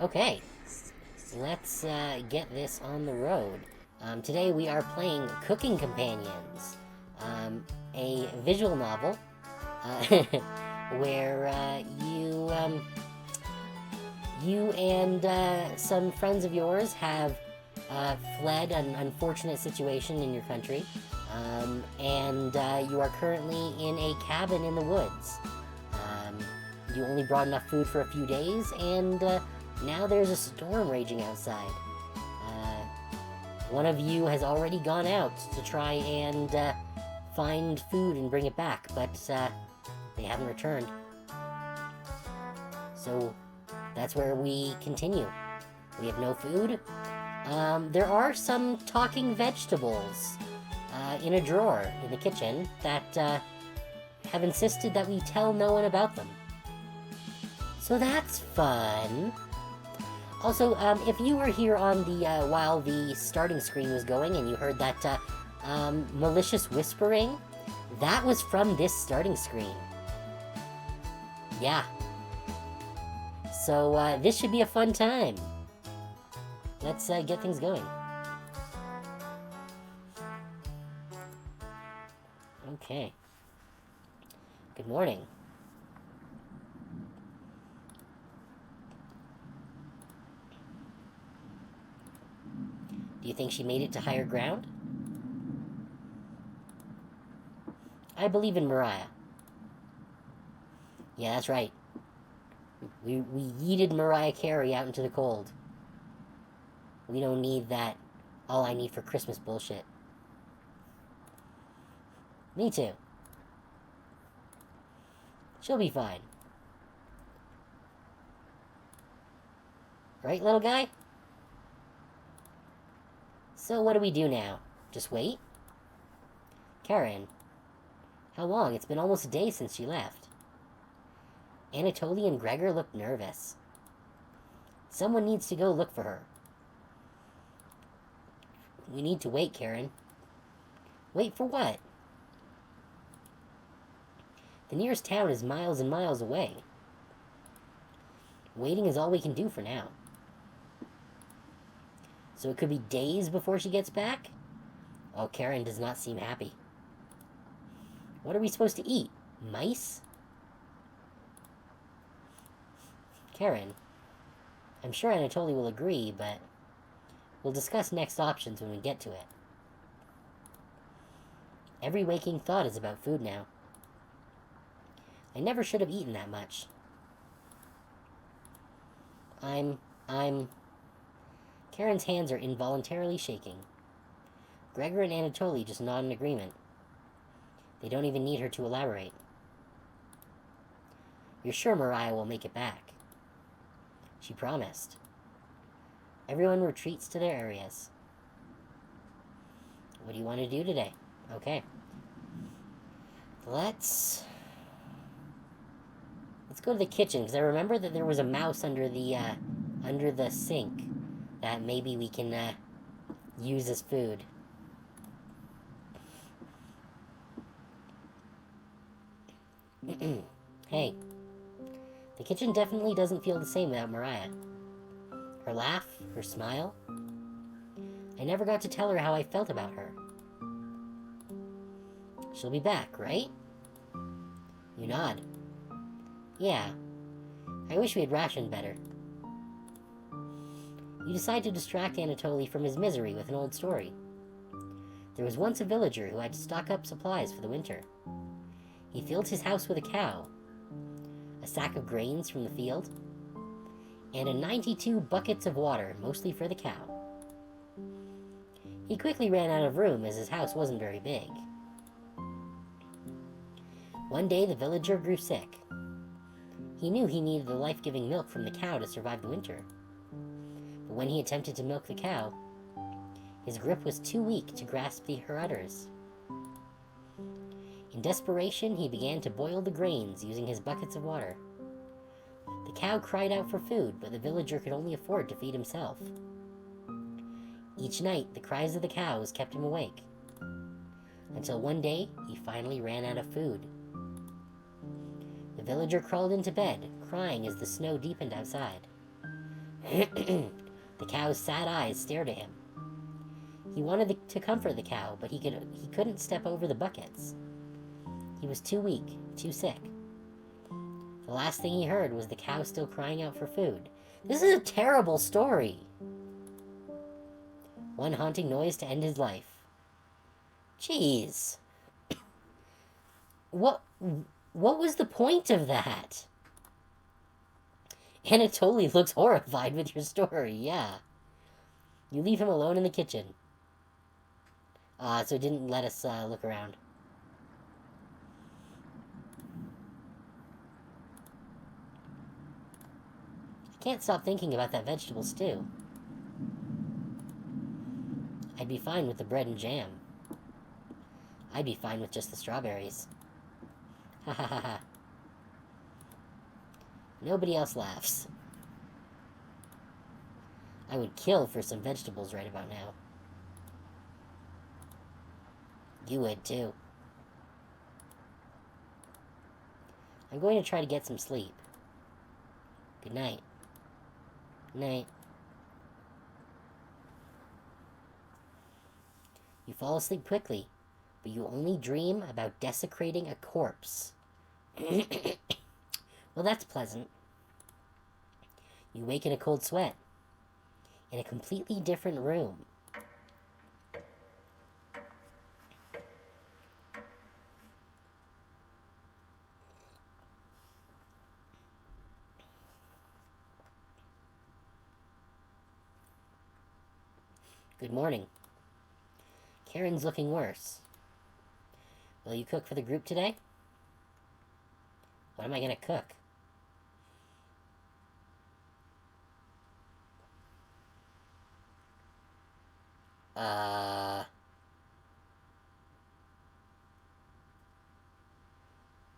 Okay, let's get this on the road. Today we are playing Cooking Companions, a visual novel uh, where you and some friends of yours have fled an unfortunate situation in your country, and you are currently in a cabin in the woods. Um, you only brought enough food for a few days, and now there's a storm raging outside. One of you has already gone out to try and find food and bring it back, but they haven't returned. So that's where we continue. We have no food. There are some talking vegetables in a drawer in the kitchen that have insisted that we tell no one about them. So that's fun. Also, if you were here on the while the starting screen was going and you heard that malicious whispering, that was from this starting screen. Yeah. So this should be a fun time. Let's get things going. Okay. Good morning. Do you think she made it to higher ground? I believe in Mariah. Yeah, that's right. We yeeted Mariah Carey out into the cold. We don't need that all I need for Christmas bullshit. Me too. She'll be fine. Right, little guy? So what do we do now? Just wait? Karen, how long? It's been almost a day since she left. Anatoly and Gregor looked nervous. Someone needs to go look for her. We need to wait, Karen. Wait for what? The nearest town is miles and miles away. Waiting is all we can do for now. So it could be days before she gets back? Oh, Karen does not seem happy. What are we supposed to eat? Mice? Karen, I'm sure Anatoly will agree, but we'll discuss next options when we get to it. Every waking thought is about food now. I never should have eaten that much. I'm... Karen's hands are involuntarily shaking. Gregor and Anatoly just nod in agreement. They don't even need her to elaborate. You're sure Mariah will make it back? She promised. Everyone retreats to their areas. What do you want to do today? Okay. Let's go to the kitchen, because I remember that there was a mouse under the sink that maybe we can use as food. Hey, the kitchen definitely doesn't feel the same without Mariah. Her laugh, her smile. I never got to tell her how I felt about her. She'll be back, right? You nod. Yeah. I wish we had rationed better. You decide to distract Anatoly from his misery with an old story. There was once a villager who had to stock up supplies for the winter. He filled his house with a cow, a sack of grains from the field, and 92 buckets of water, mostly for the cow. He quickly ran out of room as his house wasn't very big. One day the villager grew sick. He knew he needed the life-giving milk from the cow to survive the winter. But when he attempted to milk the cow, his grip was too weak to grasp her udders. In desperation, he began to boil the grains using his buckets of water. The cow cried out for food, but the villager could only afford to feed himself. Each night, the cries of the cows kept him awake, until one day, he finally ran out of food. The villager crawled into bed, crying as the snow deepened outside. The cow's sad eyes stared at him. He wanted to comfort the cow, but he couldn't step over the buckets. He was too weak, too sick. The last thing he heard was the cow still crying out for food. This is a terrible story. One haunting noise to end his life. Jeez. What was the point of that? Anatoly looks horrified with your story, yeah. You leave him alone in the kitchen. So it didn't let us look around. I can't stop thinking about that vegetable stew. I'd be fine with the bread and jam. I'd be fine with just the strawberries. Ha ha ha ha. Nobody else laughs. I would kill for some vegetables right about now. You would too. I'm going to try to get some sleep. Good night. Good night. You fall asleep quickly, but you only dream about desecrating a corpse. Well, that's pleasant. You wake in a cold sweat, in a completely different room. Good morning. Karen's looking worse. Will you cook for the group today? What am I going to cook?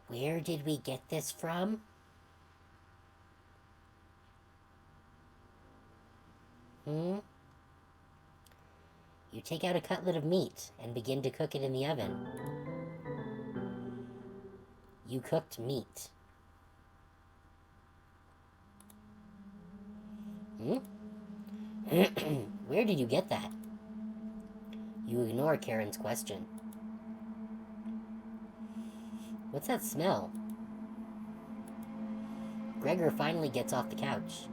Where did we get this from? You take out a cutlet of meat and begin to cook it in the oven. You cooked meat. Where did you get that? You ignore Karen's question. What's that smell? Gregor finally gets off the couch.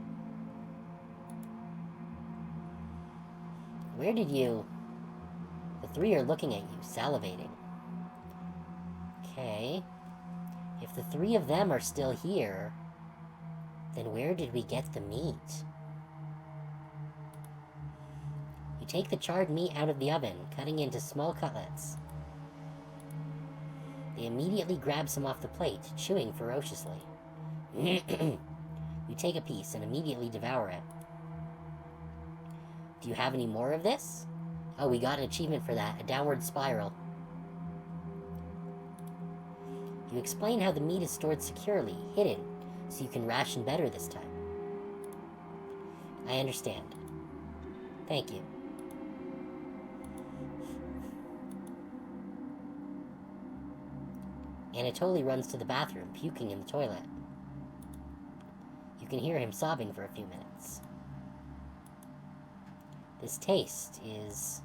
Where did you... The three are looking at you, salivating. Okay. If the three of them are still here, then where did we get the meat? You take the charred meat out of the oven, cutting into small cutlets. They immediately grab some off the plate, chewing ferociously. You take a piece and immediately devour it. Do you have any more of this? Oh, we got an achievement for that, a downward spiral. You explain how the meat is stored securely, hidden, so you can ration better this time. I understand. Thank you. Anatoly runs to the bathroom, puking in the toilet. You can hear him sobbing for a few minutes. This taste is...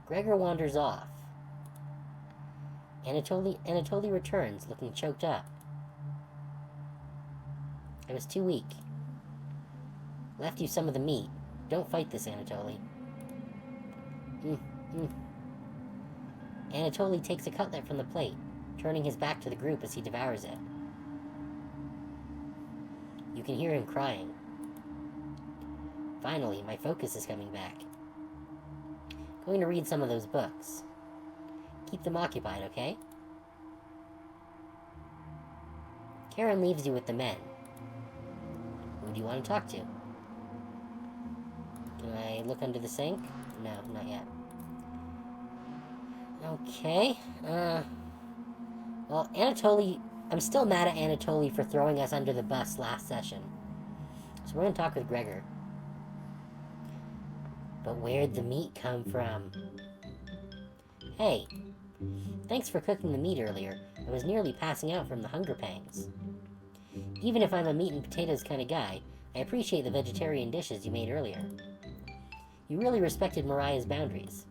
Gregor wanders off. Anatoly returns, looking choked up. I was too weak. Left you some of the meat. Don't fight this, Anatoly. Anatoly takes a cutlet from the plate, turning his back to the group as he devours it. You can hear him crying. Finally, my focus is coming back. Going to read some of those books. Keep them occupied, okay? Karen leaves you with the men. Who do you want to talk to? Can I look under the sink? No, not yet. Okay, well, Anatoly... I'm still mad at Anatoly for throwing us under the bus last session. So we're gonna talk with Gregor. But where'd the meat come from? Hey, thanks for cooking the meat earlier. I was nearly passing out from the hunger pangs. Even if I'm a meat and potatoes kind of guy, I appreciate the vegetarian dishes you made earlier. You really respected Mariah's boundaries.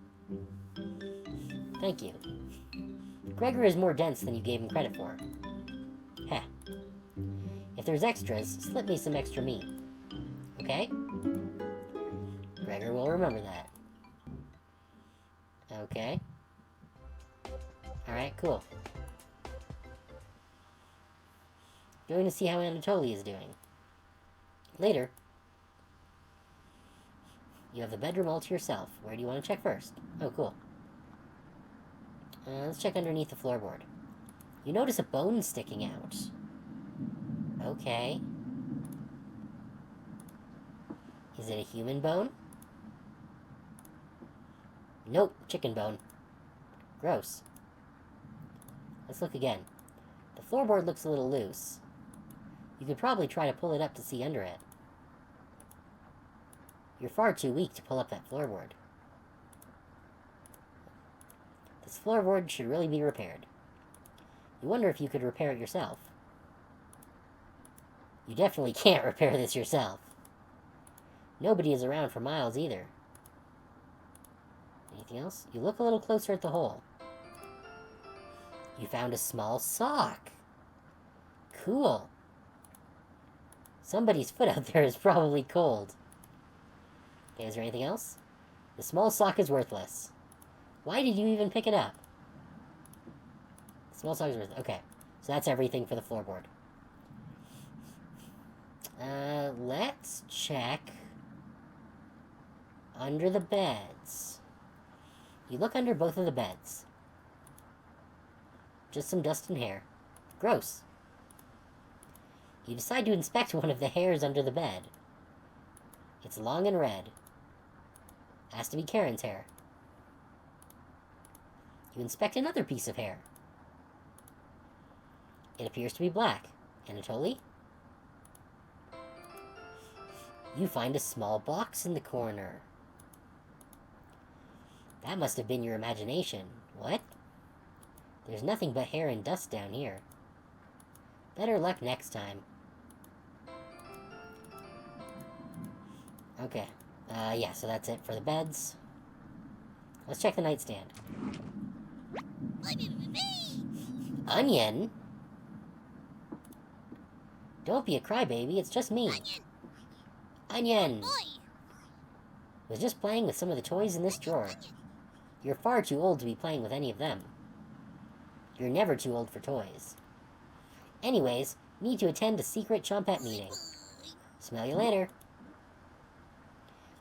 Thank you. Gregor is more dense than you gave him credit for. Heh. If there's extras, slip me some extra meat. Okay? Gregor will remember that. Okay. Alright, cool. Going to see how Anatoly is doing. Later. You have the bedroom all to yourself. Where do you want to check first? Oh, cool. Let's check underneath the floorboard. You notice a bone sticking out. Okay. Is it a human bone? Nope, chicken bone. Gross. Let's look again. The floorboard looks a little loose. You could probably try to pull it up to see under it. You're far too weak to pull up that floorboard. This floorboard should really be repaired. You wonder if you could repair it yourself. You definitely can't repair this yourself. Nobody is around for miles either. Anything else? You look a little closer at the hole. You found a small sock. Cool. Somebody's foot out there is probably cold. Okay, is there anything else? The small sock is worthless. Why did you even pick it up? The small sock is worthless. Okay, so that's everything for the floorboard. Let's check under the beds. You look under both of the beds. Just some dust and hair. Gross. You decide to inspect one of the hairs under the bed. It's long and red. Has to be Karen's hair. You inspect another piece of hair. It appears to be black. Anatoly? You find a small box in the corner. That must have been your imagination. What? There's nothing but hair and dust down here. Better luck next time. Okay. Yeah, so that's it for the beds. Let's check the nightstand. Onion? Don't be a crybaby, it's just me. Onion! Was just playing with some of the toys in this drawer. You're far too old to be playing with any of them. You're never too old for toys. Anyways, need to attend a secret Chompette meeting. Smell you later.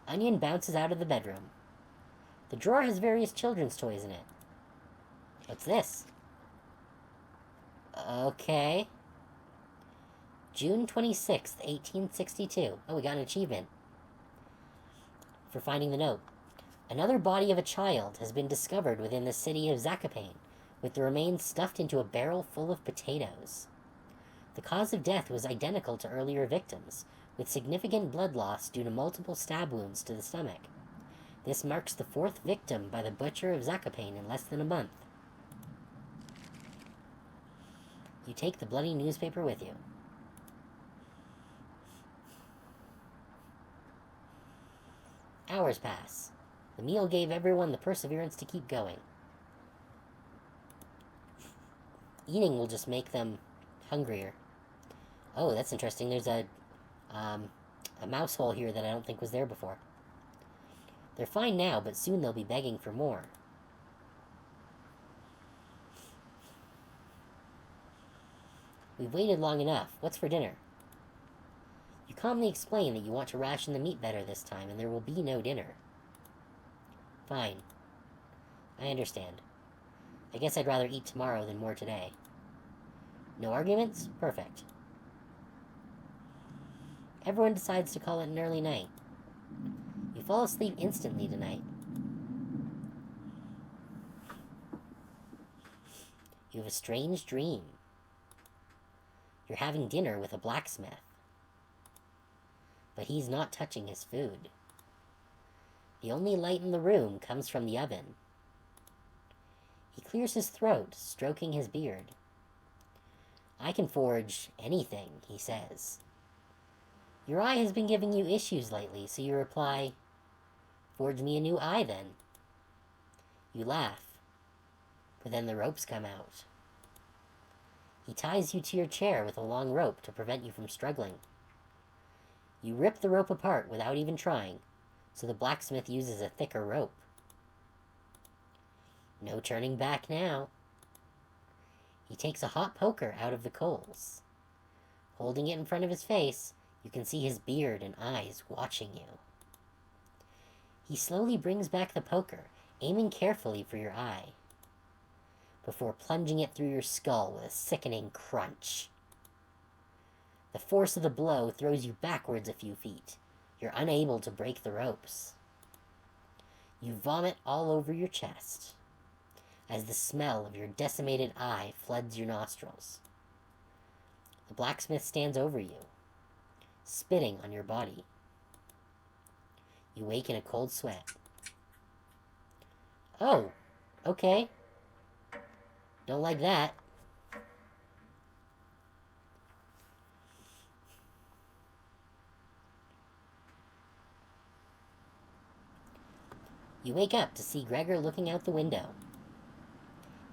Onion bounces out of the bedroom. The drawer has various children's toys in it. What's this? Okay. June 26th, 1862. Oh, we got an achievement for finding the note. Another body of a child has been discovered within the city of Zakopane, with the remains stuffed into a barrel full of potatoes. The cause of death was identical to earlier victims, with significant blood loss due to multiple stab wounds to the stomach. This marks the fourth victim by the butcher of Zakopane in less than a month. You take the bloody newspaper with you. Hours pass. The meal gave everyone the perseverance to keep going. Eating will just make them hungrier. Oh, that's interesting. There's a mouse hole here that I don't think was there before. They're fine now, but soon they'll be begging for more. We've waited long enough. What's for dinner? You calmly explain that you want to ration the meat better this time, and there will be no dinner. Fine. I understand. I guess I'd rather eat tomorrow than more today. No arguments? Perfect. Everyone decides to call it an early night. You fall asleep instantly tonight. You have a strange dream. You're having dinner with a blacksmith. But he's not touching his food. The only light in the room comes from the oven. He clears his throat, stroking his beard. I can forge anything, he says. Your eye has been giving you issues lately, so you reply, forge me a new eye then. You laugh, but then the ropes come out. He ties you to your chair with a long rope to prevent you from struggling. You rip the rope apart without even trying, so the blacksmith uses a thicker rope. No turning back now. He takes a hot poker out of the coals. Holding it in front of his face, you can see his beard and eyes watching you. He slowly brings back the poker, aiming carefully for your eye, before plunging it through your skull with a sickening crunch. The force of the blow throws you backwards a few feet. You're unable to break the ropes. You vomit all over your chest as the smell of your decimated eye floods your nostrils. The blacksmith stands over you, spitting on your body. You wake in a cold sweat. Oh, okay. Don't like that. You wake up to see Gregor looking out the window.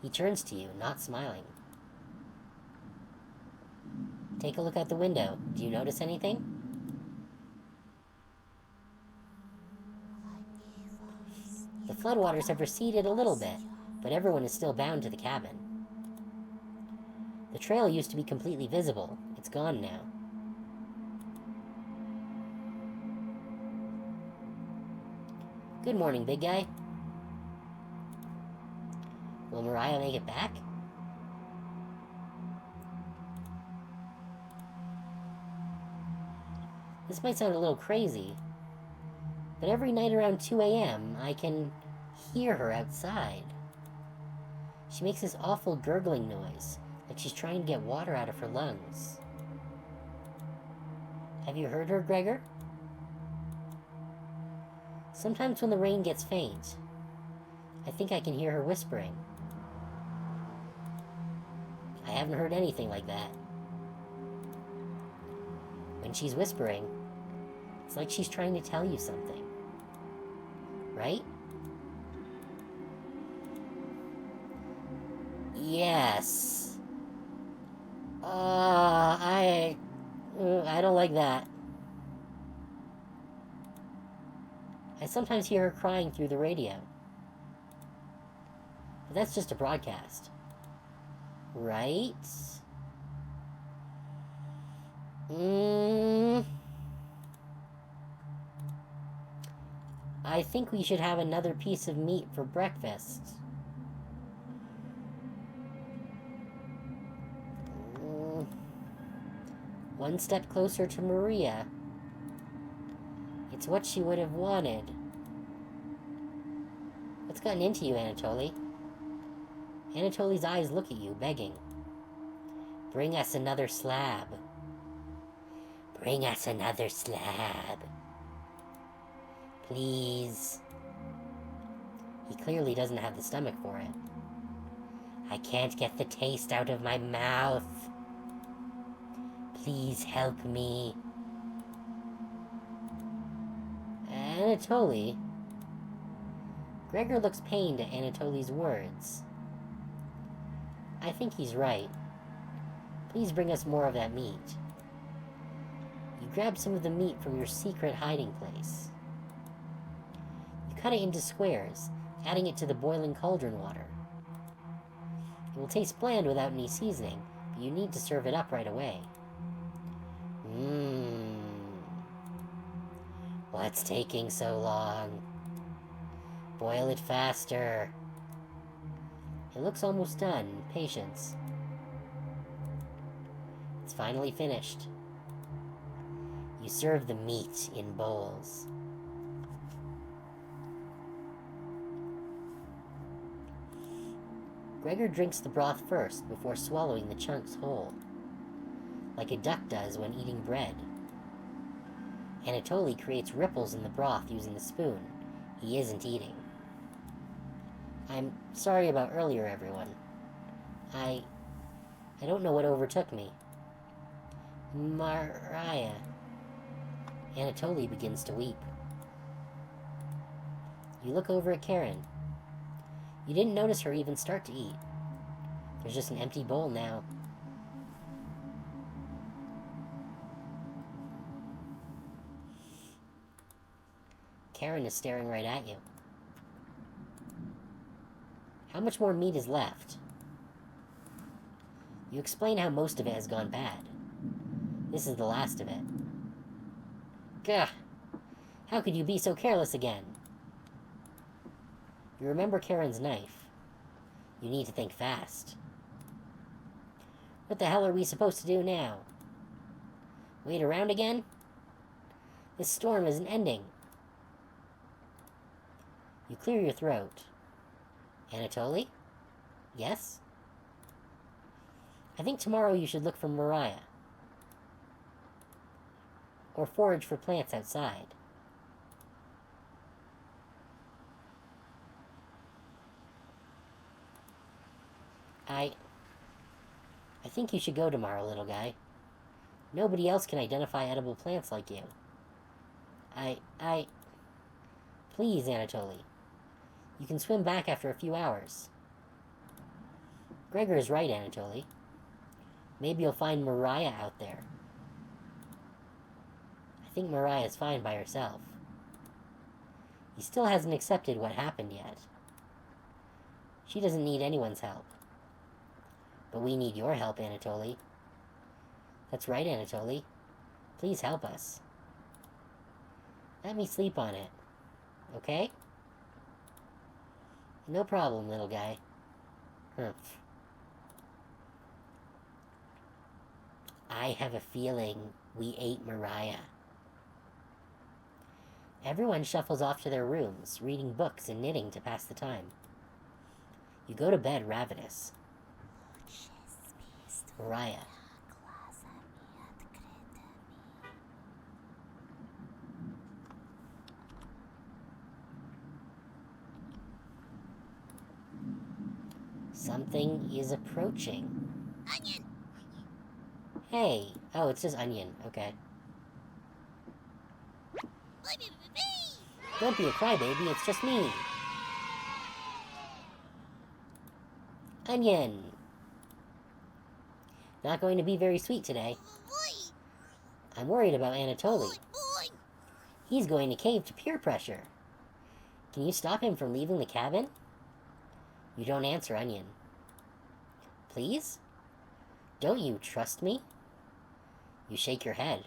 He turns to you, not smiling. Take a look out the window. Do you notice anything? The floodwaters have receded a little bit, but everyone is still bound to the cabin. The trail used to be completely visible. It's gone now. Good morning, big guy. Will Mariah make it back? This might sound a little crazy, but every night around 2 a.m., I can hear her outside. She makes this awful gurgling noise, like she's trying to get water out of her lungs. Have you heard her, Gregor? Sometimes when the rain gets faint, I think I can hear her whispering. I haven't heard anything like that. When she's whispering, it's like she's trying to tell you something. Right? Yes. I don't like that. I sometimes hear her crying through the radio. But that's just a broadcast. Right? I think we should have another piece of meat for breakfast. One step closer to Maria. It's what she would have wanted. What's gotten into you, Anatoly? Anatoly's eyes look at you, begging. Bring us another slab. Bring us another slab. Please. He clearly doesn't have the stomach for it. I can't get the taste out of my mouth. Please help me. Anatoly. Gregor looks pained at Anatoly's words. I think he's right. Please bring us more of that meat. You grab some of the meat from your secret hiding place. You cut it into squares, adding it to the boiling cauldron water. It will taste bland without any seasoning, but you need to serve it up right away. What's taking so long? Boil it faster. It looks almost done. Patience. It's finally finished. You serve the meat in bowls. Gregor drinks the broth first before swallowing the chunks whole, like a duck does when eating bread. Anatoly creates ripples in the broth using the spoon. He isn't eating. I'm sorry about earlier, everyone. I don't know what overtook me. Mariah. Anatoly begins to weep. You look over at Karen. You didn't notice her even start to eat. There's just an empty bowl now. Karen is staring right at you. How much more meat is left? You explain how most of it has gone bad. This is the last of it. Gah! How could you be so careless again? You remember Karen's knife. You need to think fast. What the hell are we supposed to do now? Wait around again? This storm isn't ending. You clear your throat. Anatoly? Yes? I think tomorrow you should look for Mariah. Or forage for plants outside. I think you should go tomorrow, little guy. Nobody else can identify edible plants like you. Please, Anatoly. You can swim back after a few hours. Gregor is right, Anatoly. Maybe you'll find Mariah out there. I think Mariah's fine by herself. He still hasn't accepted what happened yet. She doesn't need anyone's help. But we need your help, Anatoly. That's right, Anatoly. Please help us. Let me sleep on it. Okay? No problem, little guy. Humph. I have a feeling we ate Mariah. Everyone shuffles off to their rooms, reading books and knitting to pass the time. You go to bed ravenous. Mariah. Something is approaching. Onion! Hey! Oh, it's just onion. Okay. Don't be a crybaby, it's just me. Onion! Not going to be very sweet today. I'm worried about Anatoly. He's going to cave to peer pressure. Can you stop him from leaving the cabin? You don't answer, Onion. Please? Don't you trust me? You shake your head.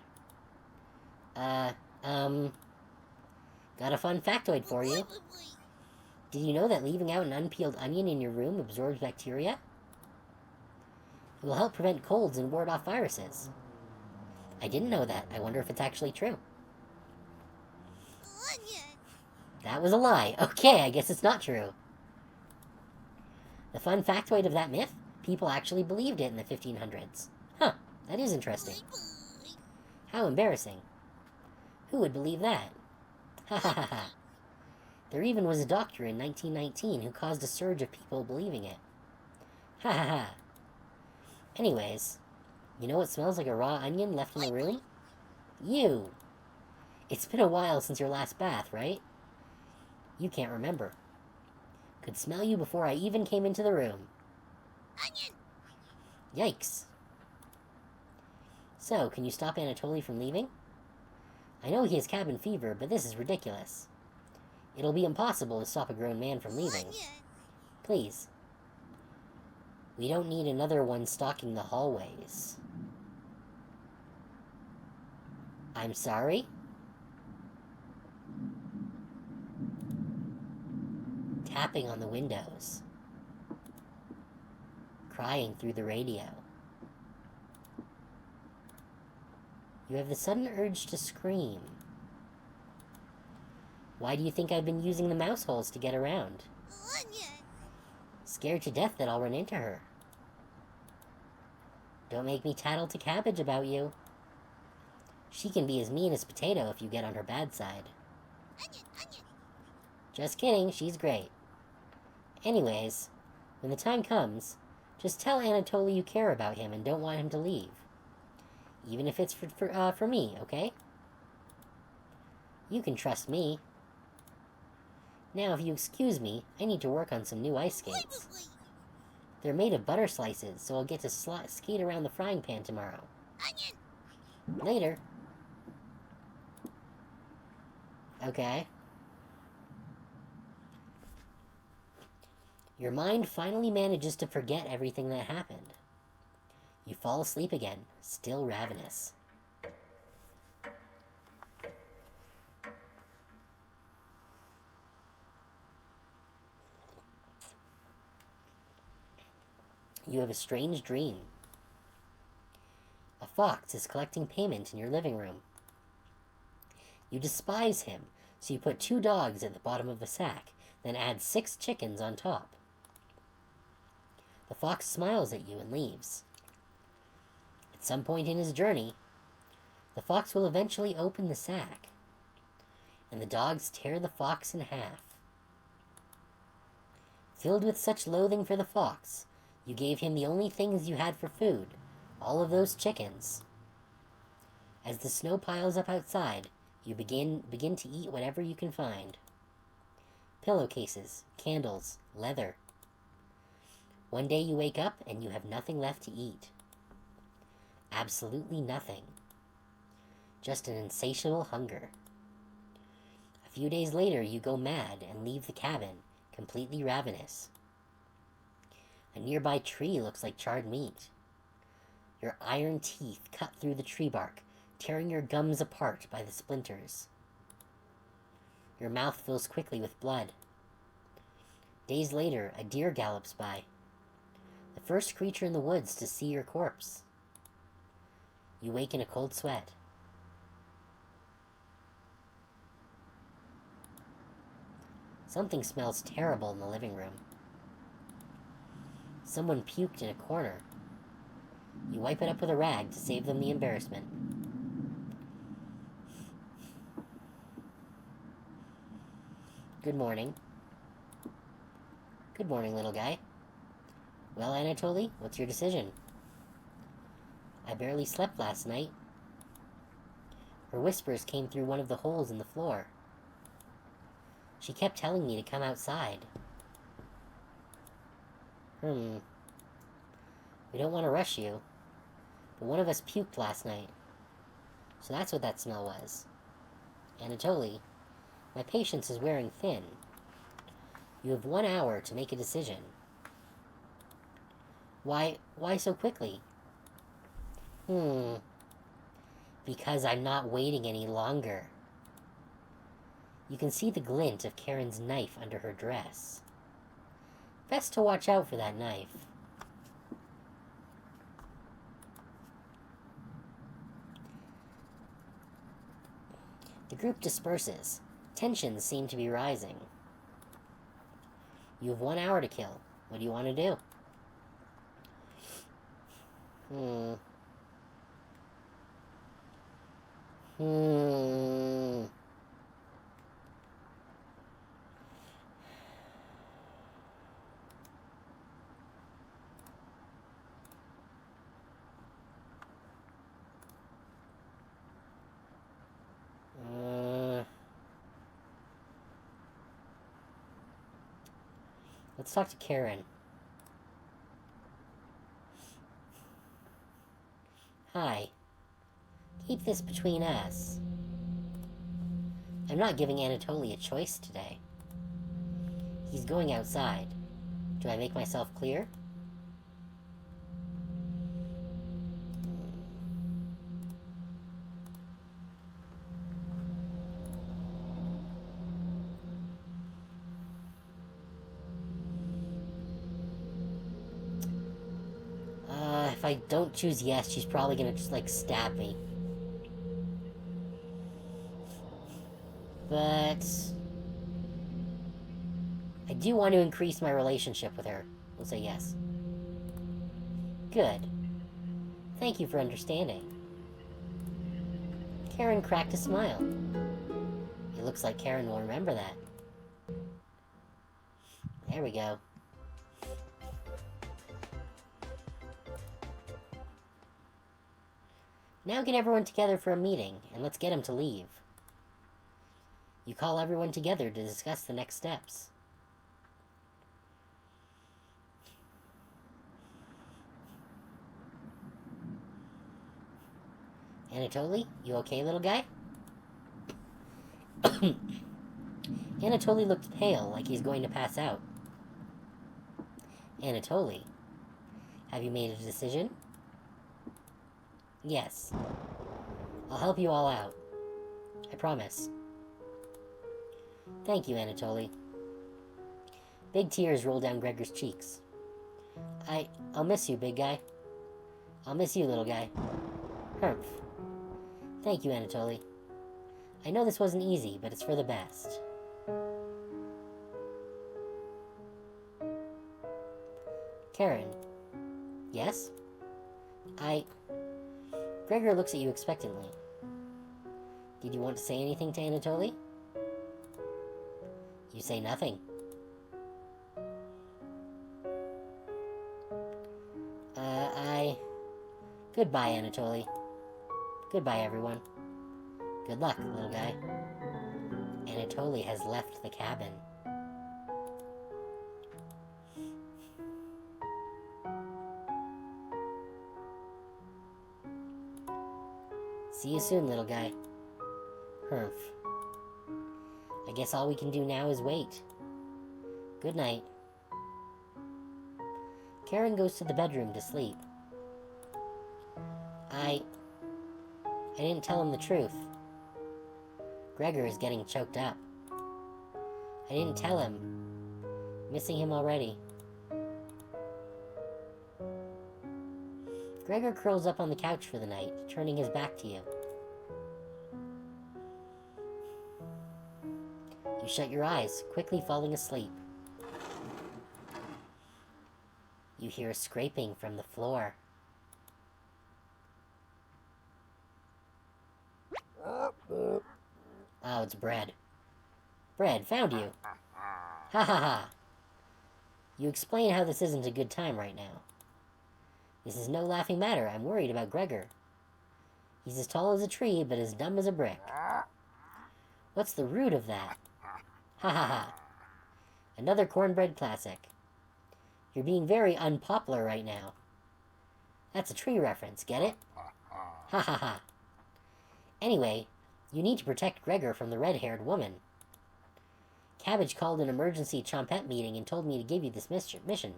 Got a fun factoid for you. Did you know that leaving out an unpeeled onion in your room absorbs bacteria? It will help prevent colds and ward off viruses. I didn't know that. I wonder if it's actually true. Onion. That was a lie. Okay, I guess it's not true. The fun factoid of that myth? People actually believed it in the 1500s. Huh, that is interesting. How embarrassing. Who would believe that? Ha ha ha ha. There even was a doctor in 1919 who caused a surge of people believing it. Ha ha ha. Anyways, you know what smells like a raw onion left in the room? You! It's been a while since your last bath, right? You can't remember. Could smell you before I even came into the room. Onion! Yikes. So, can you stop Anatoly from leaving? I know he has cabin fever, but this is ridiculous. It'll be impossible to stop a grown man from leaving. Please. We don't need another one stalking the hallways. I'm sorry? Tapping on the windows. Crying through the radio. You have the sudden urge to scream. Why do you think I've been using the mouse holes to get around? Scared to death that I'll run into her. Don't make me tattle to Cabbage about you. She can be as mean as Potato if you get on her bad side. Just kidding, she's great. Anyways, when the time comes, Just tell Anatoly you care about him and don't want him to leave. Even if it's for me, okay? You can trust me. Now, if you excuse me, I need to work on some new ice skates. They're made of butter slices, so I'll get to skate around the frying pan tomorrow. Later. Okay. Your mind finally manages to forget everything that happened. You fall asleep again, still ravenous. You have a strange dream. A fox is collecting payment in your living room. You despise him, so you put 2 dogs at the bottom of the sack, then add 6 chickens on top. The fox smiles at you and leaves. At some point in his journey, the fox will eventually open the sack, and the dogs tear the fox in half. Filled with such loathing for the fox, you gave him the only things you had for food, all of those chickens. As the snow piles up outside, you begin to eat whatever you can find. Pillowcases, candles, leather. One day you wake up and you have nothing left to eat. Absolutely nothing. Just an insatiable hunger. A few days later, you go mad and leave the cabin, completely ravenous. A nearby tree looks like charred meat. Your iron teeth cut through the tree bark, tearing your gums apart by the splinters. Your mouth fills quickly with blood. Days later, a deer gallops by. The first creature in the woods to see your corpse. You wake in a cold sweat. Something smells terrible in the living room. Someone puked in a corner. You wipe it up with a rag to save them the embarrassment. Good morning. Good morning, little guy. Well, Anatoly, what's your decision? I barely slept last night. Her whispers came through one of the holes in the floor. She kept telling me to come outside. We don't want to rush you, but one of us puked last night. So that's what that smell was. Anatoly, my patience is wearing thin. You have 1 hour to make a decision. Why so quickly? Because I'm not waiting any longer. You can see the glint of Karen's knife under her dress. Best to watch out for that knife. The group disperses. Tensions seem to be rising. You have 1 hour to kill. What do you want to do? Let's talk to Karen. Hi. Keep this between us. I'm not giving Anatoly a choice today. He's going outside. Do I make myself clear? If I don't choose yes, she's probably gonna just, like, stab me. But I do want to increase my relationship with her. We'll say yes. Good. Thank you for understanding. Karen cracked a smile. It looks like Karen will remember that. There we go. Now get everyone together for a meeting, and let's get him to leave. You call everyone together to discuss the next steps. Anatoly, you okay, little guy? Anatoly looked pale, like he's going to pass out. Anatoly, have you made a decision? Yes. I'll help you all out. I promise. Thank you, Anatoly. Big tears roll down Gregor's cheeks. I'll miss you, big guy. I'll miss you, little guy. Humph. Thank you, Anatoly. I know this wasn't easy, but it's for the best. Karen. Yes? Gregor looks at you expectantly. Did you want to say anything to Anatoly? You say nothing. Goodbye, Anatoly. Goodbye, everyone. Good luck, little guy. Anatoly has left the cabin. See you soon, little guy. Humph. I guess all we can do now is wait. Good night. Karen goes to the bedroom to sleep. I didn't tell him the truth. Gregor is getting choked up. I didn't tell him. Missing him already. Gregor curls up on the couch for the night, turning his back to you. You shut your eyes, quickly falling asleep. You hear a scraping from the floor. Oh, it's Bread. Bread, found you. Ha ha ha. You explain how this isn't a good time right now. This is no laughing matter. I'm worried about Gregor. He's as tall as a tree, but as dumb as a brick. What's the root of that? Ha ha ha. Another cornbread classic. You're being very unpopular right now. That's a tree reference, get it? Ha ha ha. Anyway, you need to protect Gregor from the red-haired woman. Cabbage called an emergency Chompette meeting and told me to give you this mission.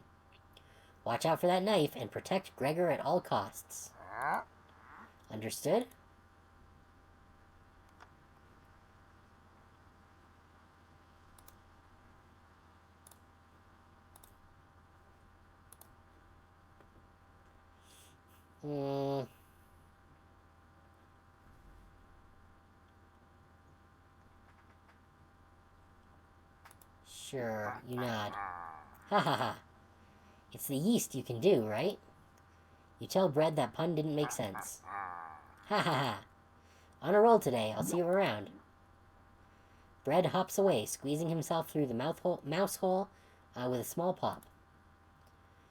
Watch out for that knife and protect Gregor at all costs. Understood? Sure, you nod. Ha ha ha. It's the yeast you can do, right? You tell Bread that pun didn't make sense. Ha ha ha. On a roll today, I'll see you around. Bread hops away, squeezing himself through the mouse hole with a small pop.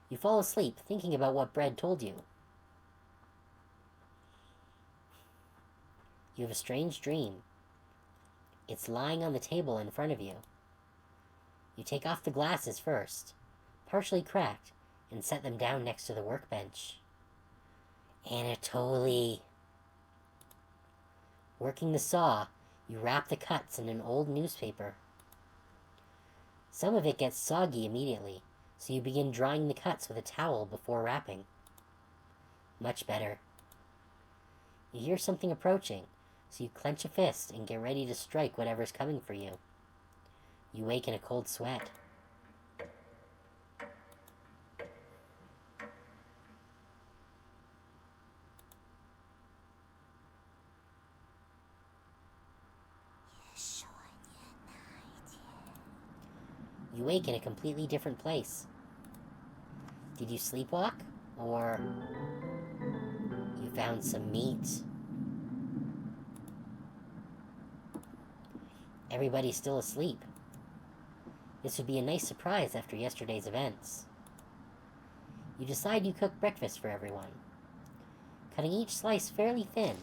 You fall asleep, thinking about what Bread told you. You have a strange dream. It's lying on the table in front of you. You take off the glasses first, partially cracked, and set them down next to the workbench. Anatoly. Working the saw, you wrap the cuts in an old newspaper. Some of it gets soggy immediately, so you begin drying the cuts with a towel before wrapping. Much better. You hear something approaching, so you clench a fist and get ready to strike whatever's coming for you. You wake in a cold sweat. You wake in a completely different place. Did you sleepwalk? Or you found some meat? Everybody's still asleep. This would be a nice surprise after yesterday's events. You decide you cook breakfast for everyone. cutting each slice fairly thin.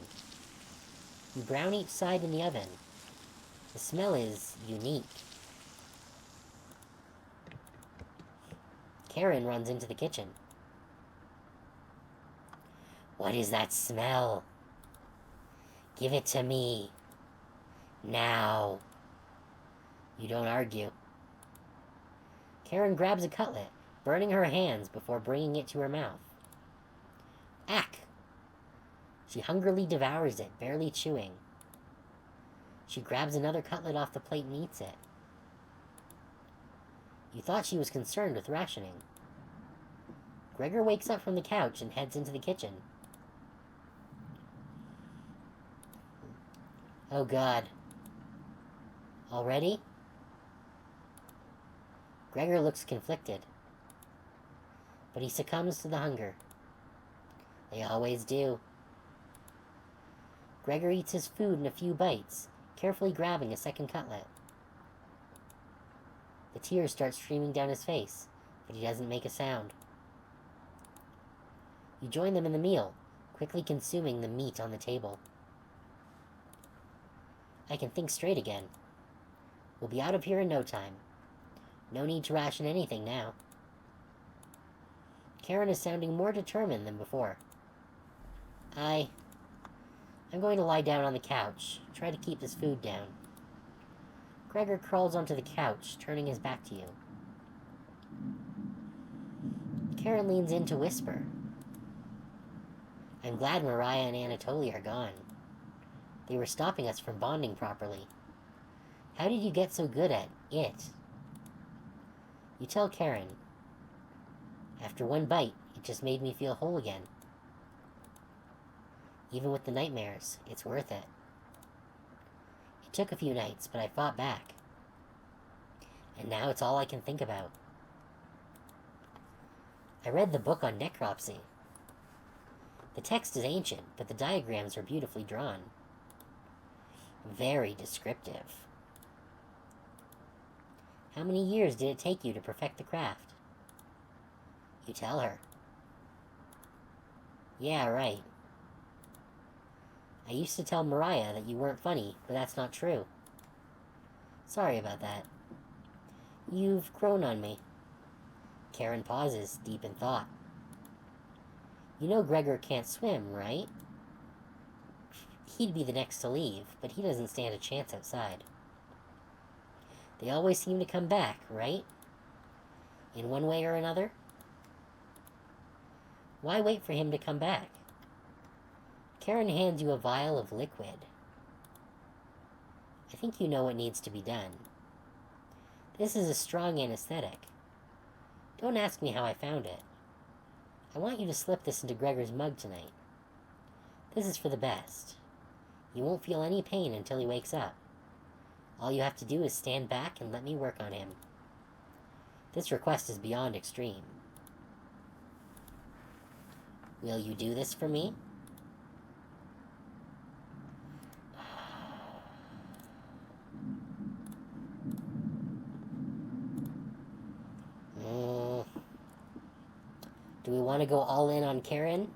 You brown each side in the oven. The smell is unique. Karen runs into the kitchen. What is that smell? Give it to me. Now. You don't argue. Karen grabs a cutlet, burning her hands before bringing it to her mouth. Ack! She hungrily devours it, barely chewing. She grabs another cutlet off the plate and eats it. You thought she was concerned with rationing. Gregor wakes up from the couch and heads into the kitchen. Oh God. Already? Gregor looks conflicted. But he succumbs to the hunger. They always do. Gregor eats his food in a few bites, carefully grabbing a second cutlet. The tears start streaming down his face, but he doesn't make a sound. You join them in the meal, quickly consuming the meat on the table. I can think straight again. We'll be out of here in no time. No need to ration anything now. Karen is sounding more determined than before. I'm going to lie down on the couch, try to keep this food down. Gregor crawls onto the couch, turning his back to you. Karen leans in to whisper. I'm glad Mariah and Anatoly are gone. They were stopping us from bonding properly. How did you get so good at it? You tell Karen. After one bite, it just made me feel whole again. Even with the nightmares, it's worth it. It took a few nights, but I fought back. And now it's all I can think about. I read the book on necropsy. The text is ancient, but the diagrams are beautifully drawn. Very descriptive. How many years did it take you to perfect the craft? You tell her. Yeah, right. I used to tell Mariah that you weren't funny, but that's not true. Sorry about that. You've grown on me. Karen pauses, deep in thought. You know Gregor can't swim, right? He'd be the next to leave, but he doesn't stand a chance outside. They always seem to come back, right? In one way or another? Why wait for him to come back? Karen hands you a vial of liquid. I think you know what needs to be done. This is a strong anesthetic. Don't ask me how I found it. I want you to slip this into Gregor's mug tonight. This is for the best. You won't feel any pain until he wakes up. All you have to do is stand back and let me work on him. This request is beyond extreme. Will you do this for me? Do we want to go all in on Karen?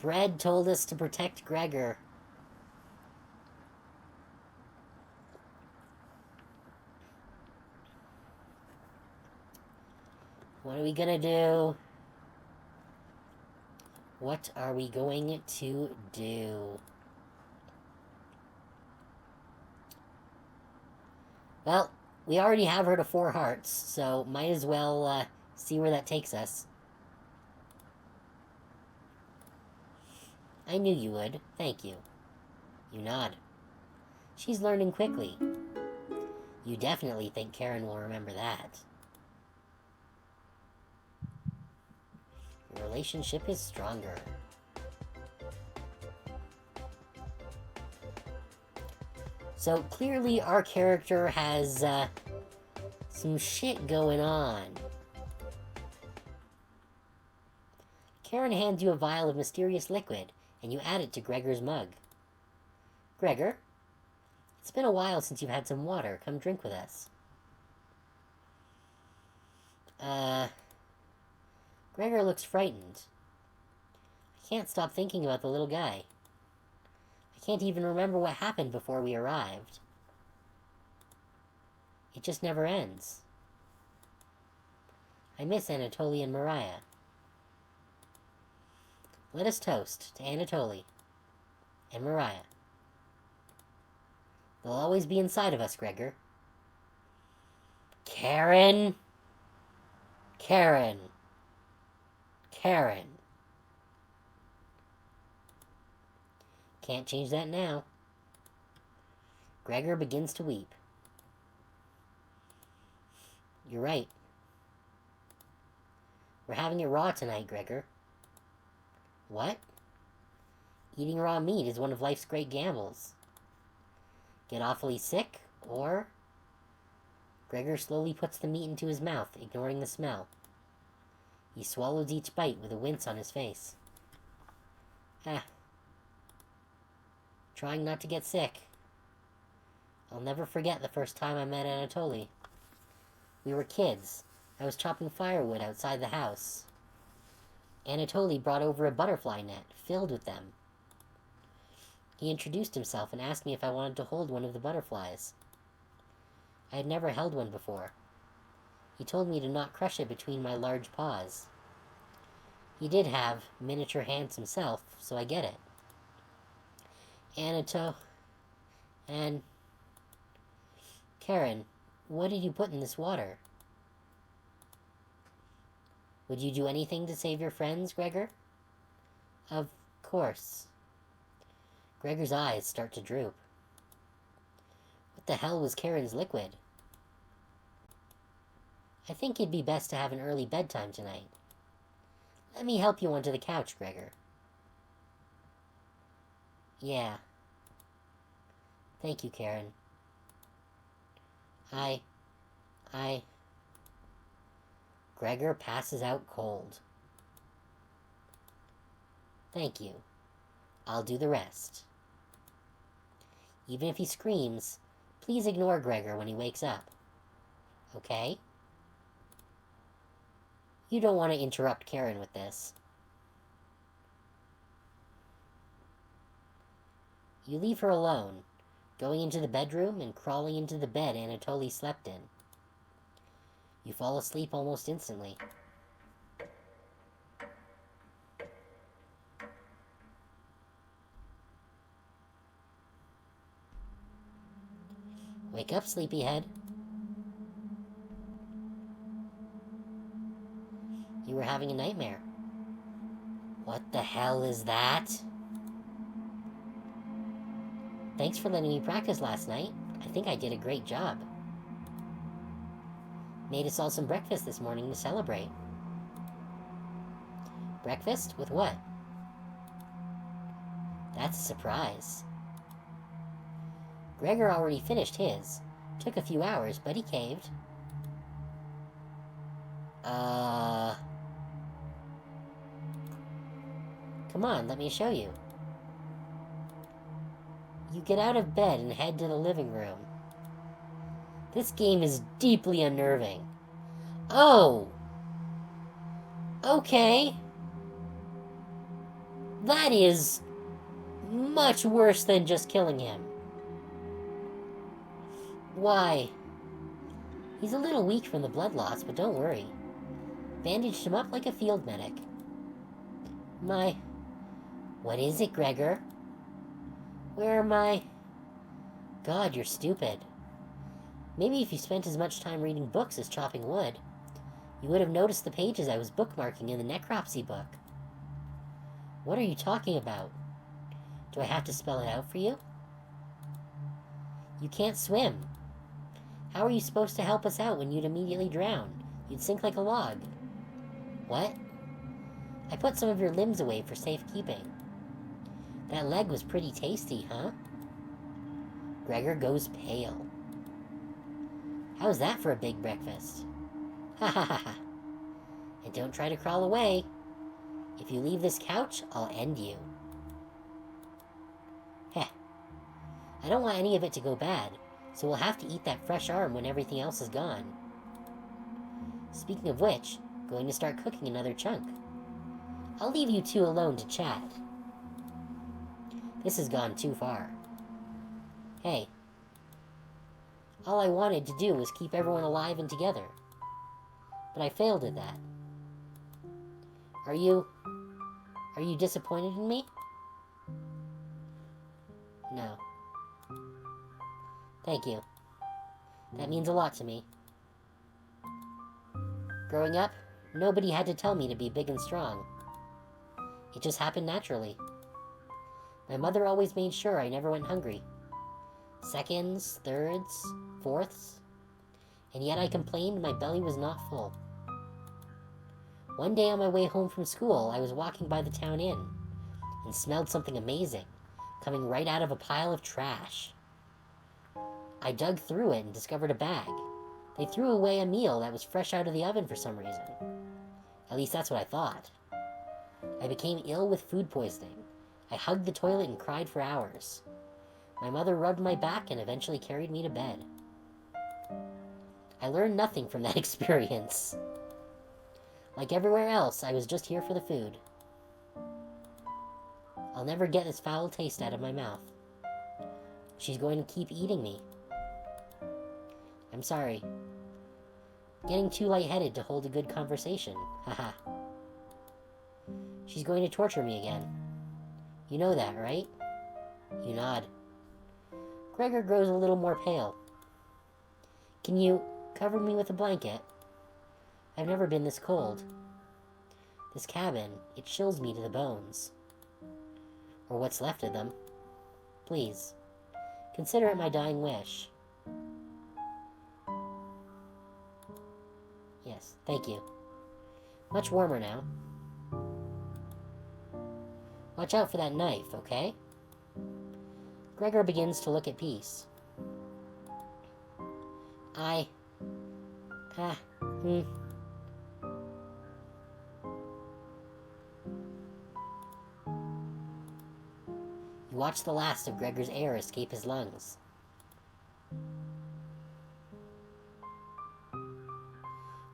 Bread told us to protect Gregor. What are we gonna do? What are we going to do? Well, we already have her to 4 hearts, so might as well see where that takes us. I knew you would. Thank you. You nod. She's learning quickly. You definitely think Karen will remember that. Your relationship is stronger. So clearly our character has some shit going on. Karen hands you a vial of mysterious liquid, and you add it to Gregor's mug. Gregor, it's been a while since you've had some water. Come drink with us. Gregor looks frightened. I can't stop thinking about the little guy. I can't even remember what happened before we arrived. It just never ends. I miss Anatoly and Mariah. Let us toast to Anatoly and Mariah. They'll always be inside of us, Gregor. Karen! Karen! Karen! Can't change that now. Gregor begins to weep. You're right. We're having it raw tonight, Gregor. What? Eating raw meat is one of life's great gambles. Get awfully sick, or... Gregor slowly puts the meat into his mouth, ignoring the smell. He swallows each bite with a wince on his face. Trying not to get sick. I'll never forget the first time I met Anatoly. We were kids. I was chopping firewood outside the house. Anatoly brought over a butterfly net, filled with them. He introduced himself and asked me if I wanted to hold one of the butterflies. I had never held one before. He told me to not crush it between my large paws. He did have miniature hands himself, so I get it. And... Karen, what did you put in this water? Would you do anything to save your friends, Gregor? Of course. Gregor's eyes start to droop. What the hell was Karen's liquid? I think it'd be best to have an early bedtime tonight. Let me help you onto the couch, Gregor. Yeah. Thank you, Karen. Gregor passes out cold. Thank you. I'll do the rest. Even if he screams, please ignore Gregor when he wakes up. Okay? You don't want to interrupt Karen with this. You leave her alone, going into the bedroom and crawling into the bed Anatoly slept in. You fall asleep almost instantly. Wake up, sleepyhead. You were having a nightmare. What the hell is that? Thanks for letting me practice last night. I think I did a great job. Made us all some breakfast this morning to celebrate. Breakfast? With what? That's a surprise. Gregor already finished his. Took a few hours, but he caved. Come on, let me show you. You get out of bed and head to the living room. This game is deeply unnerving. Oh! Okay. That is much worse than just killing him. Why? He's a little weak from the blood loss, but don't worry. Bandaged him up like a field medic. What is it, Gregor? Where am I? God, you're stupid. Maybe if you spent as much time reading books as chopping wood, you would have noticed the pages I was bookmarking in the necropsy book. What are you talking about? Do I have to spell it out for you? You can't swim. How are you supposed to help us out when you'd immediately drown? You'd sink like a log. What? I put some of your limbs away for safekeeping. That leg was pretty tasty, huh? Gregor goes pale. How's that for a big breakfast? Ha ha ha ha. And don't try to crawl away. If you leave this couch, I'll end you. Heh. I don't want any of it to go bad, so we'll have to eat that fresh arm when everything else is gone. Speaking of which, going to start cooking another chunk. I'll leave you two alone to chat. This has gone too far. Hey. All I wanted to do was keep everyone alive and together. But I failed at that. Are you disappointed in me? No. Thank you. That means a lot to me. Growing up, nobody had to tell me to be big and strong. It just happened naturally. My mother always made sure I never went hungry. Seconds, thirds, fourths, and yet I complained my belly was not full. One day on my way home from school, I was walking by the town inn and smelled something amazing, coming right out of a pile of trash. I dug through it and discovered a bag. They threw away a meal that was fresh out of the oven for some reason. At least that's what I thought. I became ill with food poisoning. I hugged the toilet and cried for hours. My mother rubbed my back and eventually carried me to bed. I learned nothing from that experience. Like everywhere else, I was just here for the food. I'll never get this foul taste out of my mouth. She's going to keep eating me. I'm sorry. Getting too lightheaded to hold a good conversation. Haha. She's going to torture me again. You know that, right? You nod. Gregor grows a little more pale. Can you cover me with a blanket? I've never been this cold. This cabin, it chills me to the bones. Or what's left of them. Please, consider it my dying wish. Yes, thank you. Much warmer now. Watch out for that knife, okay? Gregor begins to look at Peace. You watch the last of Gregor's air escape his lungs.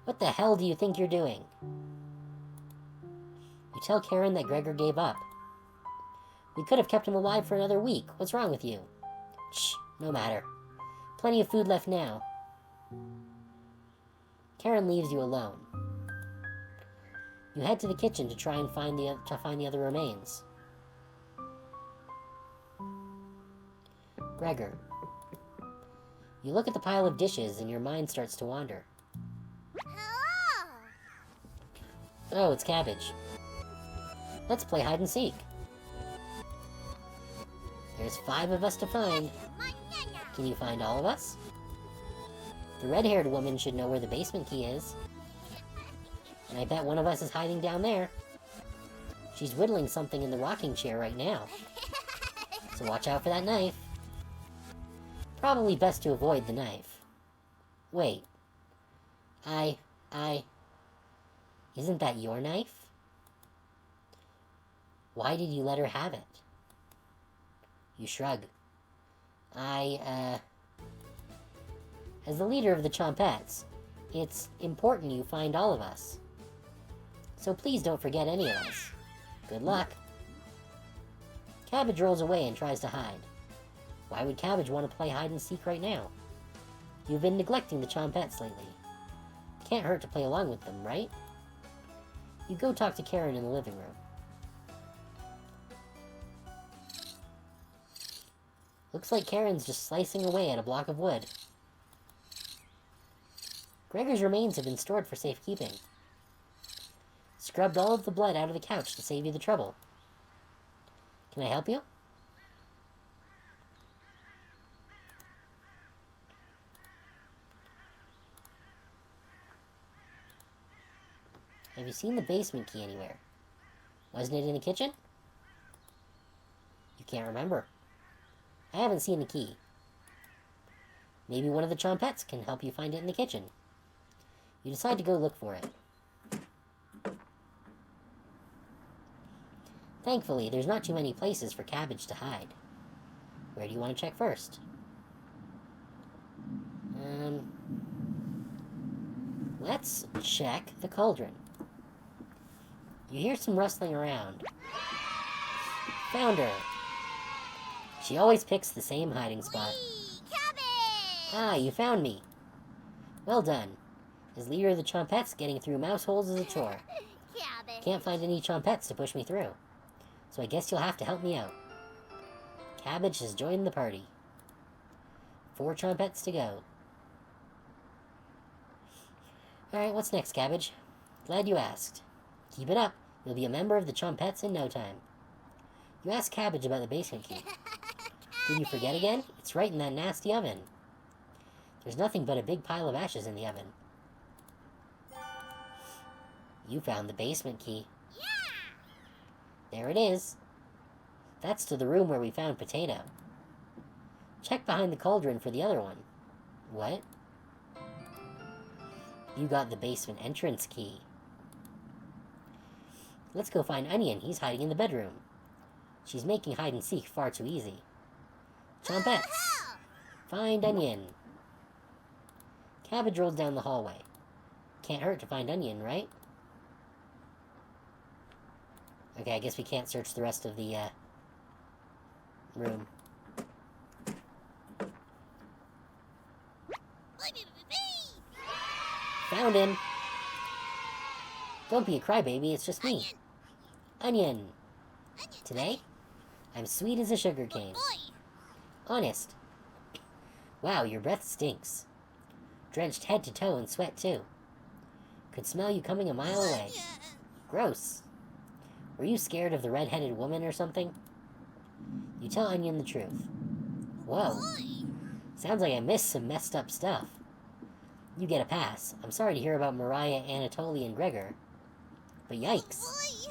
What the hell do you think you're doing? You tell Karen that Gregor gave up. We could have kept him alive for another week. What's wrong with you? Shh, no matter. Plenty of food left now. Karen leaves you alone. You head to the kitchen to try and find the other remains. Gregor. You look at the pile of dishes and your mind starts to wander. Oh, it's Cabbage. Let's play hide and seek. There's 5 of us to find. Can you find all of us? The red-haired woman should know where the basement key is. And I bet one of us is hiding down there. She's whittling something in the rocking chair right now. So watch out for that knife. Probably best to avoid the knife. Wait. Isn't that your knife? Why did you let her have it? You shrug. As the leader of the Chompettes, it's important you find all of us. So please don't forget any of us. Good luck. Cabbage rolls away and tries to hide. Why would Cabbage want to play hide and seek right now? You've been neglecting the Chompettes lately. Can't hurt to play along with them, right? You go talk to Karen in the living room. Looks like Karen's just slicing away at a block of wood. Gregor's remains have been stored for safekeeping. Scrubbed all of the blood out of the couch to save you the trouble. Can I help you? Have you seen the basement key anywhere? Wasn't it in the kitchen? You can't remember. I haven't seen the key. Maybe one of the Chompettes can help you find it in the kitchen. You decide to go look for it. Thankfully, there's not too many places for Cabbage to hide. Where do you want to check first? Let's check the cauldron. You hear some rustling around. Found her. She always picks the same hiding spot. Whee! Cabbage! Ah, you found me. Well done. As leader of the Chompettes, getting through mouse holes is a chore. Cabbage! Can't find any Chompettes to push me through. So I guess you'll have to help me out. Cabbage has joined the party. 4 Chompettes to go. Alright, what's next, Cabbage? Glad you asked. Keep it up. You'll be a member of the Chompettes in no time. You asked Cabbage about the basement key. Did you forget again? It's right in that nasty oven. There's nothing but a big pile of ashes in the oven. You found the basement key. Yeah! There it is. That's to the room where we found Potato. Check behind the cauldron for the other one. What? You got the basement entrance key. Let's go find Onion. He's hiding in the bedroom. She's making hide-and-seek far too easy. Chompettes! Find Onion. Cabbage rolls down the hallway. Can't hurt to find Onion, right? Okay, I guess we can't search the rest of the, room. Found him! Don't be a crybaby, it's just me. Onion! Today, I'm sweet as a sugar cane. Honest. Wow, your breath stinks. Drenched head to toe in sweat, too. Could smell you coming a mile away. Gross. Were you scared of the red-headed woman or something? You tell Onion the truth. Whoa. Sounds like I missed some messed up stuff. You get a pass. I'm sorry to hear about Mariah, Anatoly, and Gregor. But yikes.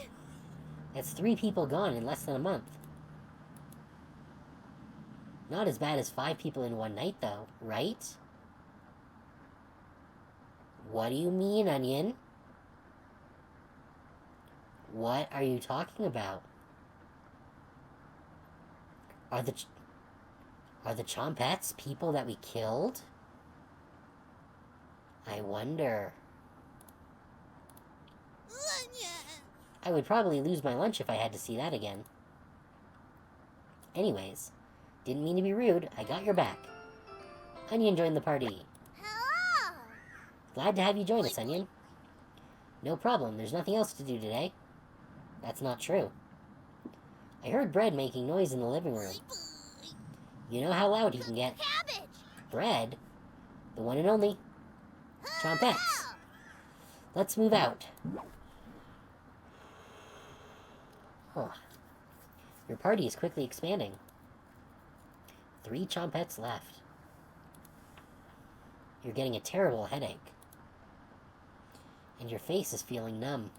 That's 3 people gone in less than a month. Not as bad as 5 people in one night, though, right? What do you mean, Onion? What are you talking about? Are the Chompettes people that we killed? I wonder. I would probably lose my lunch if I had to see that again. Anyways, didn't mean to be rude. I got your back. Onion joined the party. Hello! Glad to have you join us, Onion. No problem. There's nothing else to do today. That's not true. I heard Bread making noise in the living room. You know how loud he can get. Cabbage! Bread? The one and only. Chompettes. Let's move out. Huh. Your party is quickly expanding. 3 Chompettes left. You're getting a terrible headache. And your face is feeling numb.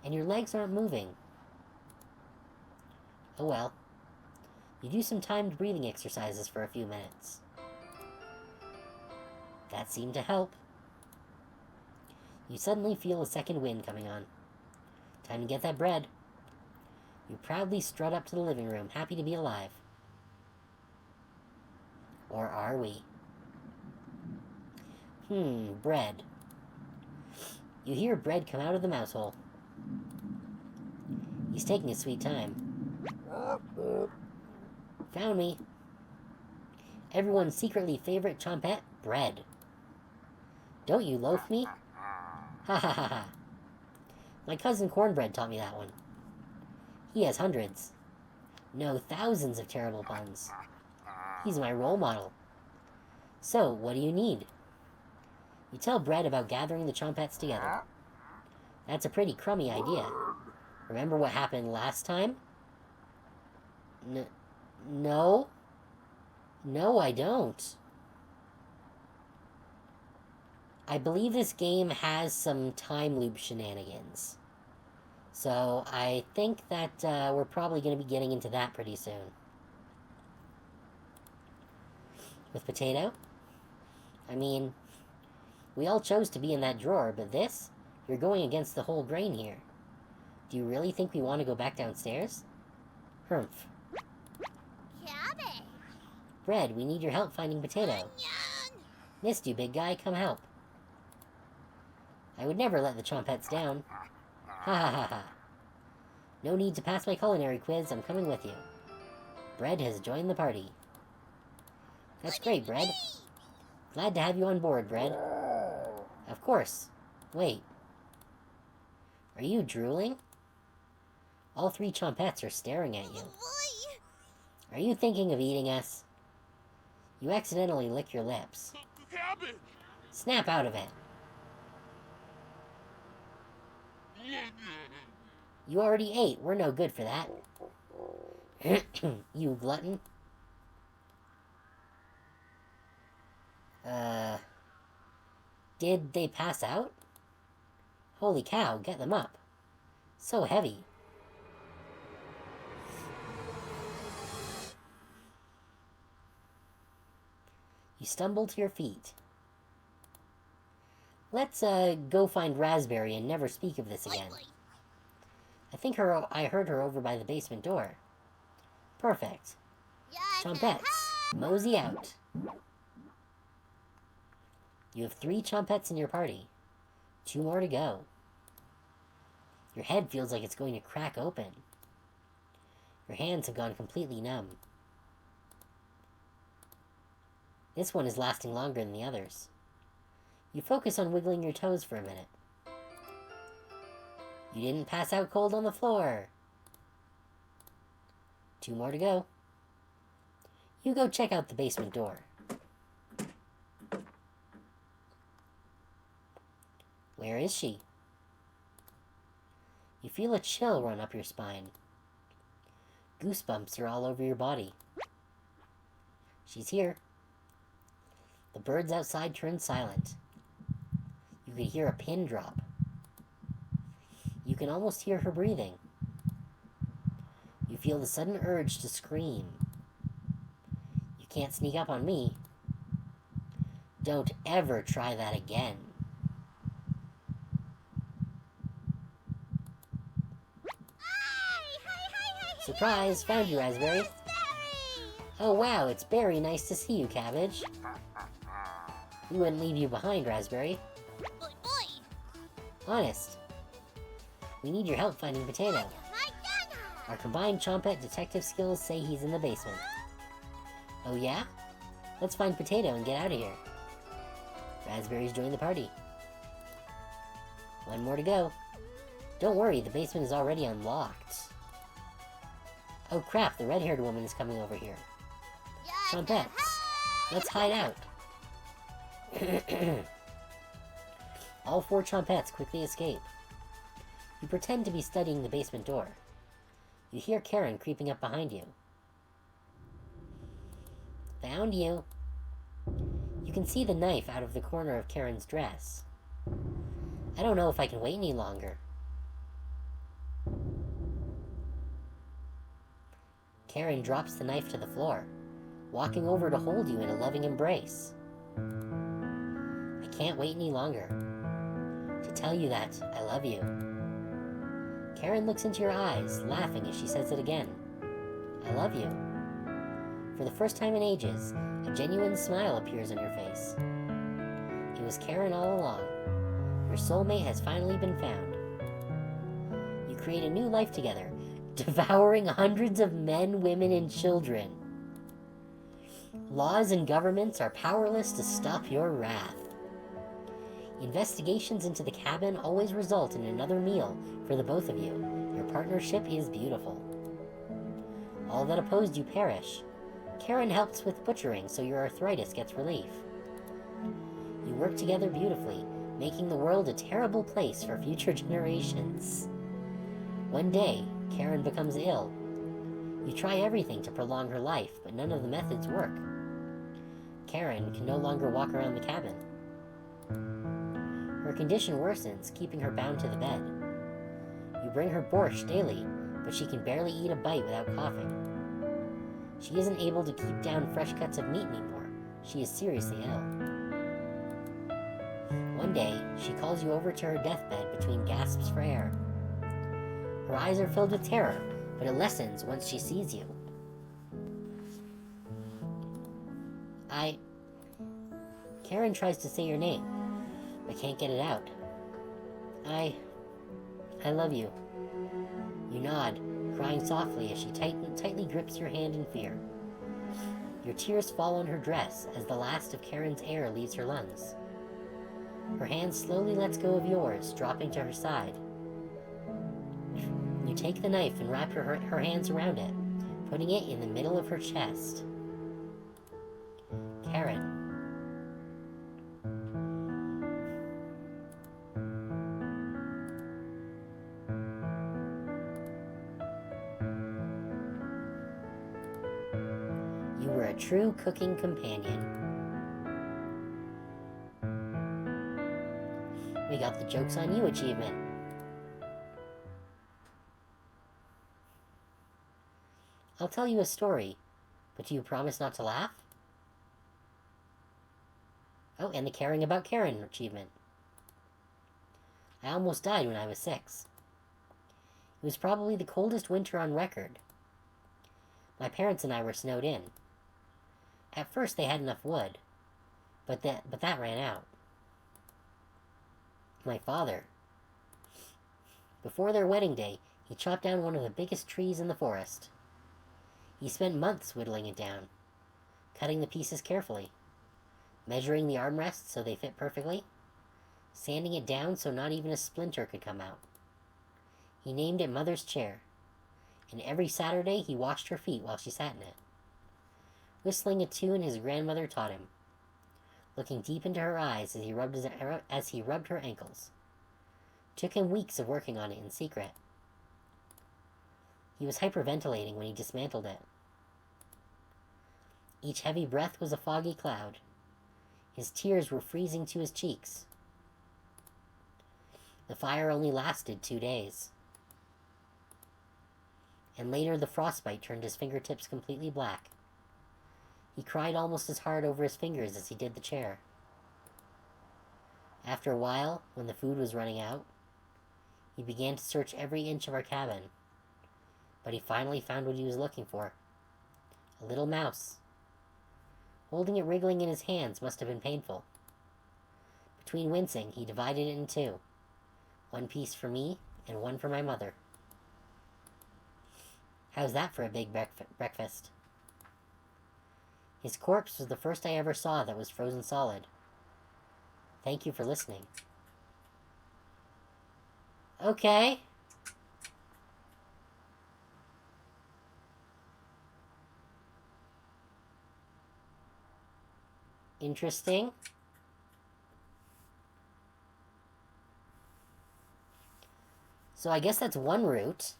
And your legs aren't moving. Oh well. You do some timed breathing exercises for a few minutes. That seemed to help. You suddenly feel a second wind coming on. Time to get that bread. You proudly strut up to the living room, happy to be alive. Or are we? Bread. You hear Bread come out of the mouse hole. He's taking his sweet time. Found me. Everyone's secretly favorite Chompette, Bread. Don't you loaf me? Ha ha ha ha. My cousin Cornbread taught me that one. He has hundreds. No, thousands of terrible puns. He's my role model. So, what do you need? You tell Bread about gathering the Chompettes together. That's a pretty crummy idea. Remember what happened last time? No. No, I don't. I believe this game has some time loop shenanigans. So I think that we're probably going to be getting into that pretty soon. With Potato? I mean, we all chose to be in that drawer, but this? You're going against the whole grain here. Do you really think we want to go back downstairs? Humph. Cabbage! Bread, we need your help finding Potato. Onion! Missed you, big guy. Come help. I would never let the Chompettes down. Ha ha ha ha. No need to pass my culinary quiz, I'm coming with you. Bread has joined the party. That's great, Bread. Glad to have you on board, Bread. Of course. Wait. Are you drooling? All three chompettes are staring at you. Are you thinking of eating us? You accidentally lick your lips. Cabbage! Snap out of it. You already ate. We're no good for that. You glutton. Did they pass out? Holy cow, get them up. So heavy. You stumble to your feet. Let's, go find Raspberry and never speak of this again. I think I heard her over by the basement door. Perfect. Chompettes, mosey out. You have 3 chompettes in your party. 2 more to go. Your head feels like it's going to crack open. Your hands have gone completely numb. This one is lasting longer than the others. You focus on wiggling your toes for a minute. You didn't pass out cold on the floor. 2 more to go. You go check out the basement door. Where is she? You feel a chill run up your spine. Goosebumps are all over your body. She's here. The birds outside turn silent. You could hear a pin drop. You can almost hear her breathing. You feel the sudden urge to scream. You can't sneak up on me. Don't ever try that again. Surprise! Found you, Raspberry. Oh wow, it's very nice to see you, Cabbage. We wouldn't leave you behind, Raspberry. Honest. We need your help finding Potato. Our combined Chompette detective skills say he's in the basement. Oh yeah? Let's find Potato and get out of here. Raspberry's joined the party. 1 more to go. Don't worry, the basement is already unlocked. Oh crap, the red-haired woman is coming over here. Chompettes, let's hide out. All 4 Chompettes quickly escape. You pretend to be studying the basement door. You hear Karen creeping up behind you. Found you. You can see the knife out of the corner of Karen's dress. I don't know if I can wait any longer. Karen drops the knife to the floor, walking over to hold you in a loving embrace. I can't wait any longer to tell you that I love you. Karen looks into your eyes, laughing as she says it again. I love you. For the first time in ages, a genuine smile appears on your face. It was Karen all along. Your soulmate has finally been found. You create a new life together, devouring hundreds of men, women, and children. Laws and governments are powerless to stop your wrath. Investigations into the cabin always result in another meal for the both of you. Your partnership is beautiful. All that opposed you perish. Karen helps with butchering so your arthritis gets relief. You work together beautifully, making the world a terrible place for future generations. One day, Karen becomes ill. You try everything to prolong her life, but none of the methods work. Karen can no longer walk around the cabin. Her condition worsens, keeping her bound to the bed. You bring her borscht daily, but she can barely eat a bite without coughing. She isn't able to keep down fresh cuts of meat anymore. She is seriously ill. One day, she calls you over to her deathbed between gasps for air. Her eyes are filled with terror, but it lessens once she sees you. Karen tries to say your name, but can't get it out. I love you. You nod, crying softly as she tightly grips your hand in fear. Your tears fall on her dress as the last of Karen's air leaves her lungs. Her hand slowly lets go of yours, dropping to her side. You take the knife and wrap her hands around it, putting it in the middle of her chest. Karen. You were a true cooking companion. We got the Joke's on You achievement. I'll tell you a story, but do you promise not to laugh? Oh, and the Caring About Karen achievement. I almost died when I was 6. It was probably the coldest winter on record. My parents and I were snowed in. At first they had enough wood, but that ran out. My father. Before their wedding day, he chopped down one of the biggest trees in the forest. He spent months whittling it down, cutting the pieces carefully, measuring the armrests so they fit perfectly, sanding it down so not even a splinter could come out. He named it Mother's Chair, and every Saturday he washed her feet while she sat in it, whistling a tune his grandmother taught him, looking deep into her eyes as he rubbed her ankles. Took him weeks of working on it in secret. He was hyperventilating when he dismantled it. Each heavy breath was a foggy cloud. His tears were freezing to his cheeks. The fire only lasted 2 days. And later the frostbite turned his fingertips completely black. He cried almost as hard over his fingers as he did the chair. After a while, when the food was running out, he began to search every inch of our cabin. But he finally found what he was looking for. A little mouse. Holding it wriggling in his hands must have been painful. Between wincing, he divided it in 2. 1 piece for me, and 1 for my mother. How's that for a big breakfast? His corpse was the first I ever saw that was frozen solid. Thank you for listening. Okay. Interesting. So I guess that's one route.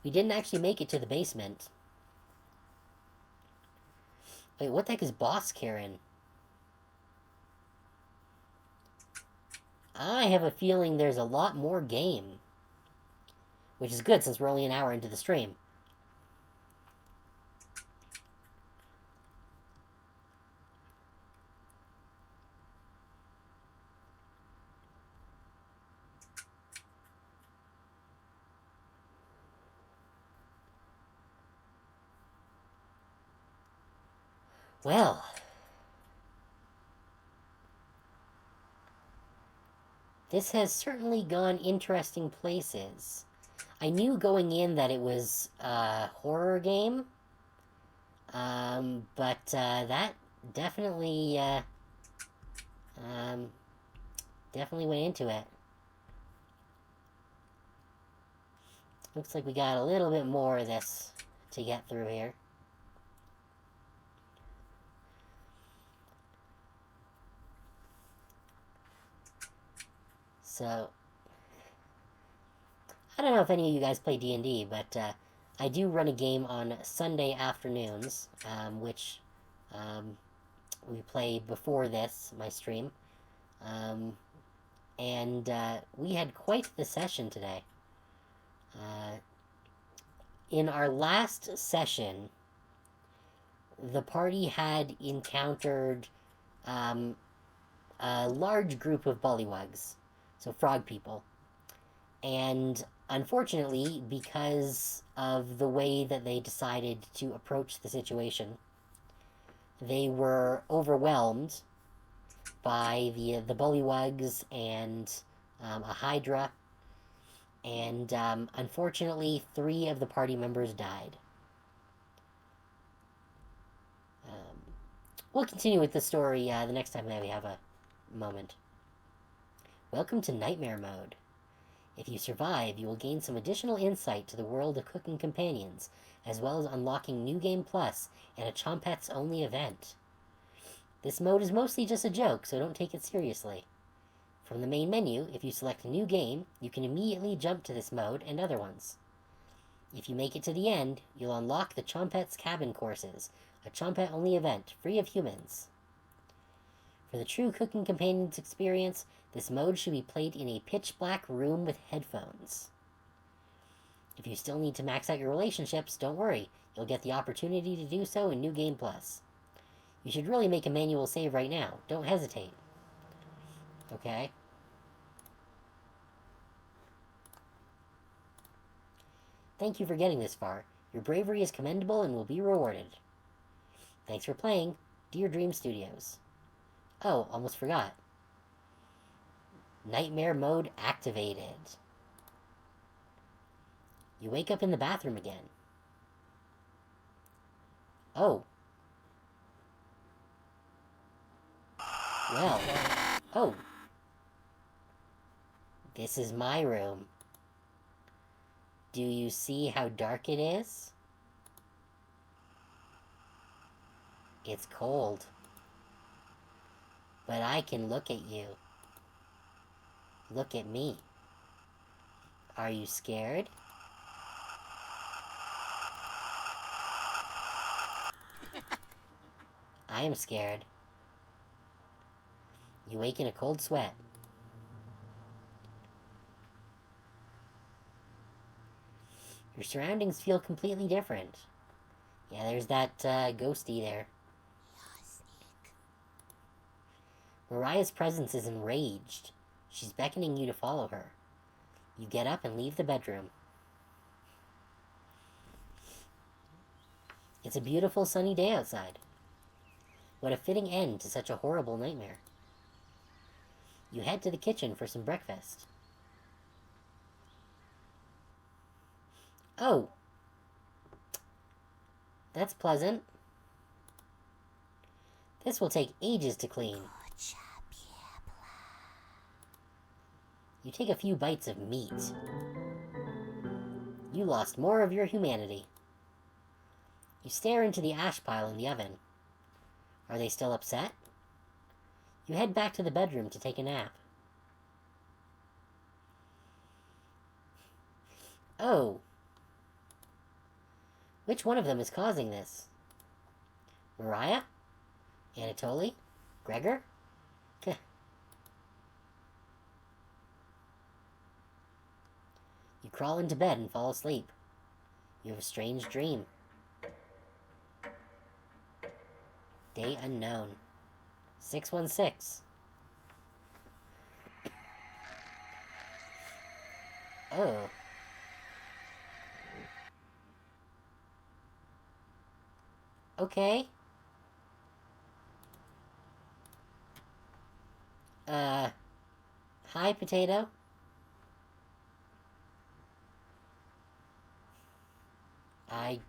We didn't actually make it to the basement. Wait, what the heck is Boss Karen? I have a feeling there's a lot more game. Which is good, since we're only an hour into the stream. Well, this has certainly gone interesting places. I knew going in that it was a horror game, but that definitely definitely went into it. Looks like we got a little bit more of this to get through here. So, I don't know if any of you guys play D&D, but I do run a game on Sunday afternoons, which we play before this, my stream. And we had quite the session today. In our last session, the party had encountered a large group of bullywugs. So frog people. And unfortunately, because of the way that they decided to approach the situation, they were overwhelmed by the bullywugs and a hydra, and unfortunately, 3 of the party members died. We'll continue with the story the next time that we have a moment. Welcome to Nightmare Mode. If you survive, you will gain some additional insight to the world of cooking companions, as well as unlocking New Game Plus and a Chompets only event. This mode is mostly just a joke, so don't take it seriously. From the main menu, if you select a new game, you can immediately jump to this mode and other ones. If you make it to the end, you'll unlock the Chompets Cabin Courses, a Chompet only event, free of humans. For the true cooking companions experience, this mode should be played in a pitch black room with headphones. If you still need to max out your relationships, don't worry, you'll get the opportunity to do so in New Game Plus. You should really make a manual save right now, don't hesitate. Okay? Thank you for getting this far. Your bravery is commendable and will be rewarded. Thanks for playing, Dear Dream Studios. Oh, almost forgot. Nightmare mode activated. You wake up in the bathroom again. Oh. Well. Oh. This is my room. Do you see how dark it is? It's cold. But I can look at you. Look at me. Are you scared? I am scared. You wake in a cold sweat. Your surroundings feel completely different. Yeah, there's that ghosty there. Mariah's presence is enraged. She's beckoning you to follow her. You get up and leave the bedroom. It's a beautiful sunny day outside. What a fitting end to such a horrible nightmare. You head to the kitchen for some breakfast. Oh! That's pleasant. This will take ages to clean. You take a few bites of meat. You lost more of your humanity. You stare into the ash pile in the oven. Are they still upset? You head back to the bedroom to take a nap. Oh. Which one of them is causing this? Mariah? Anatoly? Gregor? You crawl into bed and fall asleep. You have a strange dream. Date unknown. 616. Oh. Okay. Hi, Potato. I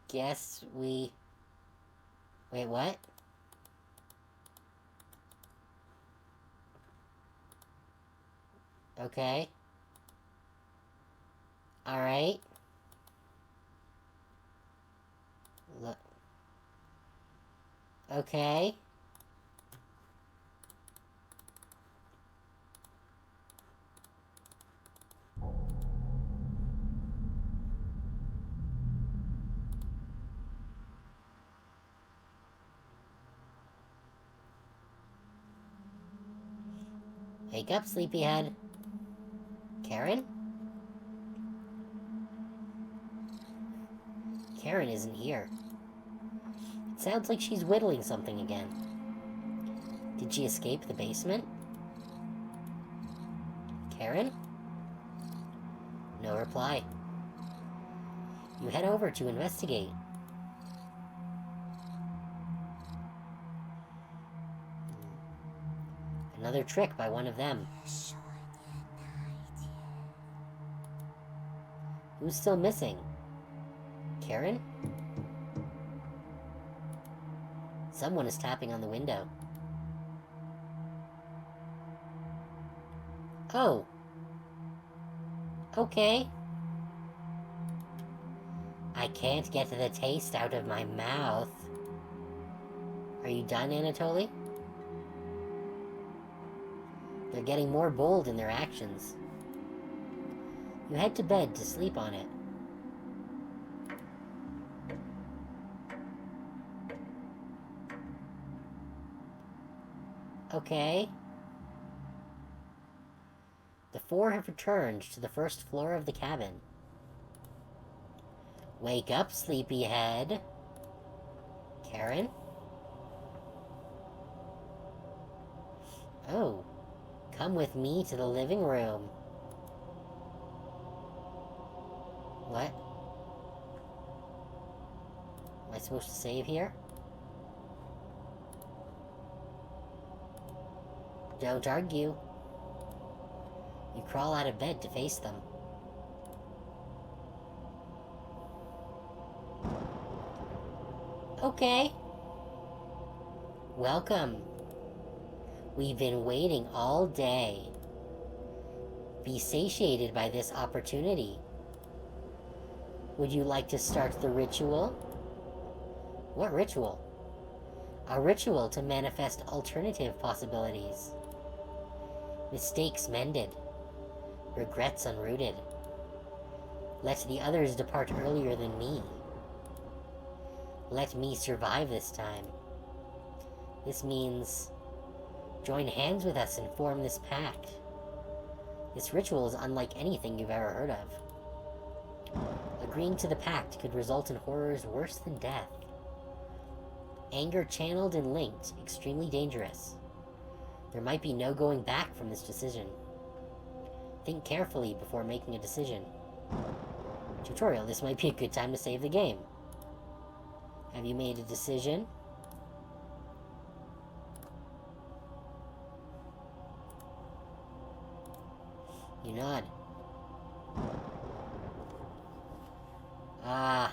guess we... Wait, what? Okay. Alright. Look. Okay. Wake up, sleepyhead. Karen? Karen isn't here. It sounds like she's whittling something again. Did she escape the basement? Karen? No reply. You head over to investigate. Another trick by one of them. Who's still missing? Karen? Someone is tapping on the window. Oh. Okay. I can't get the taste out of my mouth. Are you done, Anatoly? They're getting more bold in their actions. You head to bed to sleep on it. Okay. The four have returned to the first floor of the cabin. Wake up, sleepyhead. Karen? Oh. Come with me to the living room. What? Am I supposed to save here? Don't argue. You crawl out of bed to face them. Okay. Welcome. We've been waiting all day. Be satiated by this opportunity. Would you like to start the ritual? What ritual? A ritual to manifest alternative possibilities. Mistakes mended. Regrets unrooted. Let the others depart earlier than me. Let me survive this time. This means join hands with us and form this pact. This ritual is unlike anything you've ever heard of. Agreeing to the pact could result in horrors worse than death. Anger channeled and linked, extremely dangerous. There might be no going back from this decision. Think carefully before making a decision. Tutorial, this might be a good time to save the game. Have you made a decision? You nod. Ah.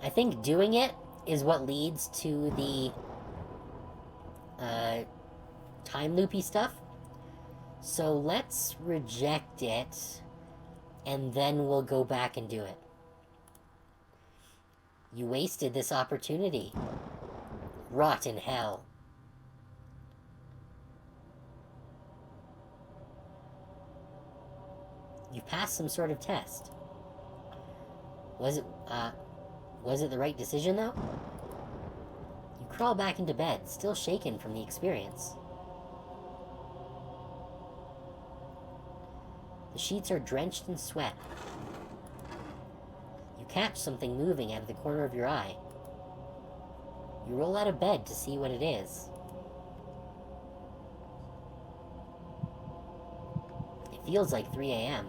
I think doing it is what leads to the time loopy stuff. So let's reject it, and then we'll go back and do it. You wasted this opportunity. Rot in hell. You passed some sort of test. Was it the right decision, though? You crawl back into bed, still shaken from the experience. The sheets are drenched in sweat. You catch something moving out of the corner of your eye. You roll out of bed to see what it is. It feels like 3 a.m.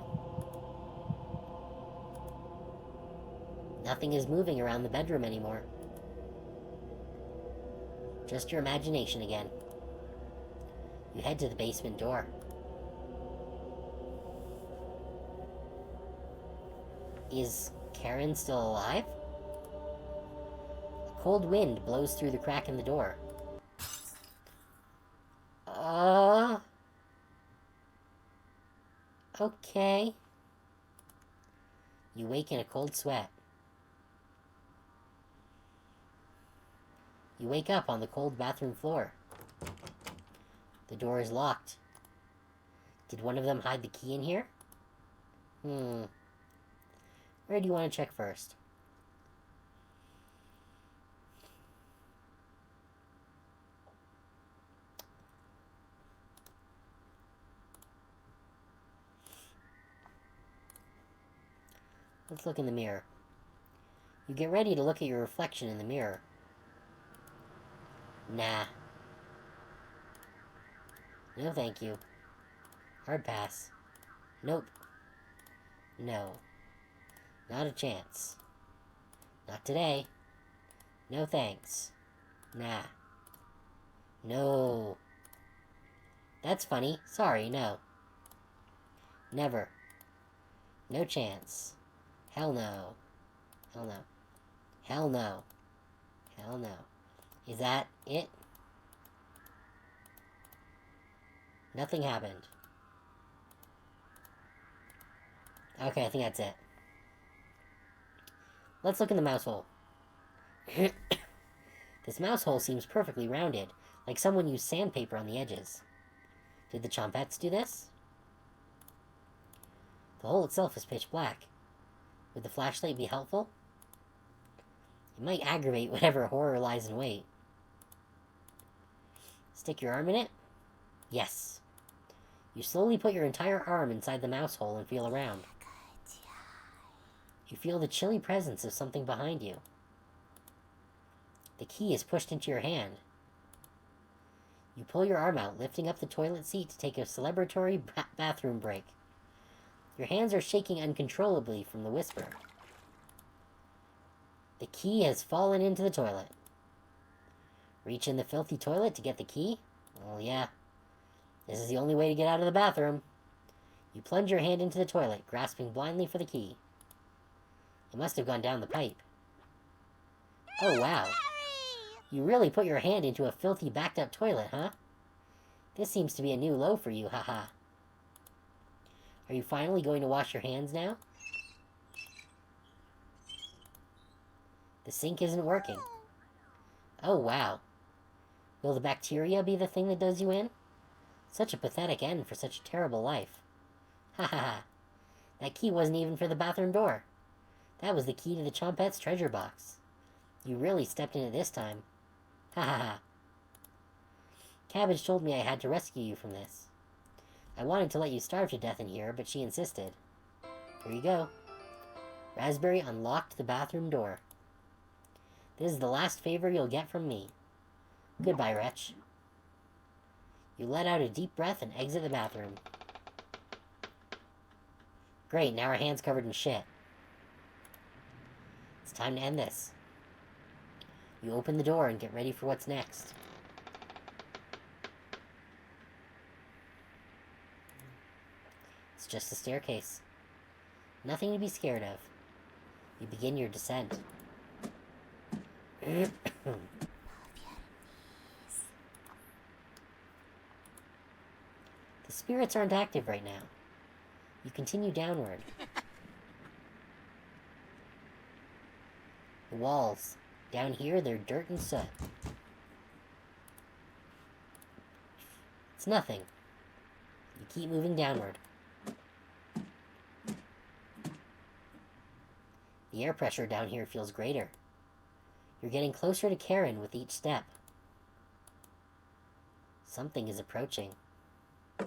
Nothing is moving around the bedroom anymore. Just your imagination again. You head to the basement door. Is Karen still alive? A cold wind blows through the crack in the door. Okay. You wake in a cold sweat. You wake up on the cold bathroom floor. The door is locked. Did one of them hide the key in here? Where do you want to check first? Let's look in the mirror. You get ready to look at your reflection in the mirror. Nah. No, thank you. Hard pass. Nope. No. Not a chance. Not today. No thanks. Nah. No. That's funny. Sorry, no. Never. No chance. Hell no. Hell no. Hell no. Hell no. Is that it? Nothing happened. Okay, I think that's it. Let's look in the mouse hole. This mouse hole seems perfectly rounded, like someone used sandpaper on the edges. Did the chompettes do this? The hole itself is pitch black. Would the flashlight be helpful? It might aggravate whatever horror lies in wait. Stick your arm in it? Yes. You slowly put your entire arm inside the mouse hole and feel around. You feel the chilly presence of something behind you. The key is pushed into your hand. You pull your arm out, lifting up the toilet seat to take a celebratory bathroom break. Your hands are shaking uncontrollably from the whisper. The key has fallen into the toilet. Reach in the filthy toilet to get the key? Well, yeah. This is the only way to get out of the bathroom. You plunge your hand into the toilet, grasping blindly for the key. It must have gone down the pipe. Oh, wow. You really put your hand into a filthy, backed-up toilet, huh? This seems to be a new low for you, haha. Are you finally going to wash your hands now? The sink isn't working. Oh, wow. Will the bacteria be the thing that does you in? Such a pathetic end for such a terrible life. Ha ha ha. That key wasn't even for the bathroom door. That was the key to the Chompette's treasure box. You really stepped in it this time. Ha ha ha. Cabbage told me I had to rescue you from this. I wanted to let you starve to death in here, but she insisted. Here you go. Raspberry unlocked the bathroom door. This is the last favor you'll get from me. Goodbye, wretch. You let out a deep breath and exit the bathroom. Great, now our hand's covered in shit. It's time to end this. You open the door and get ready for what's next. It's just a staircase. Nothing to be scared of. You begin your descent. The spirits aren't active right now. You continue downward. The walls. Down here, they're dirt and soot. It's nothing. You keep moving downward. The air pressure down here feels greater. You're getting closer to Karen with each step. Something is approaching. A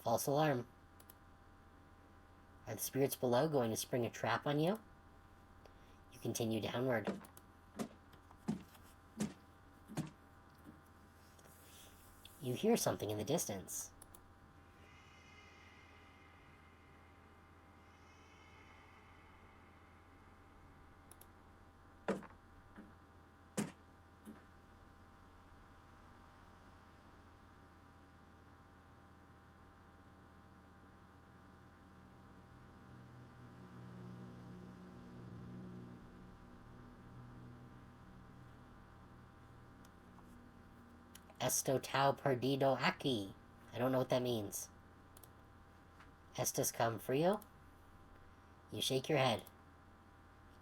false alarm. Are the spirits below going to spring a trap on you? You continue downward. You hear something in the distance. Esto tau perdido aquí. I don't know what that means. Estas come frio? You shake your head.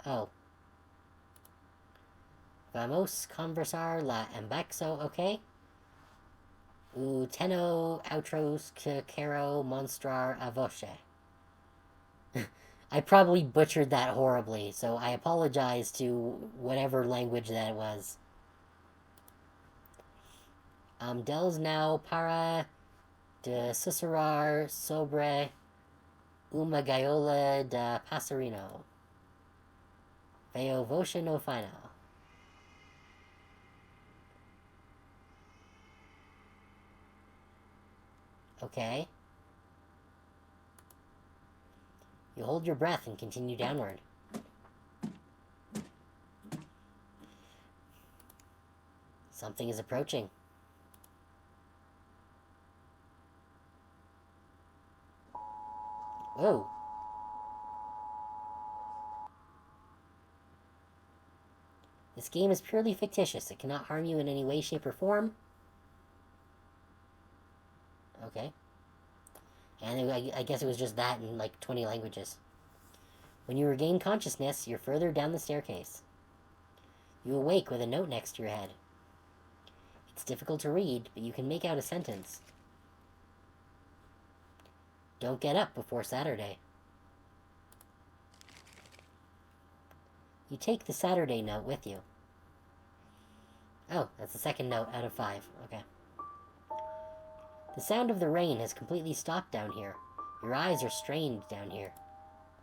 Oh. Vamos conversar la embexo, okay? Uteno outros que quero mostrar a voce. I probably butchered that horribly, so I apologize to whatever language that was. Dels now para de susurrar sobre uma gaiola de passerino. Feo Vosha no Final. Okay. You hold your breath and continue downward. Something is approaching. Whoa. This game is purely fictitious. It cannot harm you in any way, shape, or form. Okay. And I guess it was just that in like 20 languages. When you regain consciousness, you're further down the staircase. You awake with a note next to your head. It's difficult to read, but you can make out a sentence. Don't get up before Saturday. You take the Saturday note with you. Oh, that's the second note out of 5. Okay. The sound of the rain has completely stopped down here. Your eyes are strained down here.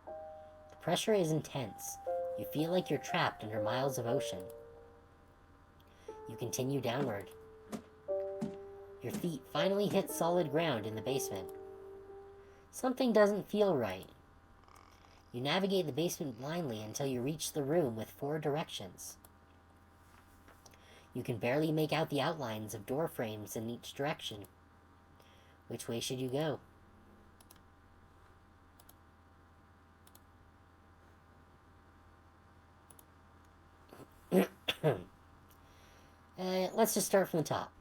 The pressure is intense. You feel like you're trapped under miles of ocean. You continue downward. Your feet finally hit solid ground in the basement. Something doesn't feel right. You navigate the basement blindly until you reach the room with 4 directions. You can barely make out the outlines of door frames in each direction. Which way should you go? Let's just start from the top.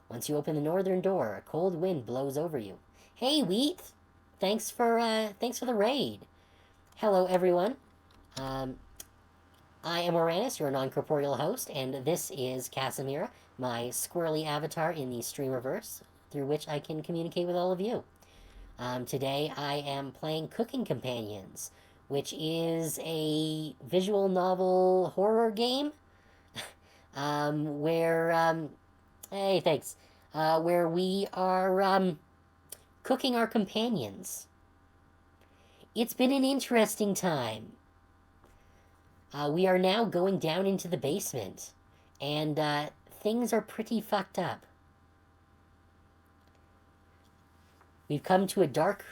Once you open the northern door, a cold wind blows over you. Hey, Wheat! Thanks for the raid. Hello, everyone. I am Oranus, your non-corporeal host, and this is Casimira, my squirrely avatar in the streamerverse, through which I can communicate with all of you. Today I am playing Cooking Companions, which is a visual novel horror game, where, hey, thanks, where we are, cooking our companions. It's been an interesting time. We are now going down into the basement, and things are pretty fucked up. We've come to a dark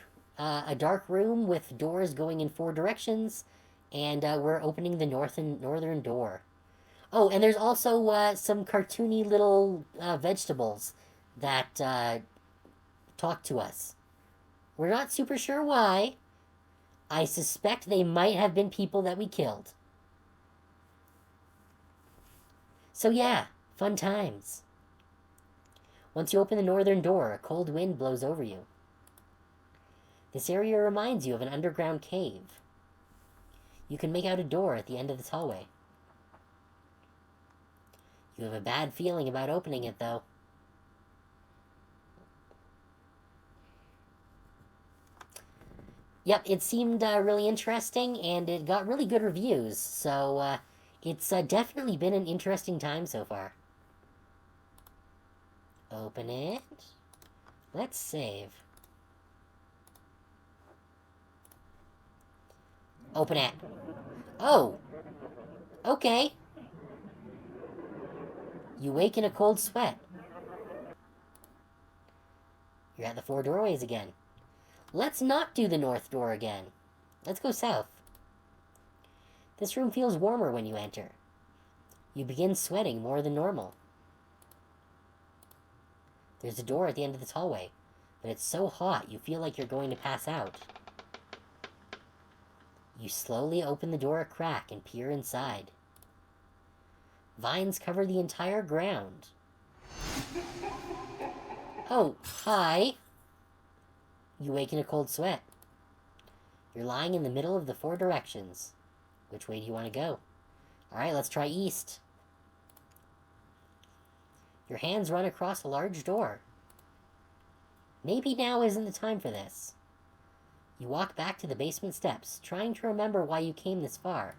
room with doors going in 4 directions, and we're opening the northern door. Oh, and there's also some cartoony little vegetables that talk to us. We're not super sure why. I suspect they might have been people that we killed. So yeah, fun times. Once you open the northern door, a cold wind blows over you. This area reminds you of an underground cave. You can make out a door at the end of this hallway. You have a bad feeling about opening it, though. Yep, it seemed really interesting, and it got really good reviews, so it's definitely been an interesting time so far. Open it. Let's save. Open it. Oh! Okay. You wake in a cold sweat. You're at the 4 doorways again. Let's not do the north door again. Let's go south. This room feels warmer when you enter. You begin sweating more than normal. There's a door at the end of this hallway, but it's so hot you feel like you're going to pass out. You slowly open the door a crack and peer inside. Vines cover the entire ground. Oh, hi. You wake in a cold sweat. You're lying in the middle of the 4 directions. Which way do you want to go? Alright, let's try east. Your hands run across a large door. Maybe now isn't the time for this. You walk back to the basement steps, trying to remember why you came this far.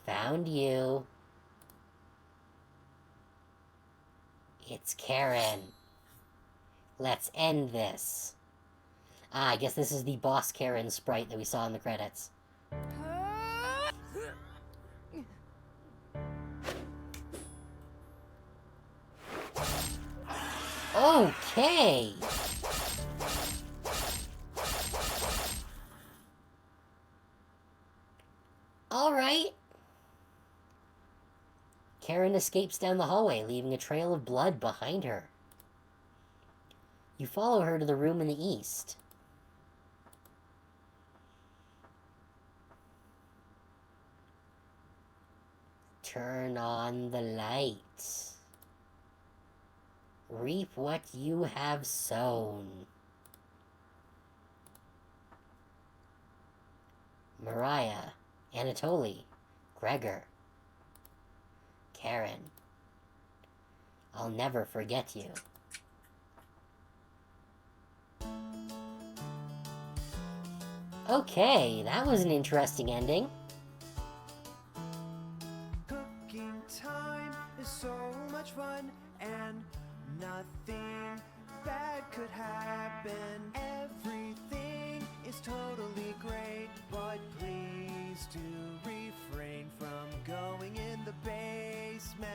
Found you. It's Karen. Let's end this. Ah, I guess this is the boss Karen sprite that we saw in the credits. Okay! Alright. Karen escapes down the hallway, leaving a trail of blood behind her. You follow her to the room in the east. Turn on the light. Reap what you have sown. Mariah, Anatoly, Gregor, Karen. I'll never forget you. Okay, that was an interesting ending. Cooking time is so much fun, and nothing bad could happen. Everything is totally great, but please do refrain from going in the basement.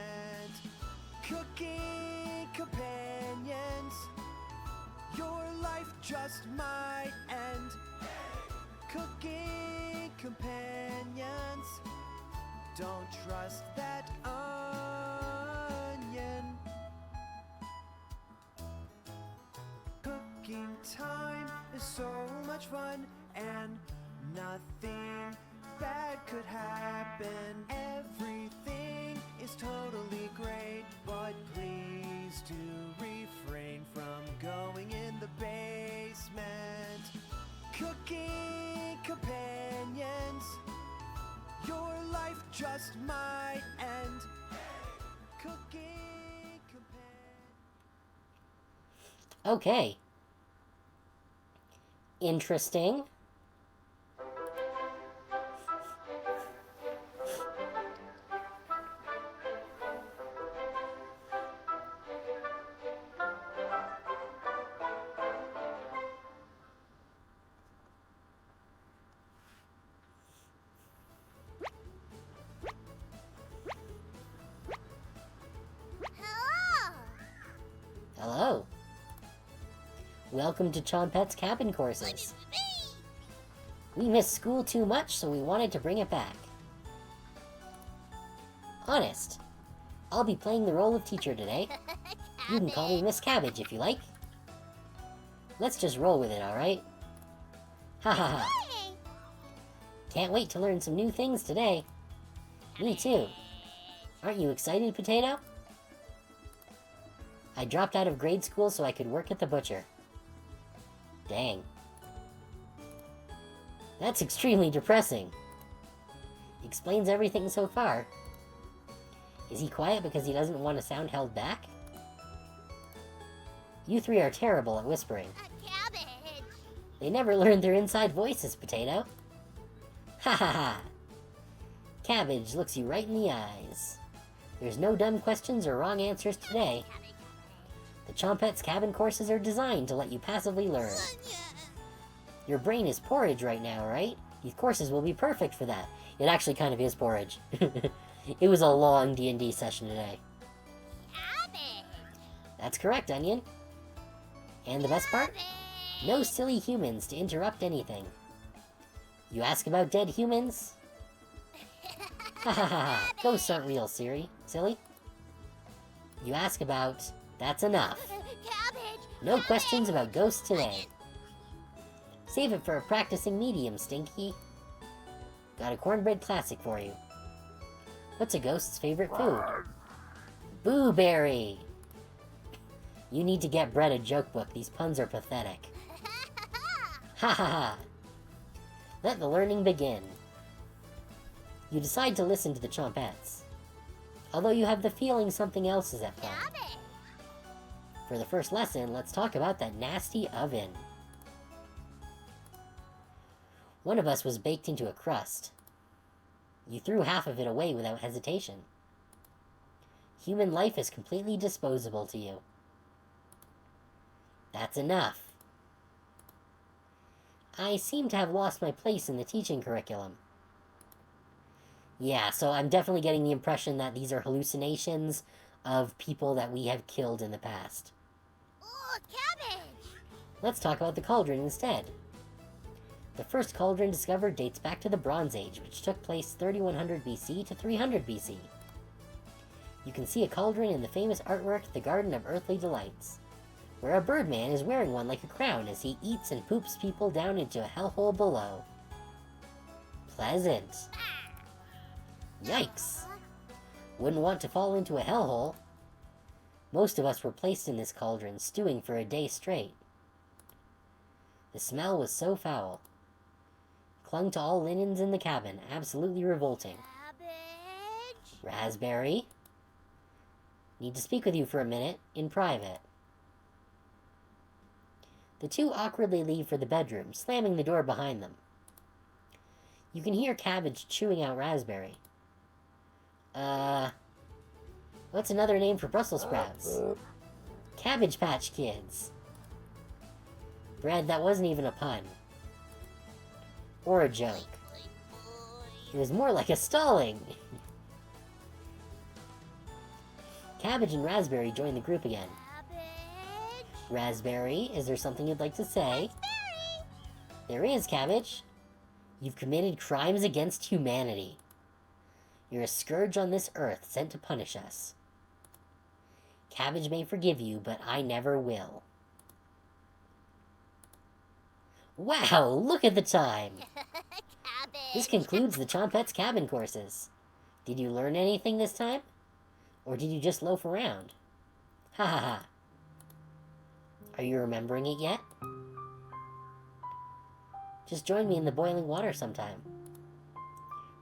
Cooking companions, your life just might end. Cooking companions, don't trust that onion. Cooking time is so much fun, and nothing bad could happen. Everything is totally great, but please do refrain from going in the basement. Cooking companions, your life just might end. Cooking companions. Okay. Interesting. Hello. Hello. Welcome to Chompette's cabin courses. We missed school too much, so we wanted to bring it back. Honest, I'll be playing the role of teacher today. You can call me Miss Cabbage if you like. Let's just roll with it, alright? Ha ha ha. Hey. Can't wait to learn some new things today. Me too. Aren't you excited, Potato? I dropped out of grade school so I could work at the butcher. Dang. That's extremely depressing. Explains everything so far. Is he quiet because he doesn't want to sound held back? You three are terrible at whispering. A cabbage. They never learned their inside voices, Potato. Ha ha ha! Cabbage looks you right in the eyes. There's no dumb questions or wrong answers today. The Chompette's cabin courses are designed to let you passively learn. Your brain is porridge right now, right? These courses will be perfect for that. It actually kind of is porridge. It was a long D&D session today. Cabbage. That's correct, Onion. And the best part? No silly humans to interrupt anything. You ask about dead humans? Ha ha ha ha. Ghosts aren't real, silly. You ask about... That's enough. Cabbage. No questions about ghosts today. Save it for a practicing medium, Stinky. Got a cornbread classic for you. What's a ghost's favorite food? Booberry! You need to get Brett a joke book. These puns are pathetic. Ha ha ha! Let the learning begin. You decide to listen to the Chompettes. Although you have the feeling something else is at play. Cabbage. For the first lesson, let's talk about that nasty oven. One of us was baked into a crust. You threw half of it away without hesitation. Human life is completely disposable to you. That's enough. I seem to have lost my place in the teaching curriculum. Yeah, so I'm definitely getting the impression that these are hallucinations of people that we have killed in the past. Oh, cabbage! Let's talk about the cauldron instead. The first cauldron discovered dates back to the Bronze Age, which took place 3100 BC to 300 BC. You can see a cauldron in the famous artwork The Garden of Earthly Delights, where a birdman is wearing one like a crown as he eats and poops people down into a hellhole below. Pleasant. Yikes. Wouldn't want to fall into a hellhole. Most of us were placed in this cauldron, stewing for a day straight. The smell was so foul. Clung to all linens in the cabin, absolutely revolting. Cabbage! Raspberry? Need to speak with you for a minute, in private. The two awkwardly leave for the bedroom, slamming the door behind them. You can hear Cabbage chewing out Raspberry. What's another name for Brussels sprouts? Cabbage Patch Kids. Brad, that wasn't even a pun. Or a joke. It was more like a stalling. Cabbage and Raspberry join the group again. Cabbage! Raspberry, is there something you'd like to say? Raspberry! There is, Cabbage. You've committed crimes against humanity. You're a scourge on this earth sent to punish us. Cabbage may forgive you, but I never will. Wow, look at the time! Cabbage! This concludes the Chompettes cabin courses. Did you learn anything this time? Or did you just loaf around? Ha ha ha. Are you remembering it yet? Just join me in the boiling water sometime.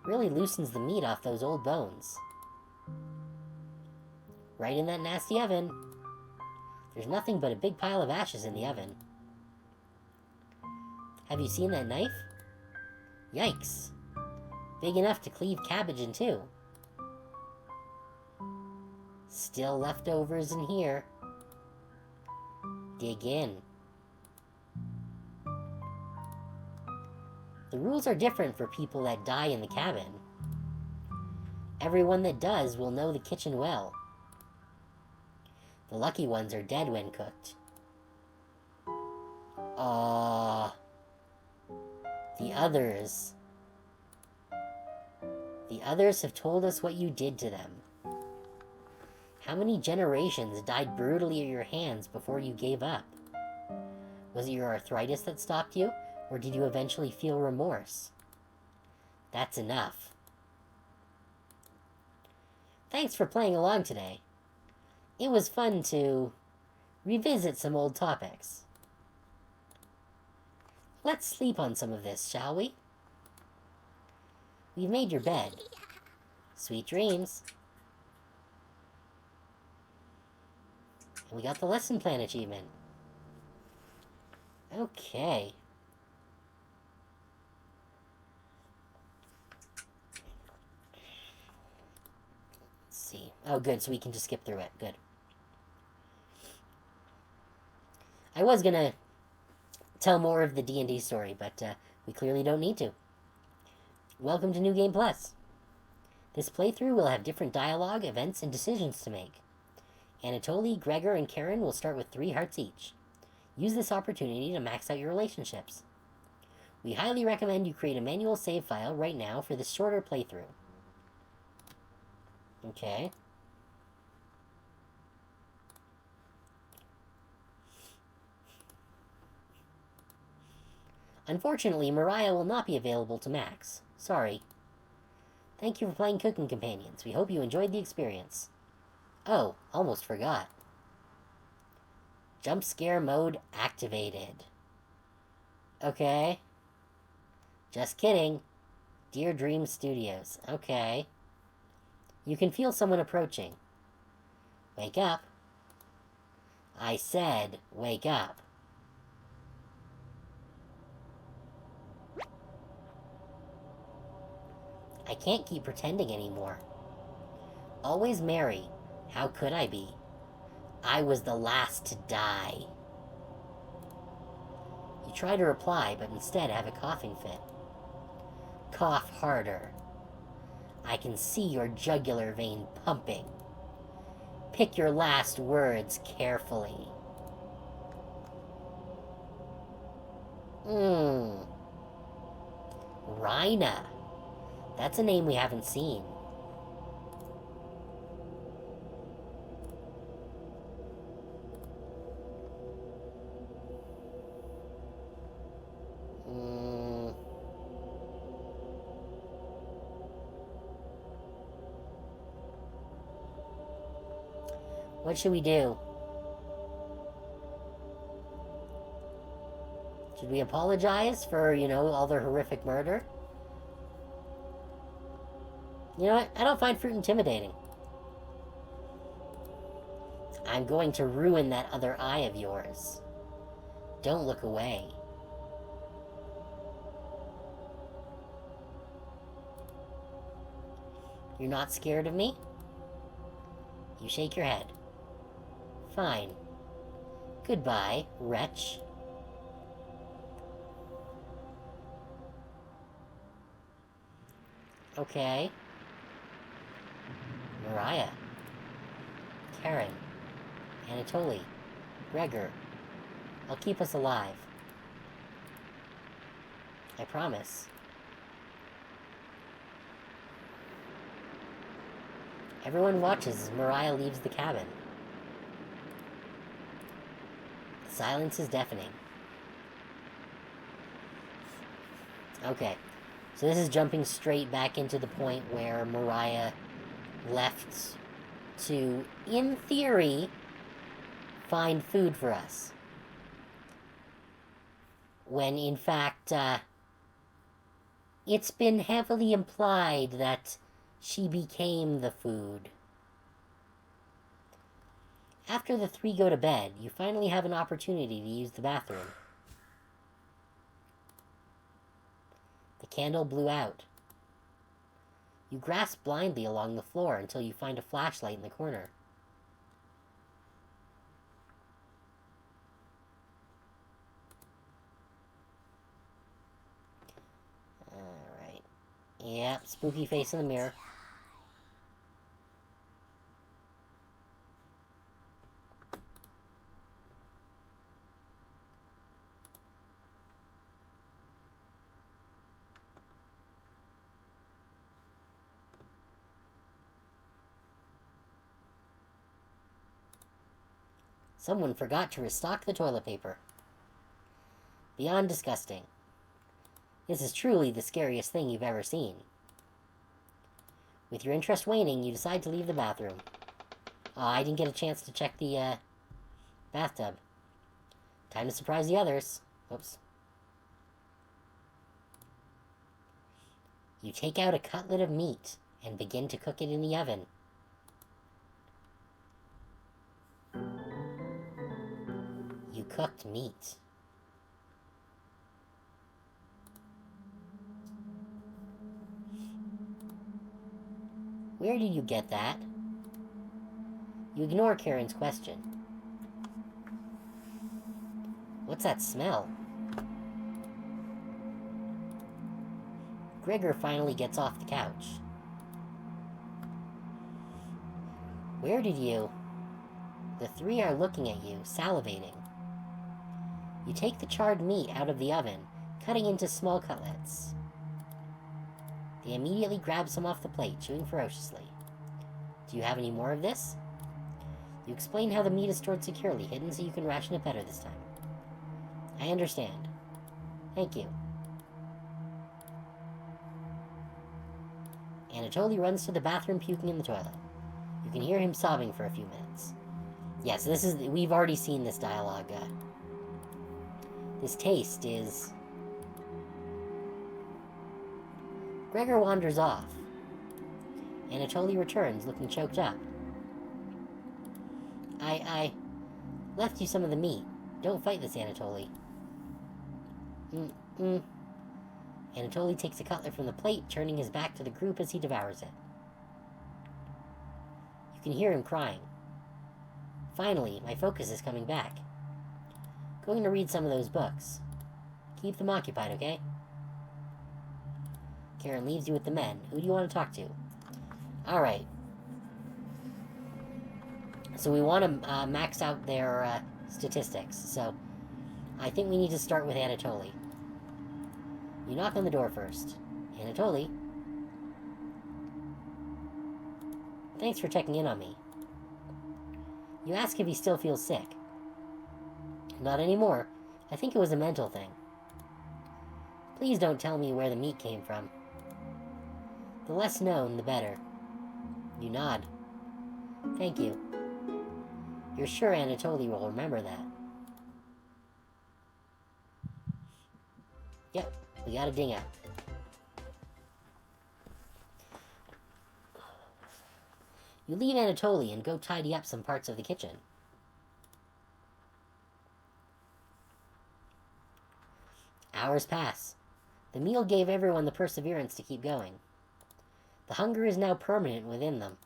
Really loosens the meat off those old bones. Right in that nasty oven. There's nothing but a big pile of ashes in the oven. Have you seen that knife? Yikes. Big enough to cleave cabbage in two. Still leftovers in here. Dig in. The rules are different for people that die in the cabin. Everyone that does will know the kitchen well. The lucky ones are dead when cooked. Aww. The others. The others have told us what you did to them. How many generations died brutally at your hands before you gave up? Was it your arthritis that stopped you, or did you eventually feel remorse? That's enough. Thanks for playing along today. It was fun to revisit some old topics. Let's sleep on some of this, shall we? We've made your bed. Sweet dreams. And we got the lesson plan achievement. Okay. Let's see. Oh, good, so we can just skip through it. Good. I was gonna tell more of the D&D story, but we clearly don't need to. Welcome to New Game Plus. This playthrough will have different dialogue, events, and decisions to make. Anatoly, Gregor, and Karen will start with 3 hearts each. Use this opportunity to max out your relationships. We highly recommend you create a manual save file right now for this shorter playthrough. Okay. Unfortunately, Mariah will not be available to Max. Sorry. Thank you for playing Cooking Companions. We hope you enjoyed the experience. Oh, almost forgot. Jump scare mode activated. Okay. Just kidding. Dear Dream Studios. Okay. You can feel someone approaching. Wake up. I said, wake up. I can't keep pretending anymore. Always merry. How could I be? I was the last to die. You try to reply, but instead have a coughing fit. Cough harder. I can see your jugular vein pumping. Pick your last words carefully. Rhina. That's a name we haven't seen. What should we do? Should we apologize for, all their horrific murder? You know what? I don't find fruit intimidating. I'm going to ruin that other eye of yours. Don't look away. You're not scared of me? You shake your head. Fine. Goodbye, wretch. Okay. Mariah. Karen. Anatoly. Gregor. I'll keep us alive. I promise. Everyone watches as Mariah leaves the cabin. The silence is deafening. Okay. So this is jumping straight back into the point where Mariah left to, in theory, find food for us. When, in fact, it's been heavily implied that she became the food. After the three go to bed, you finally have an opportunity to use the bathroom. The candle blew out. You grasp blindly along the floor until you find a flashlight in the corner. Alright. Yep, spooky face in the mirror. Someone forgot to restock the toilet paper. Beyond disgusting. This is truly the scariest thing you've ever seen. With your interest waning, you decide to leave the bathroom. Oh, I didn't get a chance to check the, bathtub. Time to surprise the others. Oops. You take out a cutlet of meat and begin to cook it in the oven. You cooked meat. Where did you get that? You ignore Karen's question. What's that smell? Gregor finally gets off the couch. Where did you... The three are looking at you, salivating. You take the charred meat out of the oven, cutting into small cutlets. They immediately grab some off the plate, chewing ferociously. Do you have any more of this? You explain how the meat is stored securely, hidden so you can ration it better this time. I understand. Thank you. Anatoly runs to the bathroom, puking in the toilet. You can hear him sobbing for a few minutes. Yes, we've already seen this dialogue. This taste is... Gregor wanders off. Anatoly returns, looking choked up. I left you some of the meat. Don't fight this, Anatoly. Anatoly takes a cutlet from the plate, turning his back to the group as he devours it. You can hear him crying. Finally, my focus is coming back. Going to read some of those books. Keep them occupied, okay? Karen leaves you with the men. Who do you want to talk to? Alright. So we want to max out their statistics. So I think we need to start with Anatoly. You knock on the door first. Anatoly? Thanks for checking in on me. You ask if he still feels sick. Not anymore. I think it was a mental thing. Please don't tell me where the meat came from. The less known, the better. You nod. Thank you. You're sure Anatoly will remember that? Yep, we got a ding out. You leave Anatoly and go tidy up some parts of the kitchen. Hours pass. The meal gave everyone the perseverance to keep going. The hunger is now permanent within them.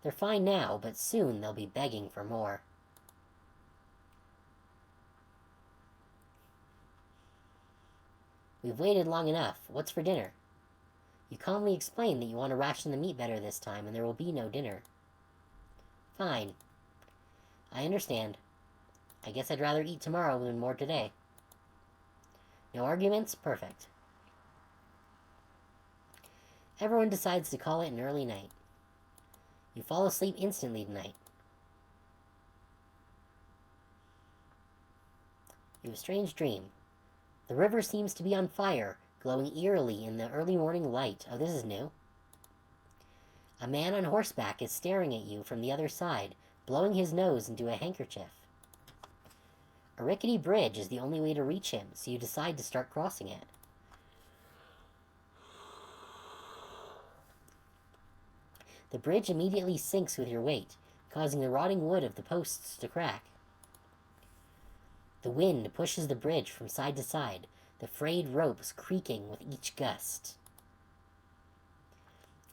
They're fine now, but soon they'll be begging for more. We've waited long enough. What's for dinner? You calmly explain that you want to ration the meat better this time, and there will be no dinner. Fine. I understand. I guess I'd rather eat tomorrow than more today. No arguments? Perfect. Everyone decides to call it an early night. You fall asleep instantly tonight. You have a strange dream. The river seems to be on fire, glowing eerily in the early morning light. Oh, this is new. A man on horseback is staring at you from the other side, blowing his nose into a handkerchief. A rickety bridge is the only way to reach him, so you decide to start crossing it. The bridge immediately sinks with your weight, causing the rotting wood of the posts to crack. The wind pushes the bridge from side to side, the frayed ropes creaking with each gust.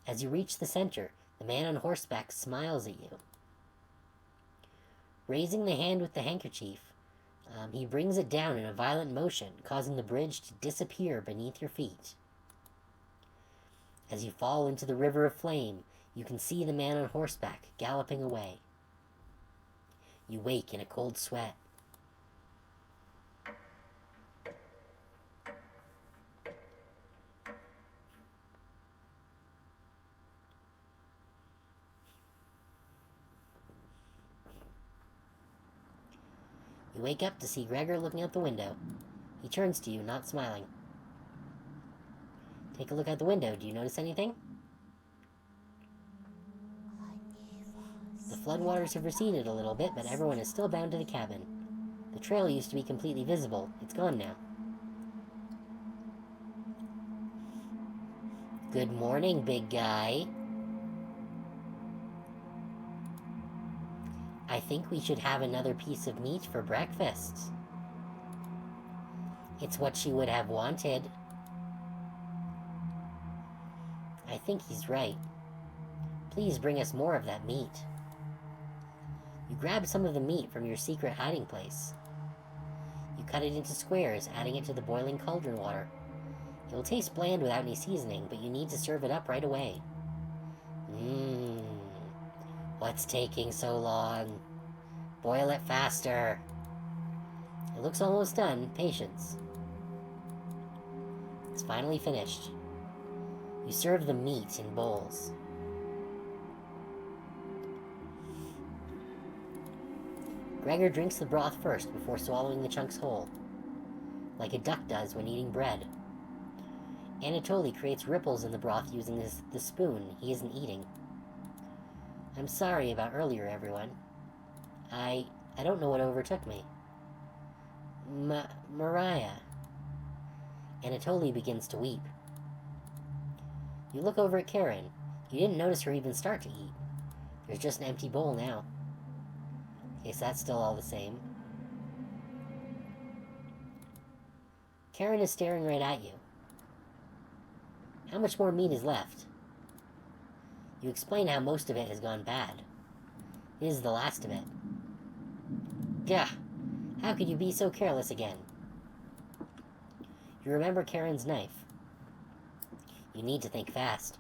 As you reach the center, the man on horseback smiles at you. Raising the hand with the handkerchief, he brings it down in a violent motion, causing the bridge to disappear beneath your feet. As you fall into the river of flame, you can see the man on horseback galloping away. You wake in a cold sweat. You wake up to see Gregor looking out the window. He turns to you, not smiling. Take a look out the window. Do you notice anything? The floodwaters have receded a little bit, but everyone is still bound to the cabin. The trail used to be completely visible. It's gone now. Good morning, big guy. I think we should have another piece of meat for breakfast. It's what she would have wanted. I think he's right. Please bring us more of that meat. You grab some of the meat from your secret hiding place. You cut it into squares, adding it to the boiling cauldron water. It will taste bland without any seasoning, but you need to serve it up right away. What's taking so long? Boil it faster. It looks almost done. Patience. It's finally finished. You serve the meat in bowls. Gregor drinks the broth first before swallowing the chunks whole, like a duck does when eating bread. Anatoly creates ripples in the broth using the spoon he isn't eating. I'm sorry about earlier, everyone. I don't know what overtook me. Mariah. Anatoly begins to weep. You look over at Karen. You didn't notice her even start to eat. There's just an empty bowl now. Guess that's still all the same. Karen is staring right at you. How much more meat is left? You explain how most of it has gone bad. This is the last of it. Gah! How could you be so careless again? You remember Karen's knife. You need to think fast.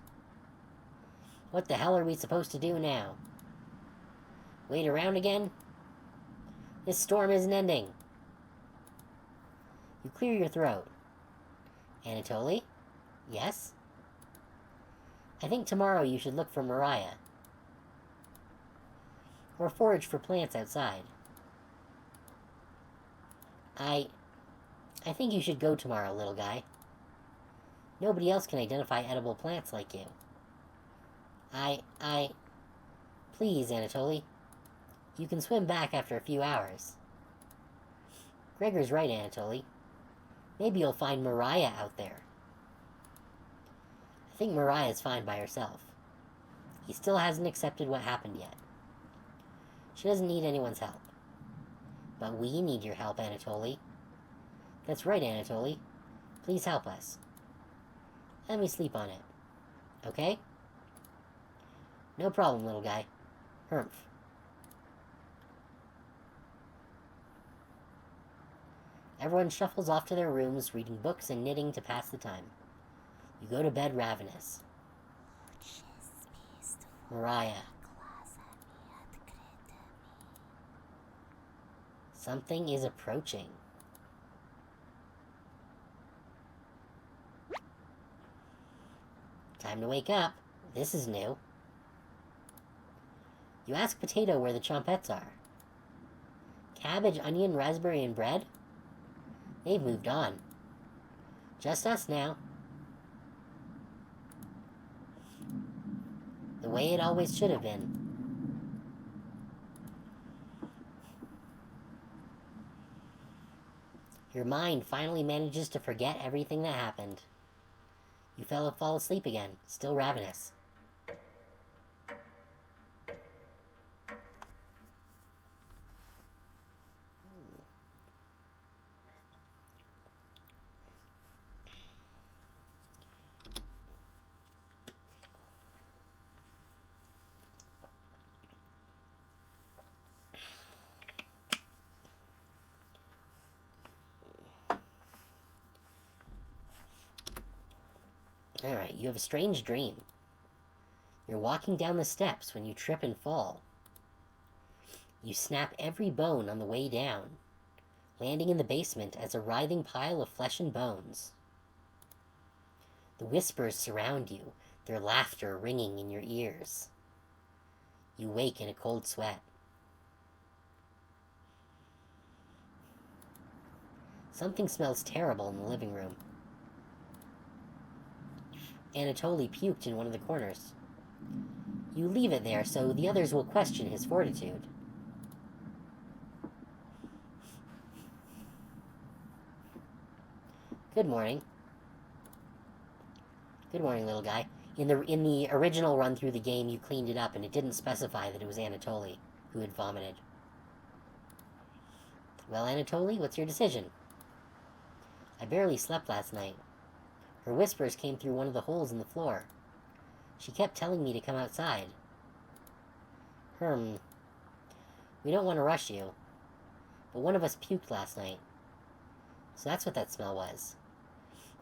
What the hell are we supposed to do now? Wait around again? This storm isn't ending. You clear your throat. Anatoly? Yes? I think tomorrow you should look for Mariah. Or forage for plants outside. I think you should go tomorrow, little guy. Nobody else can identify edible plants like you. Please, Anatoly. You can swim back after a few hours. Gregor's right, Anatoly. Maybe you'll find Mariah out there. I think Mariah's fine by herself. He still hasn't accepted what happened yet. She doesn't need anyone's help. But we need your help, Anatoly. That's right, Anatoly. Please help us. Let me sleep on it. Okay? No problem, little guy. Humph. Everyone shuffles off to their rooms, reading books and knitting to pass the time. You go to bed ravenous. Mariah. Something is approaching. Time to wake up. This is new. You ask Potato where the chompettes are. Cabbage, onion, raspberry, and bread? They've moved on. Just us now. The way it always should have been. Your mind finally manages to forget everything that happened. You fall asleep again, still ravenous. Alright, you have a strange dream. You're walking down the steps when you trip and fall. You snap every bone on the way down, landing in the basement as a writhing pile of flesh and bones. The whispers surround you, their laughter ringing in your ears. You wake in a cold sweat. Something smells terrible in the living room. Anatoly puked in one of the corners. You leave it there so the others will question his fortitude. Good morning. Good morning, little guy. In the original run through the game, you cleaned it up, and it didn't specify that it was Anatoly who had vomited. Well, Anatoly, what's your decision? I barely slept last night. Her whispers came through one of the holes in the floor. She kept telling me to come outside. We don't want to rush you, but one of us puked last night. So that's what that smell was.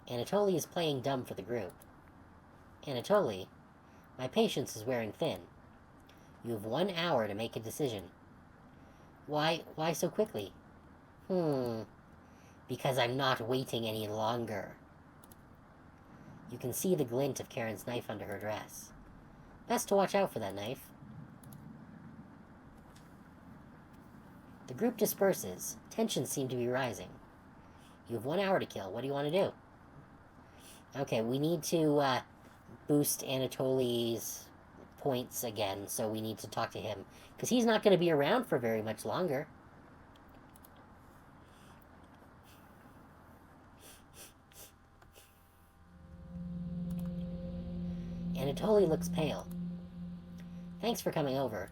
Anatoly is playing dumb for the group. Anatoly, my patience is wearing thin. You have 1 hour to make a decision. Why so quickly? Because I'm not waiting any longer. You can see the glint of Karen's knife under her dress. Best to watch out for that knife. The group disperses. Tensions seem to be rising. You have 1 hour to kill. What do you want to do? Okay, we need to boost Anatoly's points again, so we need to talk to him. Because he's not going to be around for very much longer. Anatoly looks pale. Thanks for coming over.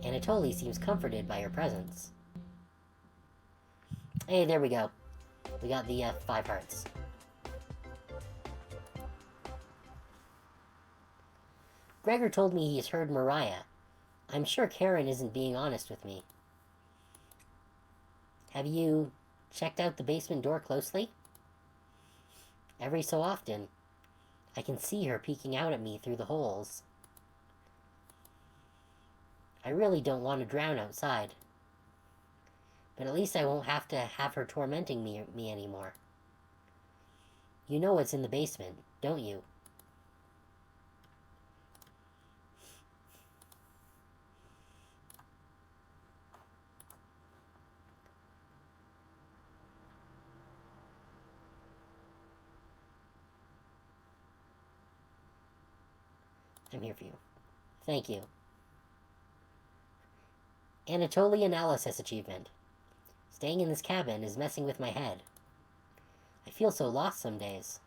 Anatoly seems comforted by your presence. Hey, there we go. We got the 5 hearts. Gregor told me he's heard Mariah. I'm sure Karen isn't being honest with me. Have you checked out the basement door closely? Every so often. I can see her peeking out at me through the holes. I really don't want to drown outside. But at least I won't have to have her tormenting me anymore. You know what's in the basement, don't you? I'm here for you. Thank you. Anatoly analysis achievement. Staying in this cabin is messing with my head. I feel so lost some days.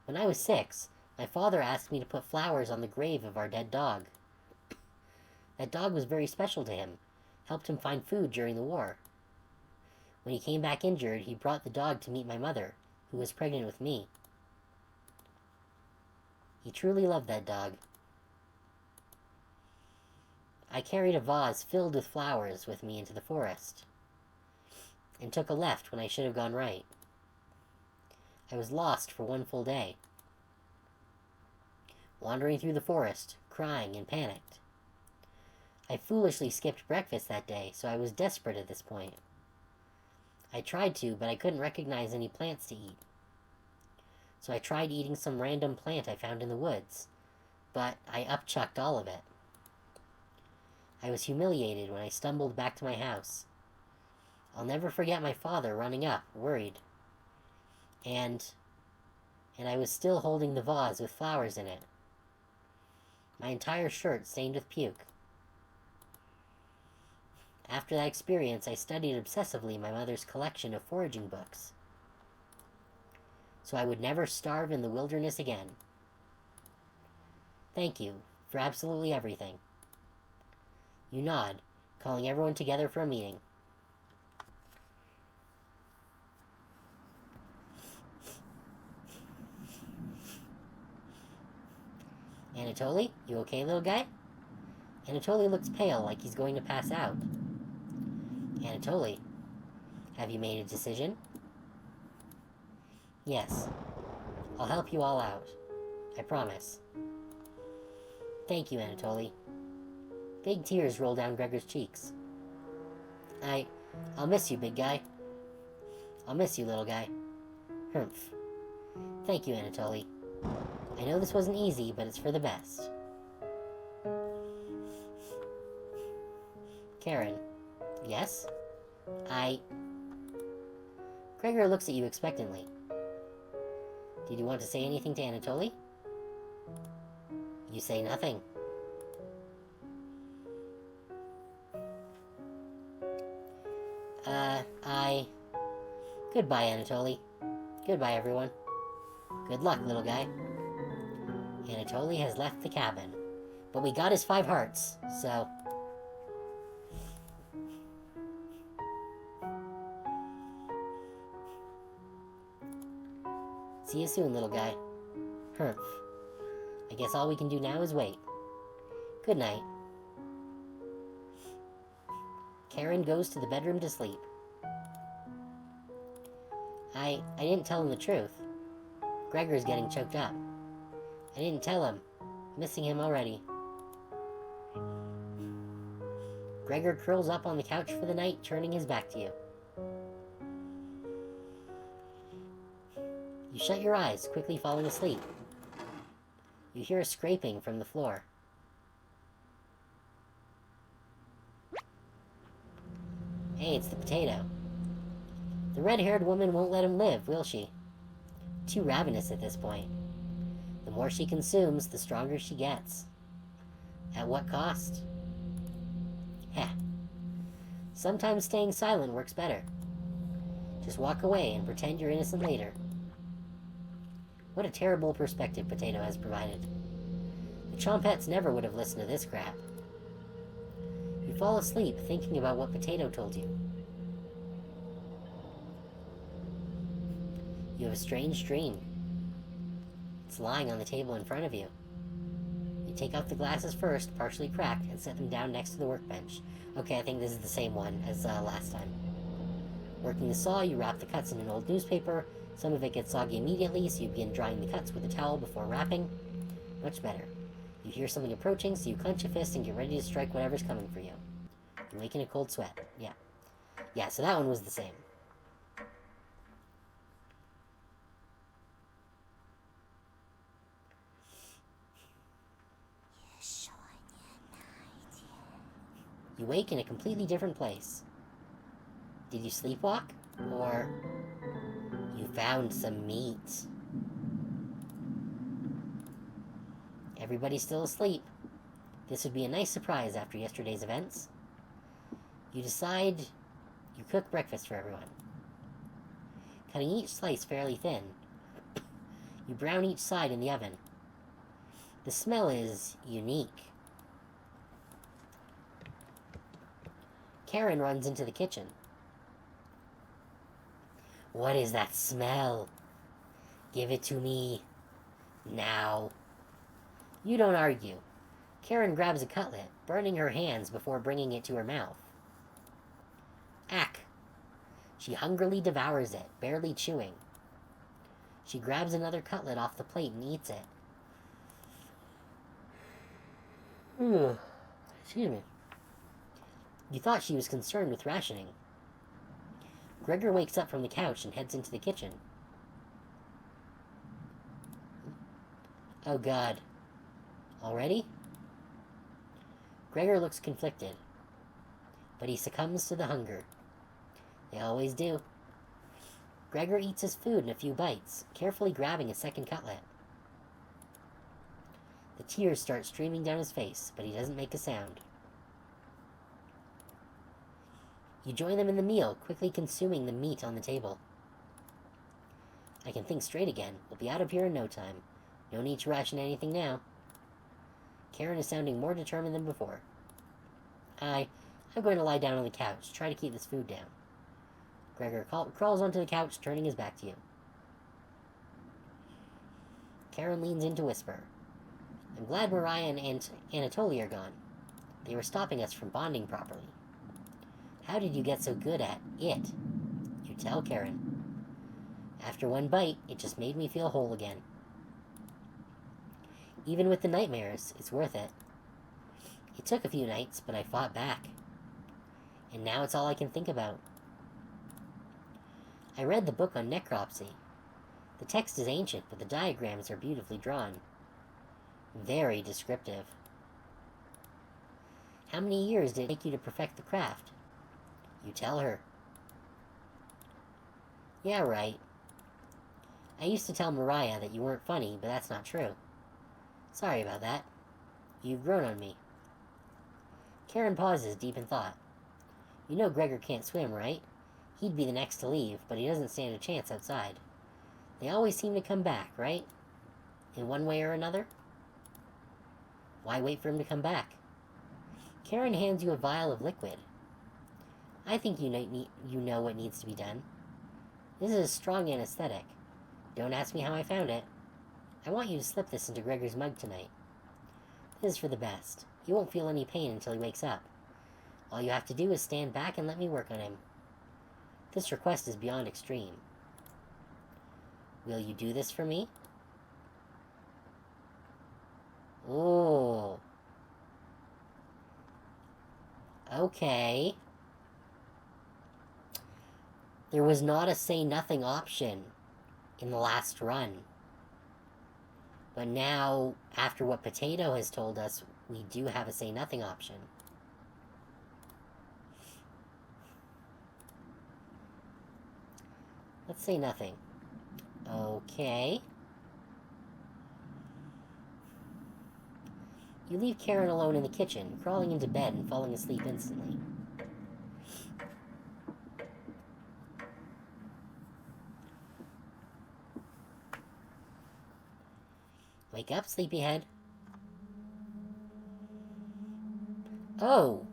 When I was 6, my father asked me to put flowers on the grave of our dead dog. That dog was very special to him, helped him find food during the war. When he came back injured, he brought the dog to meet my mother, who was pregnant with me. He truly loved that dog. I carried a vase filled with flowers with me into the forest, and took a left when I should have gone right. I was lost for one full day, wandering through the forest, crying and panicked. I foolishly skipped breakfast that day, so I was desperate at this point. I tried to, but I couldn't recognize any plants to eat. So I tried eating some random plant I found in the woods, but I upchucked all of it. I was humiliated when I stumbled back to my house. I'll never forget my father running up, worried. And I was still holding the vase with flowers in it. My entire shirt stained with puke. After that experience, I studied obsessively my mother's collection of foraging books, so I would never starve in the wilderness again. Thank you for absolutely everything. You nod, calling everyone together for a meeting. Anatoly, you okay, little guy? Anatoly looks pale, like he's going to pass out. Anatoly, have you made a decision? Yes. I'll help you all out. I promise. Thank you, Anatoly. Big tears roll down Gregor's cheeks. I'll miss you, big guy. I'll miss you, little guy. Humph. Thank you, Anatoly. I know this wasn't easy, but it's for the best. Karen. Yes? Gregor looks at you expectantly. Did you want to say anything to Anatoly? You say nothing. Goodbye, Anatoly. Goodbye, everyone. Good luck, little guy. Anatoly has left the cabin, but we got his 5 hearts, so... See you soon, little guy. Humph. I guess all we can do now is wait. Good night. Karen goes to the bedroom to sleep. I didn't tell him the truth. Gregor's getting choked up. I didn't tell him. Missing him already. Gregor curls up on the couch for the night, turning his back to you. You shut your eyes, quickly falling asleep. You hear a scraping from the floor. Hey, it's the potato. The red-haired woman won't let him live, will she? Too ravenous at this point. The more she consumes, the stronger she gets. At what cost? Heh. Sometimes staying silent works better. Just walk away and pretend you're innocent later. What a terrible perspective Potato has provided. The Chompettes never would have listened to this crap. You fall asleep thinking about what Potato told you. You have a strange dream. It's lying on the table in front of you. You take out the glasses first, partially cracked, and set them down next to the workbench. Okay, I think this is the same one as last time. Working the saw, you wrap the cuts in an old newspaper, Some of it gets soggy immediately, so you begin drying the cuts with a towel before wrapping. Much better. You hear something approaching, so you clench a fist and get ready to strike whatever's coming for you. You wake in a cold sweat. Yeah. Yeah, so that one was the same. You wake in a completely different place. Did you sleepwalk? Or you found some meat? Everybody's still asleep. This would be a nice surprise after yesterday's events. You decide you cook breakfast for everyone. Cutting each slice fairly thin, you brown each side in the oven. The smell is unique. Karen runs into the kitchen. What is that smell? Give it to me. Now. You don't argue. Karen grabs a cutlet, burning her hands before bringing it to her mouth. Ack. She hungrily devours it, barely chewing. She grabs another cutlet off the plate and eats it. Excuse me. You thought she was concerned with rationing. Gregor wakes up from the couch and heads into the kitchen. Oh God. Already? Gregor looks conflicted, but he succumbs to the hunger. They always do. Gregor eats his food in a few bites, carefully grabbing a second cutlet. The tears start streaming down his face, but he doesn't make a sound. You join them in the meal, quickly consuming the meat on the table. I can think straight again. We'll be out of here in no time. No need to ration anything now. Karen is sounding more determined than before. I'm going to lie down on the couch. Try to keep this food down. Gregor crawls onto the couch, turning his back to you. Karen leans in to whisper. I'm glad Mariah and Anatoly are gone. They were stopping us from bonding properly. How did you get so good at it? You tell Karen. After one bite, it just made me feel whole again. Even with the nightmares, it's worth it. It took a few nights, but I fought back. And now it's all I can think about. I read the book on necropsy. The text is ancient, but the diagrams are beautifully drawn. Very descriptive. How many years did it take you to perfect the craft? You tell her. Yeah, right. I used to tell Mariah that you weren't funny, but that's not true. Sorry about that. You've grown on me. Karen pauses, deep in thought. You know Gregor can't swim, right? He'd be the next to leave, but he doesn't stand a chance outside. They always seem to come back, right? In one way or another? Why wait for him to come back? Karen hands you a vial of liquid. I think you know what needs to be done. This is a strong anesthetic. Don't ask me how I found it. I want you to slip this into Gregor's mug tonight. This is for the best. He won't feel any pain until he wakes up. All you have to do is stand back and let me work on him. This request is beyond extreme. Will you do this for me? Ooh. Okay. There was not a say nothing option in the last run. But now, after what Potato has told us, we do have a say nothing option. Let's say nothing. Okay. You leave Karen alone in the kitchen, crawling into bed and falling asleep instantly. Wake up, sleepyhead. Oh,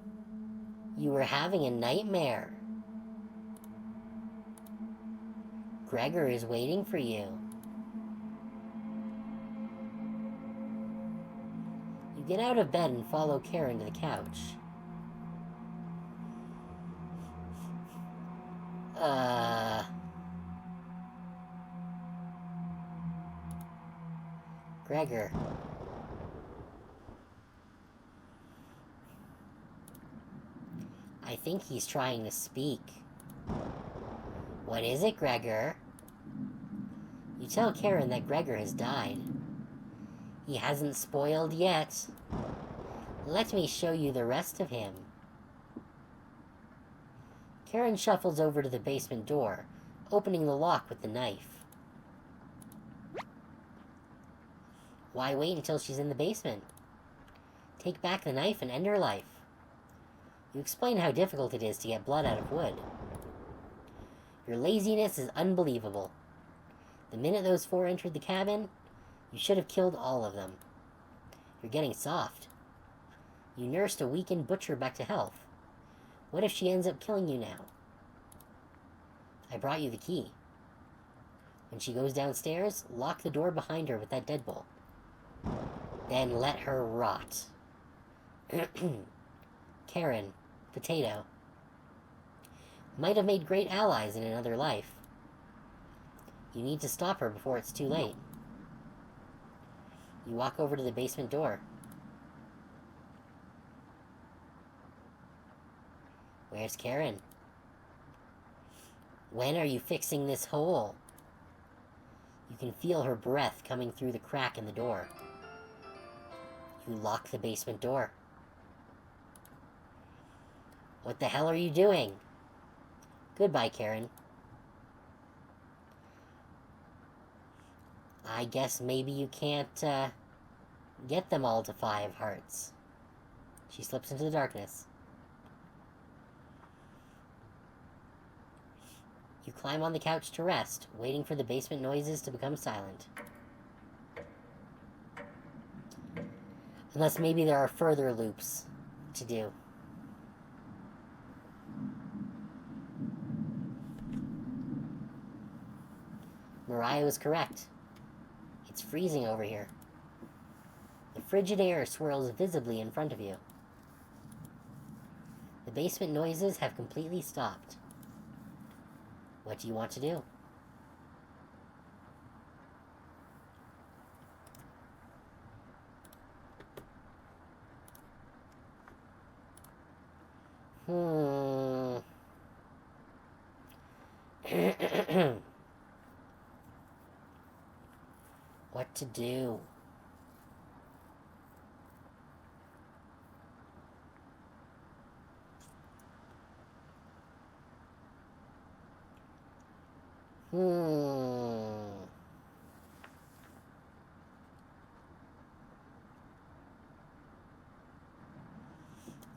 you were having a nightmare. Gregor is waiting for you. You get out of bed and follow Karen to the couch. Gregor. I think he's trying to speak. What is it, Gregor? You tell Karen that Gregor has died. He hasn't spoiled yet. Let me show you the rest of him. Karen shuffles over to the basement door, opening the lock with the knife. Why wait until she's in the basement? Take back the knife and end her life. You explain how difficult it is to get blood out of wood. Your laziness is unbelievable. The minute those 4 entered the cabin, you should have killed all of them. You're getting soft. You nursed a weakened butcher back to health. What if she ends up killing you now? I brought you the key. When she goes downstairs, lock the door behind her with that deadbolt. Then let her rot. Karen, Potato. Might have made great allies in another life. You need to stop her before it's too late. You walk over to the basement door. Where's Karen? When are you fixing this hole? You can feel her breath coming through the crack in the door. You lock the basement door. What the hell are you doing? Goodbye, Karen. I guess maybe you can't, get them all to 5 hearts. She slips into the darkness. You climb on the couch to rest, waiting for the basement noises to become silent. Unless maybe there are further loops to do. Mariah was correct. It's freezing over here. The frigid air swirls visibly in front of you. The basement noises have completely stopped. What do you want to do? What to do?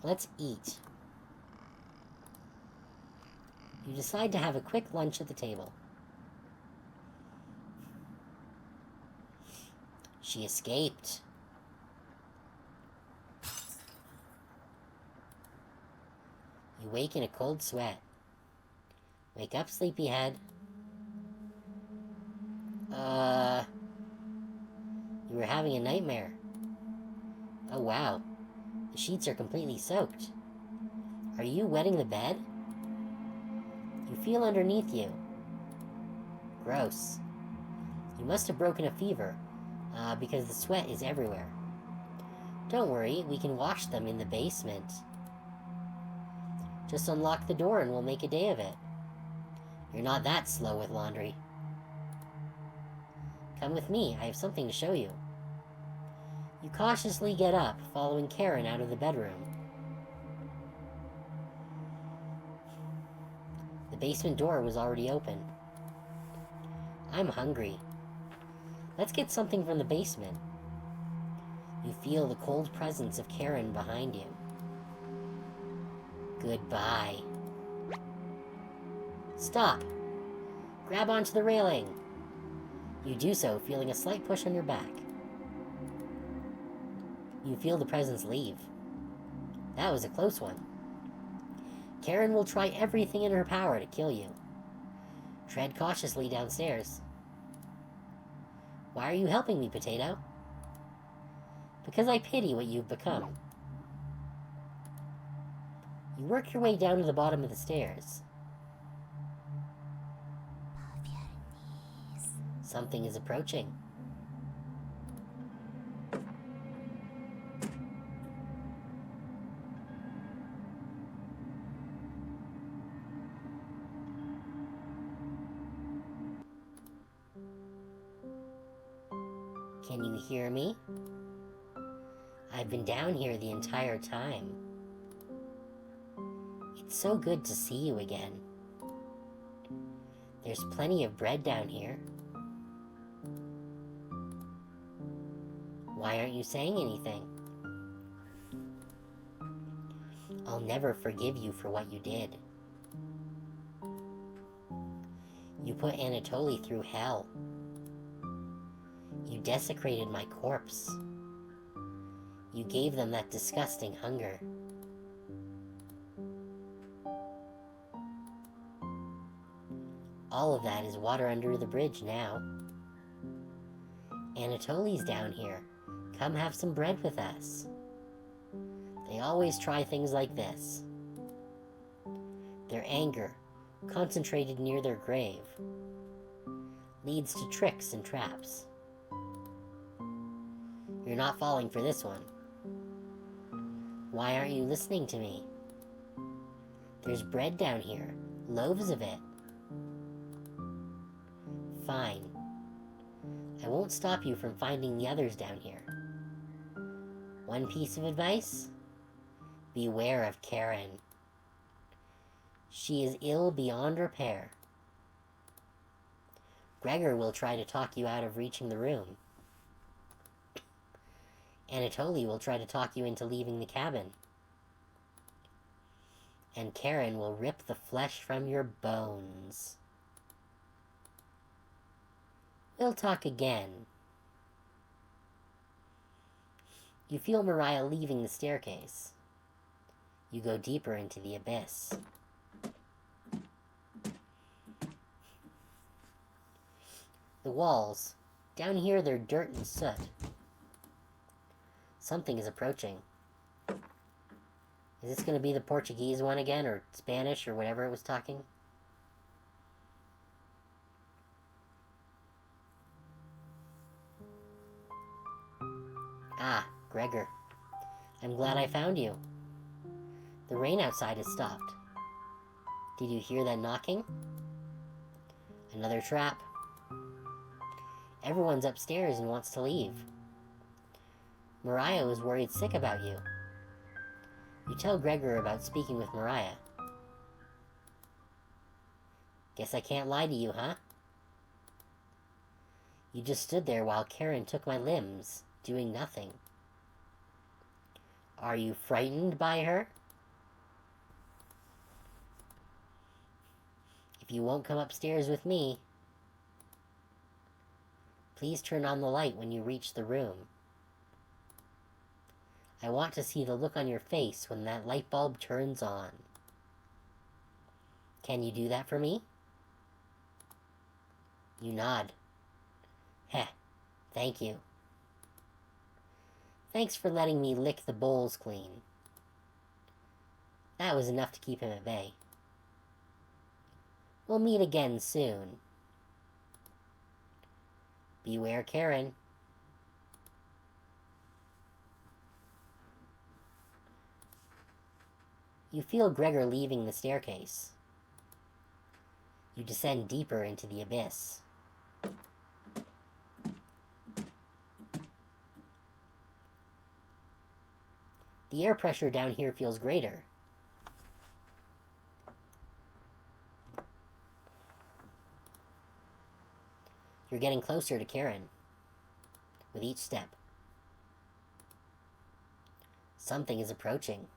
Let's eat. You decide to have a quick lunch at the table. She escaped. You wake in a cold sweat. Wake up, sleepyhead. You were having a nightmare. Oh wow. The sheets are completely soaked. Are you wetting the bed? You feel underneath you. Gross. You must have broken a fever, because the sweat is everywhere. Don't worry, we can wash them in the basement. Just unlock the door and we'll make a day of it. You're not that slow with laundry. Come with me, I have something to show you. You cautiously get up, following Karen out of the bedroom. The basement door was already open. I'm hungry. Let's get something from the basement. You feel the cold presence of Karen behind you. Goodbye. Stop! Grab onto the railing. You do so, feeling a slight push on your back. You feel the presence leave. That was a close one. Karen will try everything in her power to kill you. Tread cautiously downstairs. Why are you helping me, Potato? Because I pity what you've become. You work your way down to the bottom of the stairs. Above your knees. Something is approaching. Can you hear me? I've been down here the entire time. It's so good to see you again. There's plenty of bread down here. Why aren't you saying anything? I'll never forgive you for what you did. You put Anatoly through hell. You desecrated my corpse. You gave them that disgusting hunger. All of that is water under the bridge now. Anatoly's down here. Come have some bread with us. They always try things like this. Their anger, concentrated near their grave, leads to tricks and traps. You're not falling for this one. Why aren't you listening to me? There's bread down here, loaves of it. Fine. I won't stop you from finding the others down here. One piece of advice? Beware of Karen. She is ill beyond repair. Gregor will try to talk you out of reaching the room. Anatoly will try to talk you into leaving the cabin. And Karen will rip the flesh from your bones. We'll talk again. You feel Mariah leaving the staircase. You go deeper into the abyss. The walls, down here they're dirt and soot. Something is approaching. Is this going to be the Portuguese one again, or Spanish, or whatever it was talking? Ah, Gregor. I'm glad I found you. The rain outside has stopped. Did you hear that knocking? Another trap. Everyone's upstairs and wants to leave. Mariah was worried sick about you. You tell Gregor about speaking with Mariah. Guess I can't lie to you, huh? You just stood there while Karen took my limbs, doing nothing. Are you frightened by her? If you won't come upstairs with me, please turn on the light when you reach the room. I want to see the look on your face when that light bulb turns on. Can you do that for me? You nod. Heh, thank you. Thanks for letting me lick the bowls clean. That was enough to keep him at bay. We'll meet again soon. Beware Karen. You feel Gregor leaving the staircase. You descend deeper into the abyss. The air pressure down here feels greater. You're getting closer to Karen with each step. Something is approaching.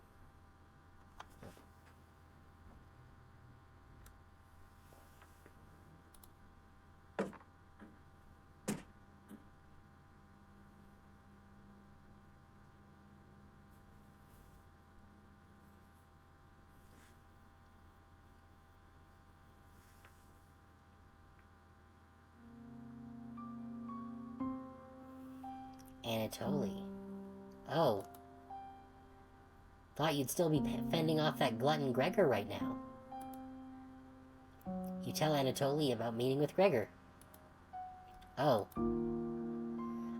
Anatoly. Oh. Thought you'd still be fending off that glutton Gregor right now. You tell Anatoly about meeting with Gregor. Oh.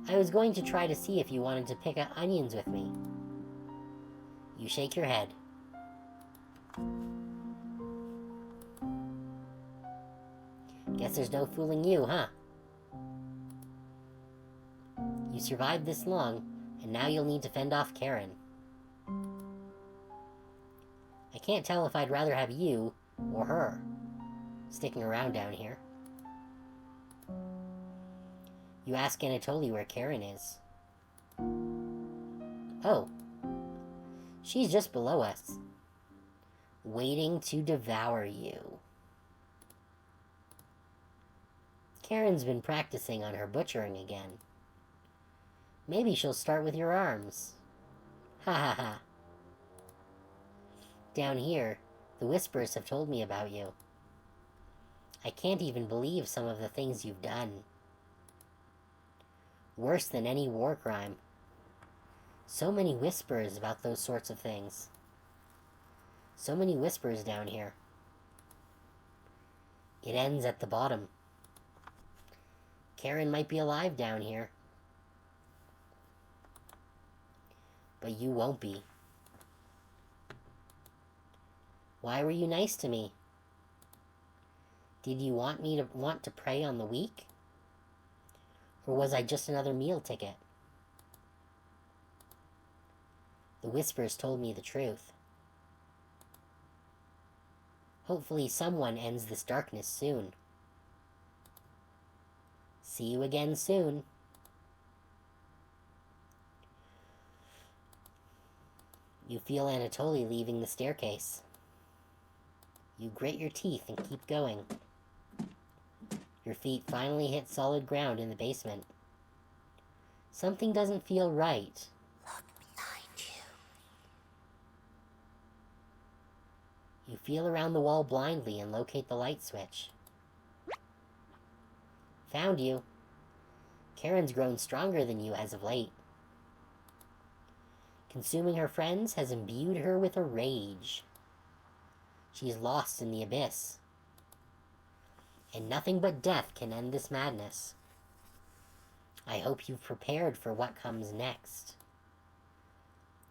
I was going to try to see if you wanted to pick up onions with me. You shake your head. Guess there's no fooling you, huh? You survived this long, and now you'll need to fend off Karen. I can't tell if I'd rather have you, or her, sticking around down here. You ask Anatoly where Karen is. Oh. She's just below us, waiting to devour you. Karen's been practicing on her butchering again. Maybe she'll start with your arms. Ha ha ha. Down here, the whispers have told me about you. I can't even believe some of the things you've done. Worse than any war crime. So many whispers about those sorts of things. So many whispers down here. It ends at the bottom. Karen might be alive down here. But you won't be. Why were you nice to me? Did you want to prey on the weak? Or was I just another meal ticket? The whispers told me the truth. Hopefully someone ends this darkness soon. See you again soon. You feel Anatoly leaving the staircase. You grit your teeth and keep going. Your feet finally hit solid ground in the basement. Something doesn't feel right. Look behind you. You feel around the wall blindly and locate the light switch. Found you. Karen's grown stronger than you as of late. Consuming her friends has imbued her with a rage. She's lost in the abyss. And nothing but death can end this madness. I hope you've prepared for what comes next.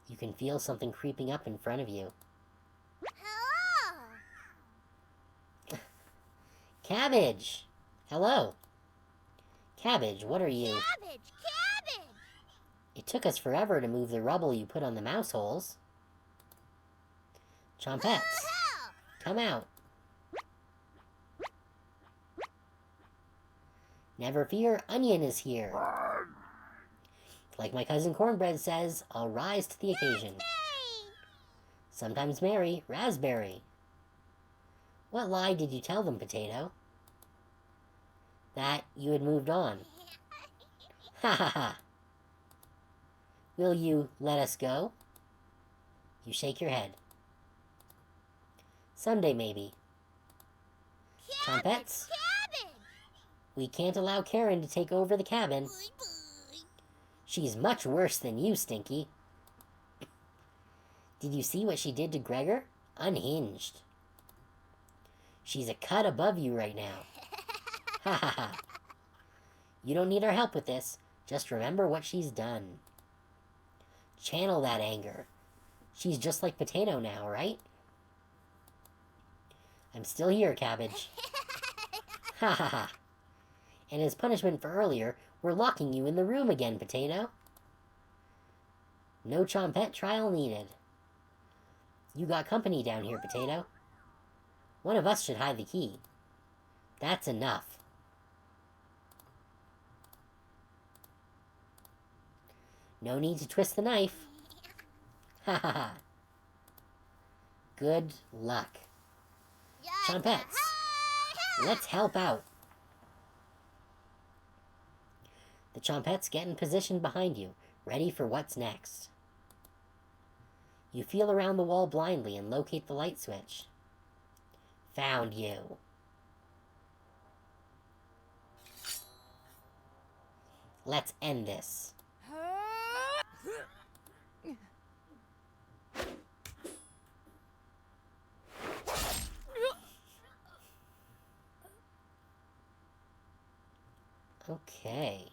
You can feel something creeping up in front of you. Hello. Cabbage! Hello. Cabbage, what are you? Cabbage! Cabbage! It took us forever to move the rubble you put on the mouse holes. Chompettes, Oh, come out. Never fear, Onion is here. Like my cousin Cornbread says, I'll rise to the occasion. hey! Sometimes Mary, Raspberry. What lie did you tell them, Potato? That you had moved on. Ha ha ha. Will you let us go? You shake your head. Someday, maybe. Cabbage! Chompettes, Cabbage! we can't allow Karen to take over the cabin. Bye-bye. She's much worse than you, Stinky. Did you see what she did to Gregor? Unhinged. She's a cut above you right now. Ha ha ha. You don't need our help with this. Just remember what she's done. Channel that anger. She's just like Potato now, right? I'm still here, Cabbage. Ha ha ha. And as punishment for earlier, we're locking you in the room again, Potato. No Chompette trial needed. You got company down here, Potato. One of us should hide the key. That's enough. No need to twist the knife. Ha ha ha. Good luck. Chompettes, let's help out. The Chompettes get in position behind you, ready for what's next. You feel around the wall blindly and locate the light switch. Found you. Let's end this. Okay.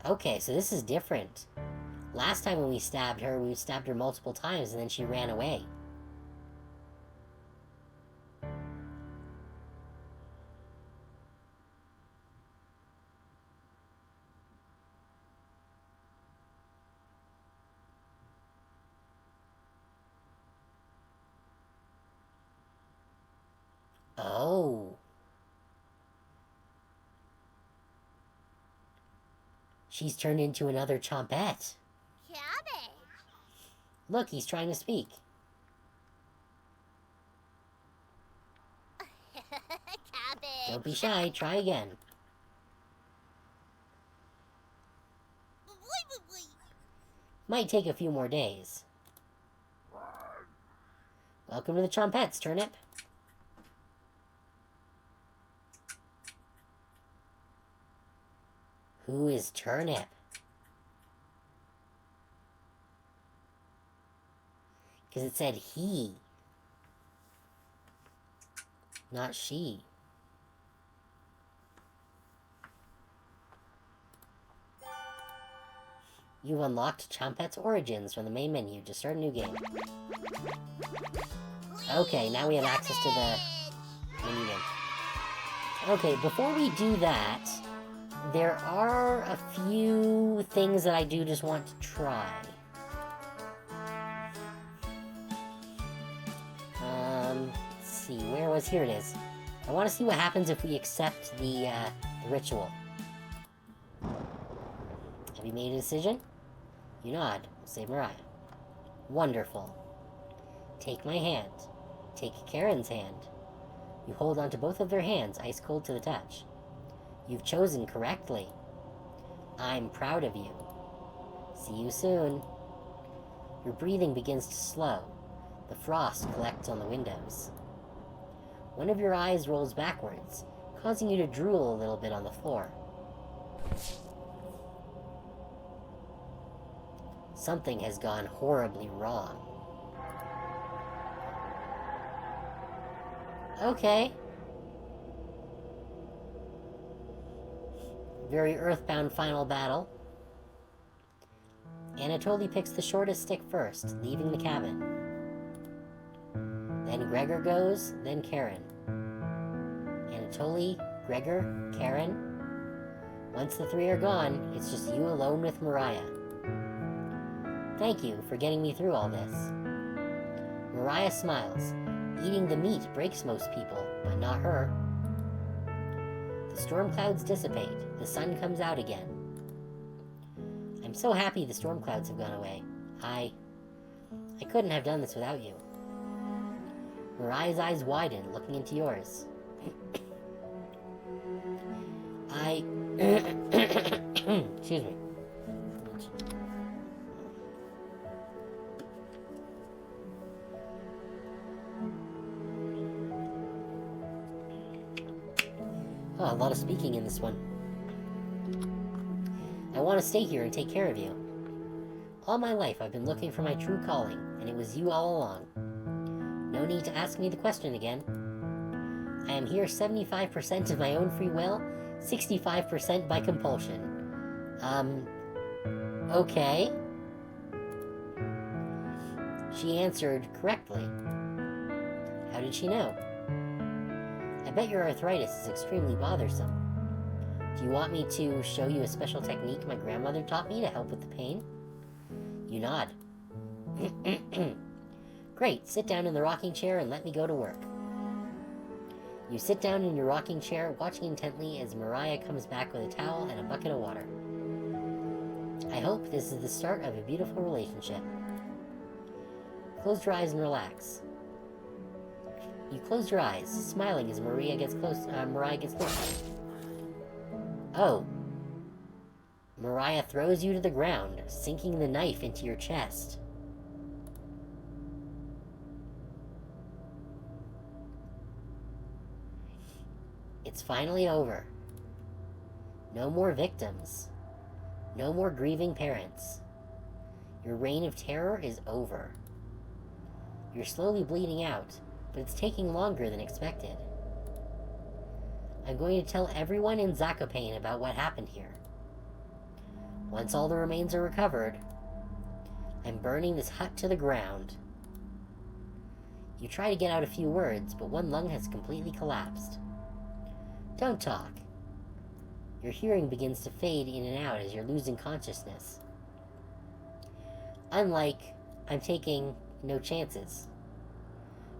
Okay, so this is different. Last time when we stabbed her multiple times and then she ran away. Oh. She's turned into another chompette. Cabbage. Look, he's trying to speak. Cabbage. Don't be shy, try again. Might take a few more days. Welcome to the Chompettes, Turnip. Who is Turnip? Because it said he, not she. You've unlocked Chompette's Origins from the main menu. Just start a new game. Okay, now we have access to the menu game. Okay, before we do that, there are a few things that I do just want to try. Let's see, where was... Here it is. I want to see what happens if we accept the ritual. Have you made a decision? You nod. Save Mariah. Wonderful. Take my hand. Take Karen's hand. You hold onto both of their hands, ice cold to the touch. You've chosen correctly. I'm proud of you. See you soon. Your breathing begins to slow. The frost collects on the windows. One of your eyes rolls backwards, causing you to drool a little bit on the floor. Something has gone horribly wrong. Okay. Very earthbound final battle. Anatoly picks the shortest stick first, leaving the cabin. Then Gregor goes, then Karen. Anatoly, Gregor, Karen. Once the three are gone, it's just you alone with Mariah. Thank you for getting me through all this. Mariah smiles. Eating the meat breaks most people, but not her. The storm clouds dissipate. The sun comes out again. I'm so happy the storm clouds have gone away. I couldn't have done this without you. Mariah's eyes widen, looking into yours. Excuse me. Oh, a lot of speaking in this one. I want to stay here and take care of you. All my life I've been looking for my true calling, and it was you all along. No need to ask me the question again. I am here 75% of my own free will, 65% by compulsion. Okay. She answered correctly. How did she know? I bet your arthritis is extremely bothersome. Do you want me to show you a special technique my grandmother taught me to help with the pain? You nod. Great, sit down in the rocking chair and let me go to work. You sit down in your rocking chair, watching intently as Mariah comes back with a towel and a bucket of water. I hope this is the start of a beautiful relationship. Close your eyes and relax. You close your eyes, smiling as Mariah gets close. Oh. Mariah throws you to the ground, sinking the knife into your chest. It's finally over. No more victims. No more grieving parents. Your reign of terror is over. You're slowly bleeding out, but it's taking longer than expected. I'm going to tell everyone in Zakopane about what happened here. Once all the remains are recovered, I'm burning this hut to the ground. You try to get out a few words, but one lung has completely collapsed. Don't talk. Your hearing begins to fade in and out as you're losing consciousness. Unlike, I'm taking no chances.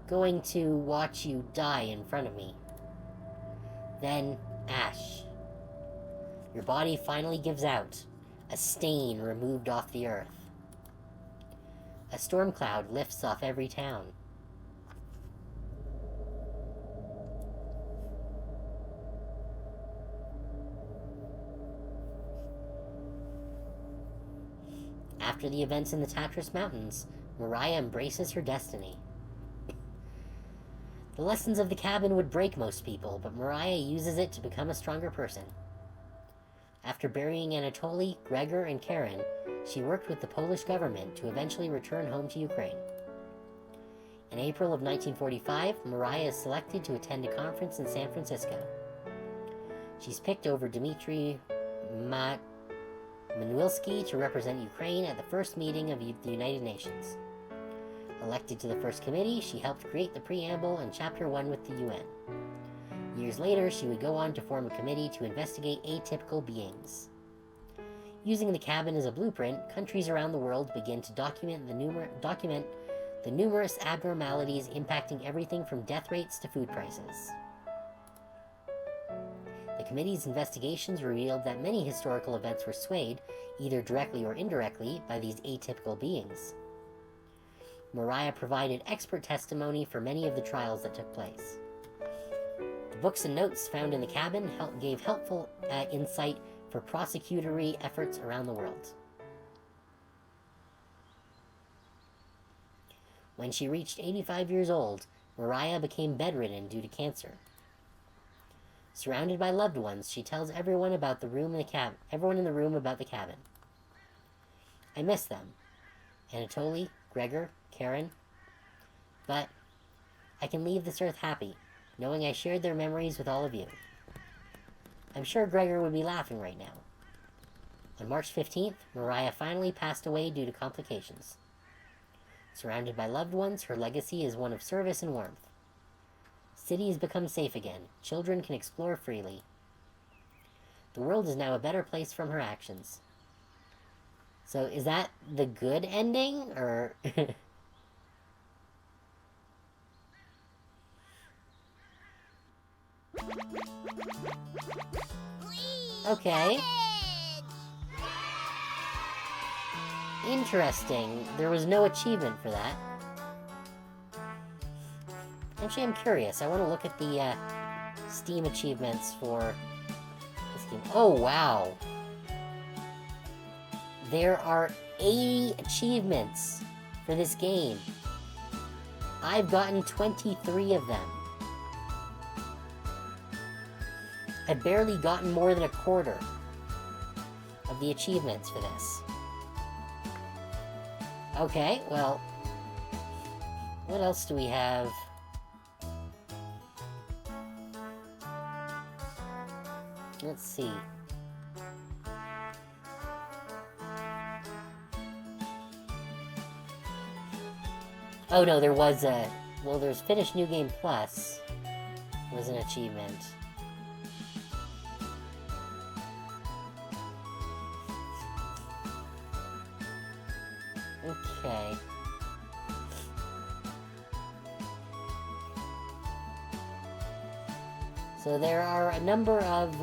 going to watch you die in front of me. Then, ash. Your body finally gives out, a stain removed off the earth. A storm cloud lifts off every town. After the events in the Tatras Mountains, Mariah embraces her destiny. The lessons of the cabin would break most people, but Mariah uses it to become a stronger person. After burying Anatoly, Gregor, and Karen, she worked with the Polish government to eventually return home to Ukraine. In April of 1945, Mariah is selected to attend a conference in San Francisco. She's picked over Dmitry Manwilski to represent Ukraine at the first meeting of the United Nations. Elected to the first committee, she helped create the preamble and Chapter 1 with the UN. Years later, she would go on to form a committee to investigate atypical beings. Using the cabin as a blueprint, countries around the world begin to document the numerous abnormalities impacting everything from death rates to food prices. The committee's investigations revealed that many historical events were swayed, either directly or indirectly, by these atypical beings. Mariah provided expert testimony for many of the trials that took place. The books and notes found in the cabin gave helpful insight for prosecutory efforts around the world. When she reached 85 years old, Mariah became bedridden due to cancer. Surrounded by loved ones, she tells everyone in the room about the cabin. I miss them. Anatoly, Gregor, Karen. But I can leave this earth happy, knowing I shared their memories with all of you. I'm sure Gregor would be laughing right now. On March 15th, Mariah finally passed away due to complications. Surrounded by loved ones, her legacy is one of service and warmth. Cities become safe again. Children can explore freely. The world is now a better place from her actions. So, is that the good ending, or... Okay. Interesting. There was no achievement for that. Actually, I'm curious. I want to look at the Steam achievements for this game. Oh, wow. There are 80 achievements for this game. I've gotten 23 of them. I've barely gotten more than a quarter of the achievements for this. Okay, well, what else do we have? Let's see. Oh no, there was a... Well, there's Finish New Game Plus was an achievement. Okay. So there are a number of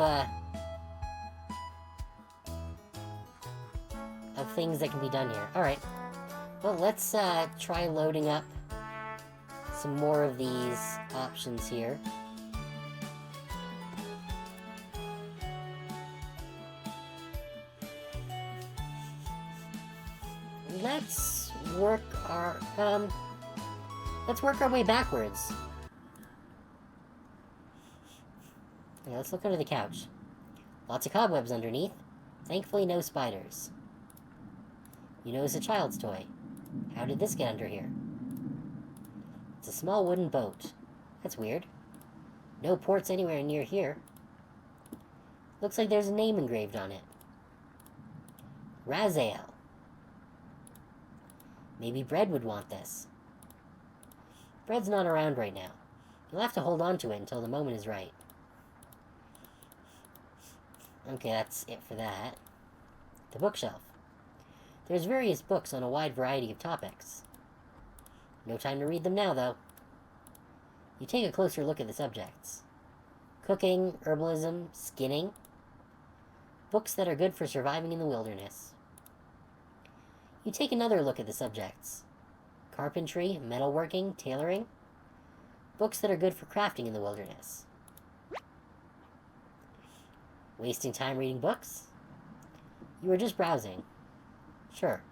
things that can be done here. Alright. Well, let's try loading up some more of these options here. Let's work our way backwards. Okay, let's look under the couch. Lots of cobwebs underneath. Thankfully, no spiders. You know, it's a child's toy. How did this get under here? It's a small wooden boat. That's weird. No ports anywhere near here. Looks like there's a name engraved on it. Razael. Maybe Bread would want this. Bread's not around right now. You'll have to hold on to it until the moment is right. Okay, that's it for that. The bookshelf. There's various books on a wide variety of topics. No time to read them now, though. You take a closer look at the subjects. Cooking, herbalism, skinning. Books that are good for surviving in the wilderness. You take another look at the subjects. Carpentry, metalworking, tailoring. Books that are good for crafting in the wilderness. Wasting time reading books? You were just browsing. Sure.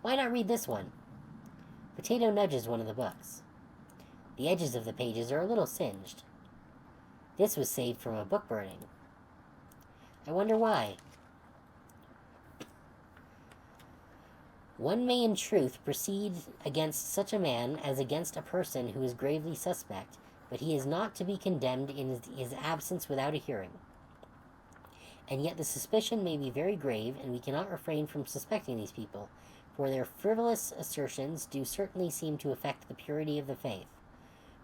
Why not read this one? Potato nudges one of the books. The edges of the pages are a little singed. This was saved from a book burning. I wonder why. One may in truth proceed against such a man as against a person who is gravely suspect, but he is not to be condemned in his absence without a hearing. And yet the suspicion may be very grave, and we cannot refrain from suspecting these people, for their frivolous assertions do certainly seem to affect the purity of the faith.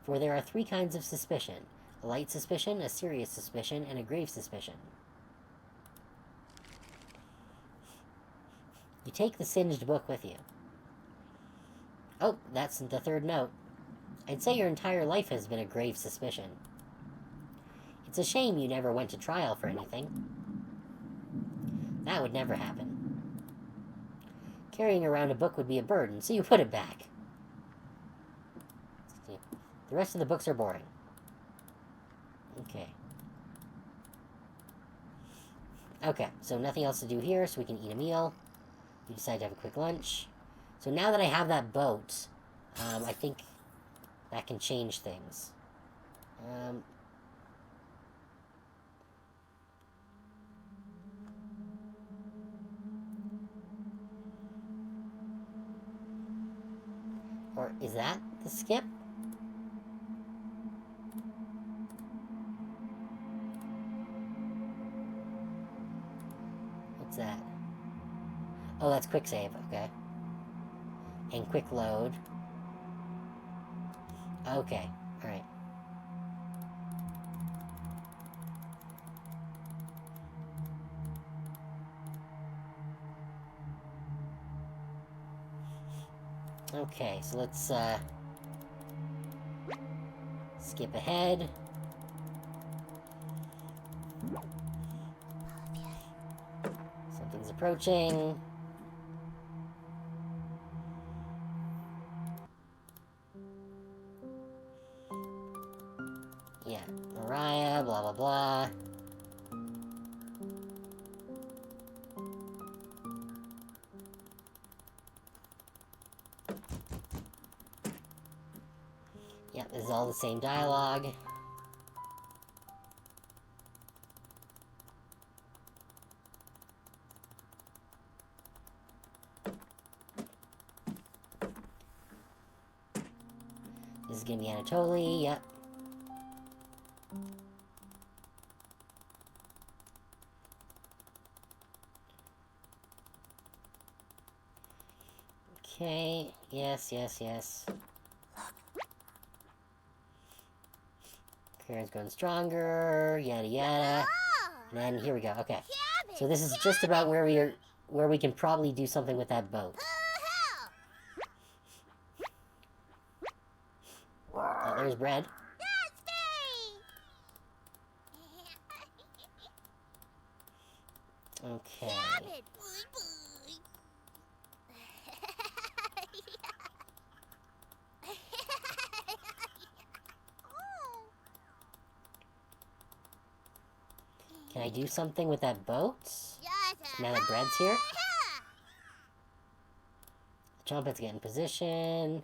For there are 3 kinds of suspicion: a light suspicion, a serious suspicion, and a grave suspicion. You take the singed book with you. Oh, that's the 3rd note. I'd say your entire life has been a grave suspicion. It's a shame you never went to trial for anything. That would never happen. Carrying around a book would be a burden, so you put it back. The rest of the books are boring. Okay. Okay, so nothing else to do here, so we can eat a meal. We decide to have a quick lunch. So now that I have that boat, I think that can change things. Or is that the skip? What's that? Oh, that's quick save, okay. And quick load. Okay, alright. Okay, so let's, skip ahead. Something's approaching. Yeah, Mariah, blah blah blah. Yeah, this is all the same dialogue. This is gonna be Anatoly, yep. Okay, yes, yes, yes. Karen's going stronger, yada yada. And then here we go, okay. So this is just about where we can probably do something with that boat. Oh, there's bread. Okay. Can I do something with that boat? Now that bread's here? The trumpets get in position.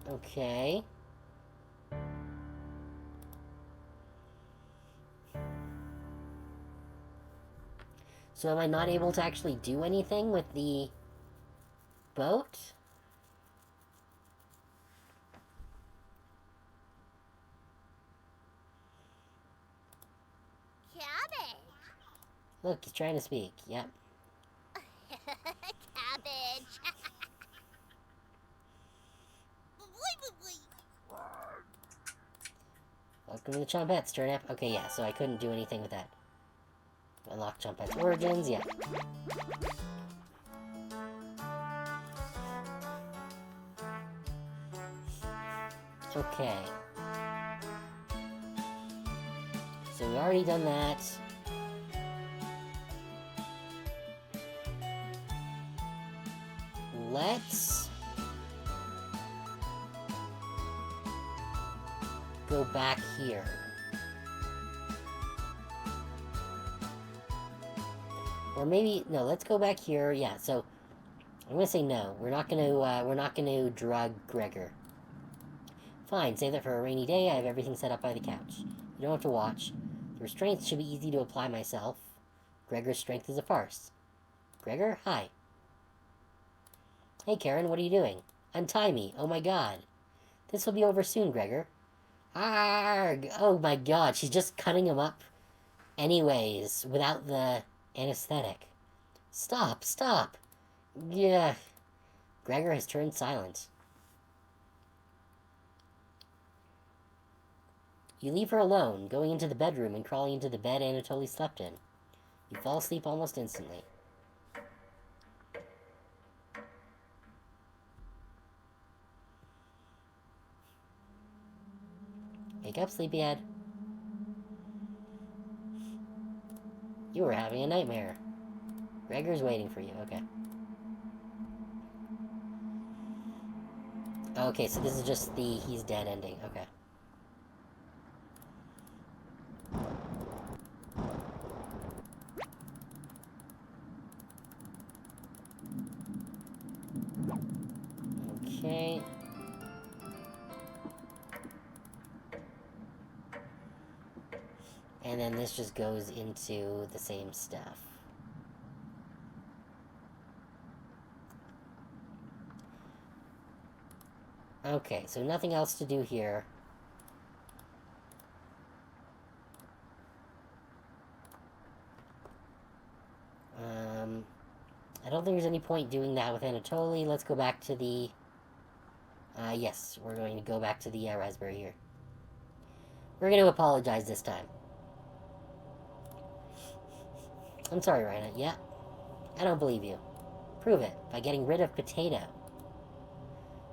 Okay. So am I not able to actually do anything with the boat? Cabbage. Look, he's trying to speak. Yep. Cabbage. Welcome to the Chompettes, Turnip. Okay, yeah, so I couldn't do anything with that. Unlock Chompette's origins, yeah. Okay. So we've already done that. Let's go back here. Or maybe no, let's go back here. Yeah, so I'm gonna say no. We're not gonna drug Gregor. Fine, save that for a rainy day. I have everything set up by the couch. You don't have to watch. The restraints should be easy to apply myself. Gregor's strength is a farce. Gregor, hi. Hey, Karen, what are you doing? Untie me. Oh my god. This will be over soon, Gregor. Arg! Oh my god, she's just cutting him up anyways, without the anesthetic. Stop, stop! Yeah. Gregor has turned silent. You leave her alone, going into the bedroom and crawling into the bed Anatoly slept in. You fall asleep almost instantly. Wake up, sleepyhead. You were having a nightmare. Gregor's waiting for you, okay. Okay, so this is just the he's dead ending, okay. Okay. And then this just goes into the same stuff. Okay, so nothing else to do here. I don't think there's any point doing that with Anatoly. Let's go back to the... yes, we're going to go back to the raspberry here. We're going to apologize this time. I'm sorry, Rhina. Yeah, I don't believe you. Prove it by getting rid of Potato.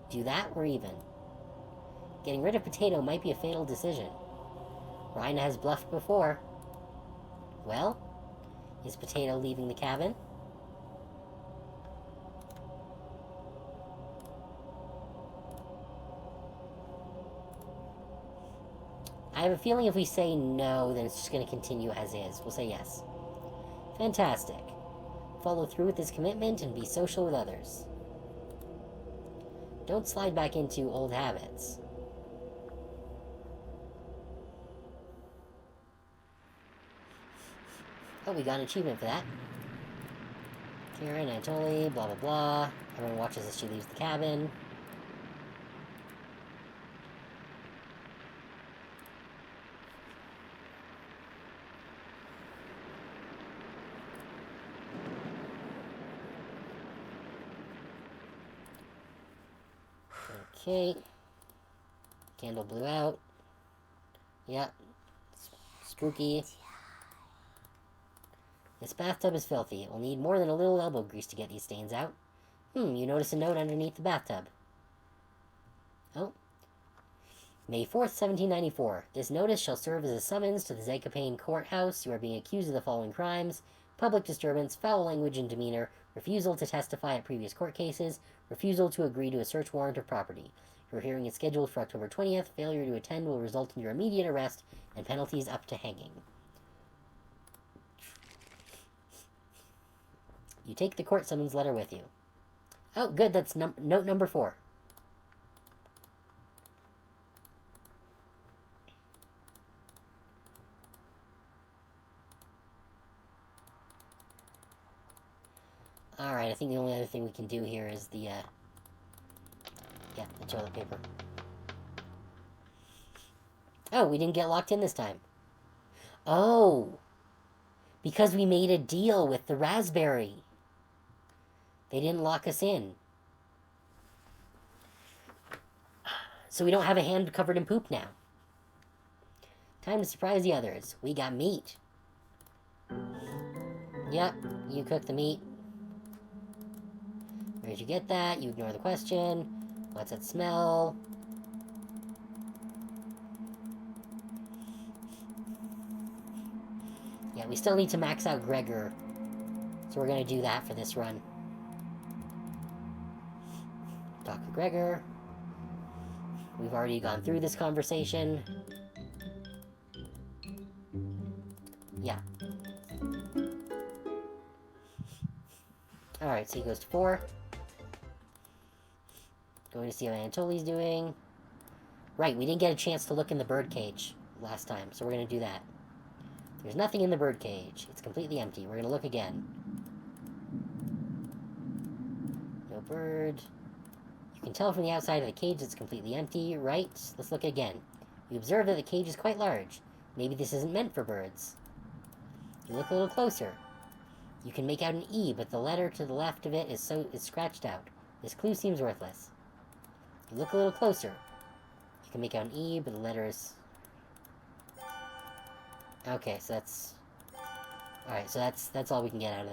Do that, we're even. Getting rid of Potato might be a fatal decision. Rhina has bluffed before. Well, is Potato leaving the cabin? I have a feeling if we say no, then it's just going to continue as is. We'll say yes. Fantastic. Follow through with this commitment and be social with others. Don't slide back into old habits. Oh, we got an achievement for that. Karen, Anatoly, blah blah blah. Everyone watches as she leaves the cabin. Okay. Candle blew out. Yep. Spooky. This bathtub is filthy. It will need more than a little elbow grease to get these stains out. You notice a note underneath the bathtub. Oh. May 4th, 1794. This notice shall serve as a summons to the Zakopane courthouse. You are being accused of the following crimes: public disturbance, foul language and demeanor, refusal to testify at previous court cases, refusal to agree to a search warrant of property. Your hearing is scheduled for October 20th. Failure to attend will result in your immediate arrest and penalties up to hanging. You take the court summons letter with you. Oh, good, that's note number 4. Alright, I think the only other thing we can do here is the toilet paper. Oh, we didn't get locked in this time. Oh! Because we made a deal with the raspberry. They didn't lock us in. So we don't have a hand covered in poop now. Time to surprise the others. We got meat. Yep, you cook the meat. Where'd you get that? You ignore the question. What's that smell? Yeah, we still need to max out Gregor. So we're gonna do that for this run. Talk to Gregor. We've already gone through this conversation. Yeah. Alright, so he goes to 4. Going to see how Anatoly's doing. Right, we didn't get a chance to look in the birdcage last time, so we're going to do that. There's nothing in the birdcage. It's completely empty. We're going to look again. No bird. You can tell from the outside of the cage it's completely empty, right? Let's look again. You observe that the cage is quite large. Maybe this isn't meant for birds. You look a little closer. You can make out an E, but the letter to the left of it is scratched out. This clue seems worthless. You look a little closer. You can make out an E, but the letter is... Okay, so that's... Alright, so that's all we can get out of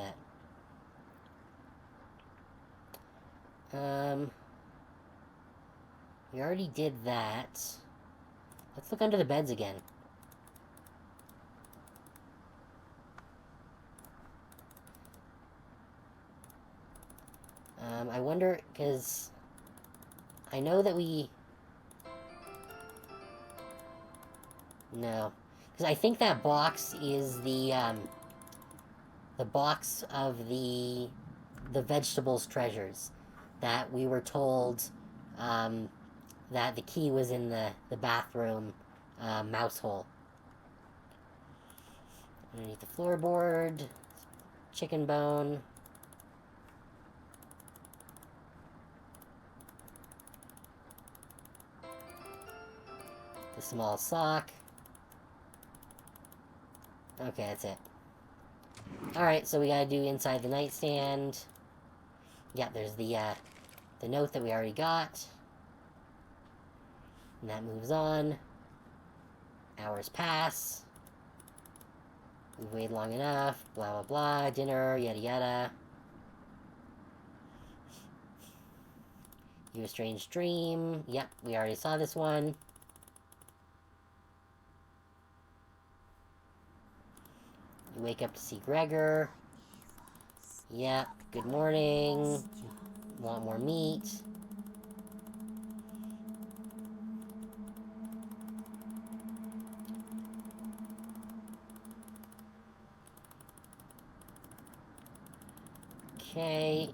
that. We already did that. Let's look under the beds again. I wonder, because I know that we... No. Because I think that box is the box of the vegetables treasures that we were told, that the key was in the bathroom, mouse hole. Underneath the floorboard, chicken bone. The small sock. Okay, that's it. Alright, so we gotta do inside the nightstand. Yeah, there's the note that we already got. And that moves on. Hours pass. We've waited long enough. Blah, blah, blah. Dinner, yada, yada. You a strange dream. Yep, we already saw this one. You wake up to see Gregor. Yep, good morning. Want more meat? Okay.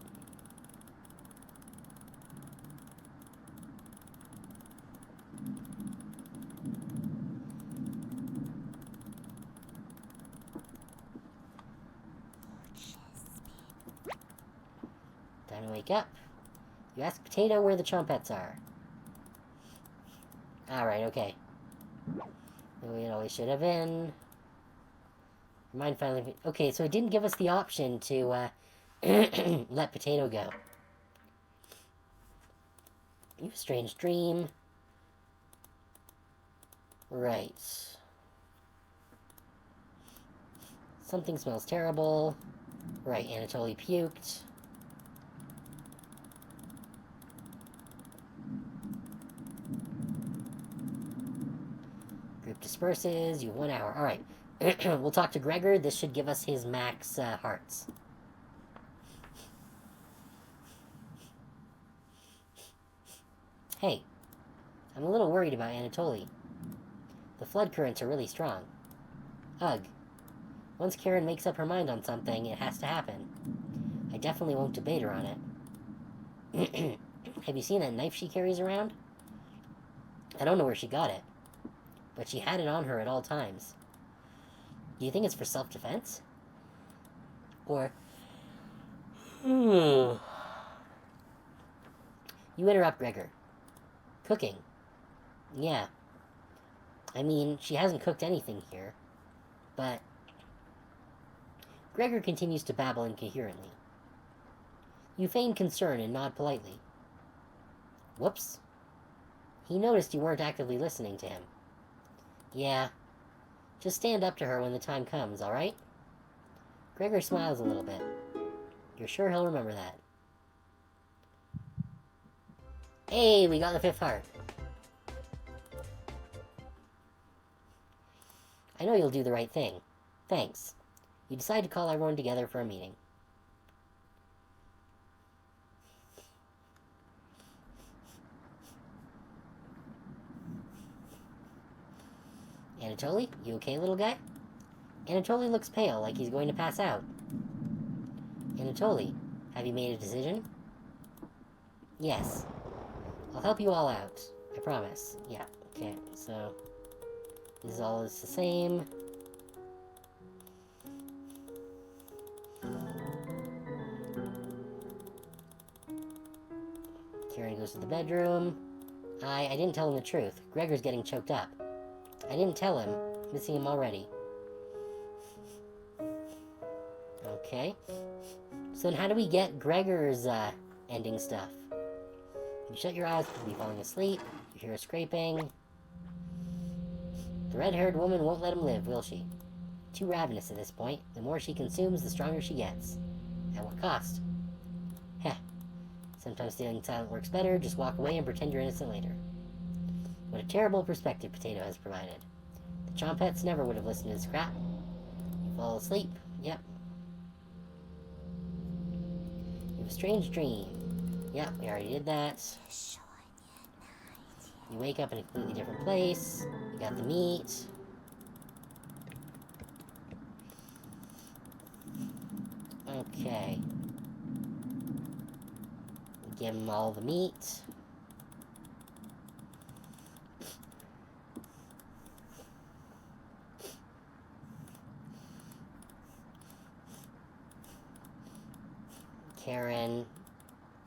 Time to wake up. You ask Potato where the trumpets are. Alright, okay. Maybe it always should have been. Mine finally... Okay, so it didn't give us the option to, let Potato go. You have a strange dream. Right. Something smells terrible. Right, Anatoly puked. Group disperses. You have 1 hour. Alright. We'll talk to Gregor. This should give us his max hearts. Hey, I'm a little worried about Anatoly. The flood currents are really strong. Ugh. Once Karen makes up her mind on something, it has to happen. I definitely won't debate her on it. Have you seen that knife she carries around? I don't know where she got it, but she had it on her at all times. Do you think it's for self-defense? Or... You interrupt Gregor. Cooking. Yeah. I mean, she hasn't cooked anything here. But... Gregor continues to babble incoherently. You feign concern and nod politely. Whoops. He noticed you weren't actively listening to him. Yeah. Just stand up to her when the time comes, alright? Gregor smiles a little bit. You're sure he'll remember that? Hey, we got the 5th heart. I know you'll do the right thing. Thanks. You decide to call everyone together for a meeting. Anatoly, you okay, little guy? Anatoly looks pale, like he's going to pass out. Anatoly, have you made a decision? Yes. I'll help you all out. I promise. Yeah, okay, so... This all is the same. Karen goes to the bedroom. I didn't tell him the truth. Gregor's getting choked up. I didn't tell him. Missing him already. Okay. So then how do we get Gregor's, ending stuff? You shut your eyes, you'll be falling asleep. You hear a scraping. The red-haired woman won't let him live, will she? Too ravenous at this point. The more she consumes, the stronger she gets. At what cost? Heh. Sometimes staying silent works better. Just walk away and pretend you're innocent later. What a terrible perspective Potato has provided. The Chompettes never would have listened to this crap. You fall asleep. Yep. You have a strange dream. Yep, we already did that. You wake up in a completely different place. You got the meat. Okay. Give him all the meat. Karen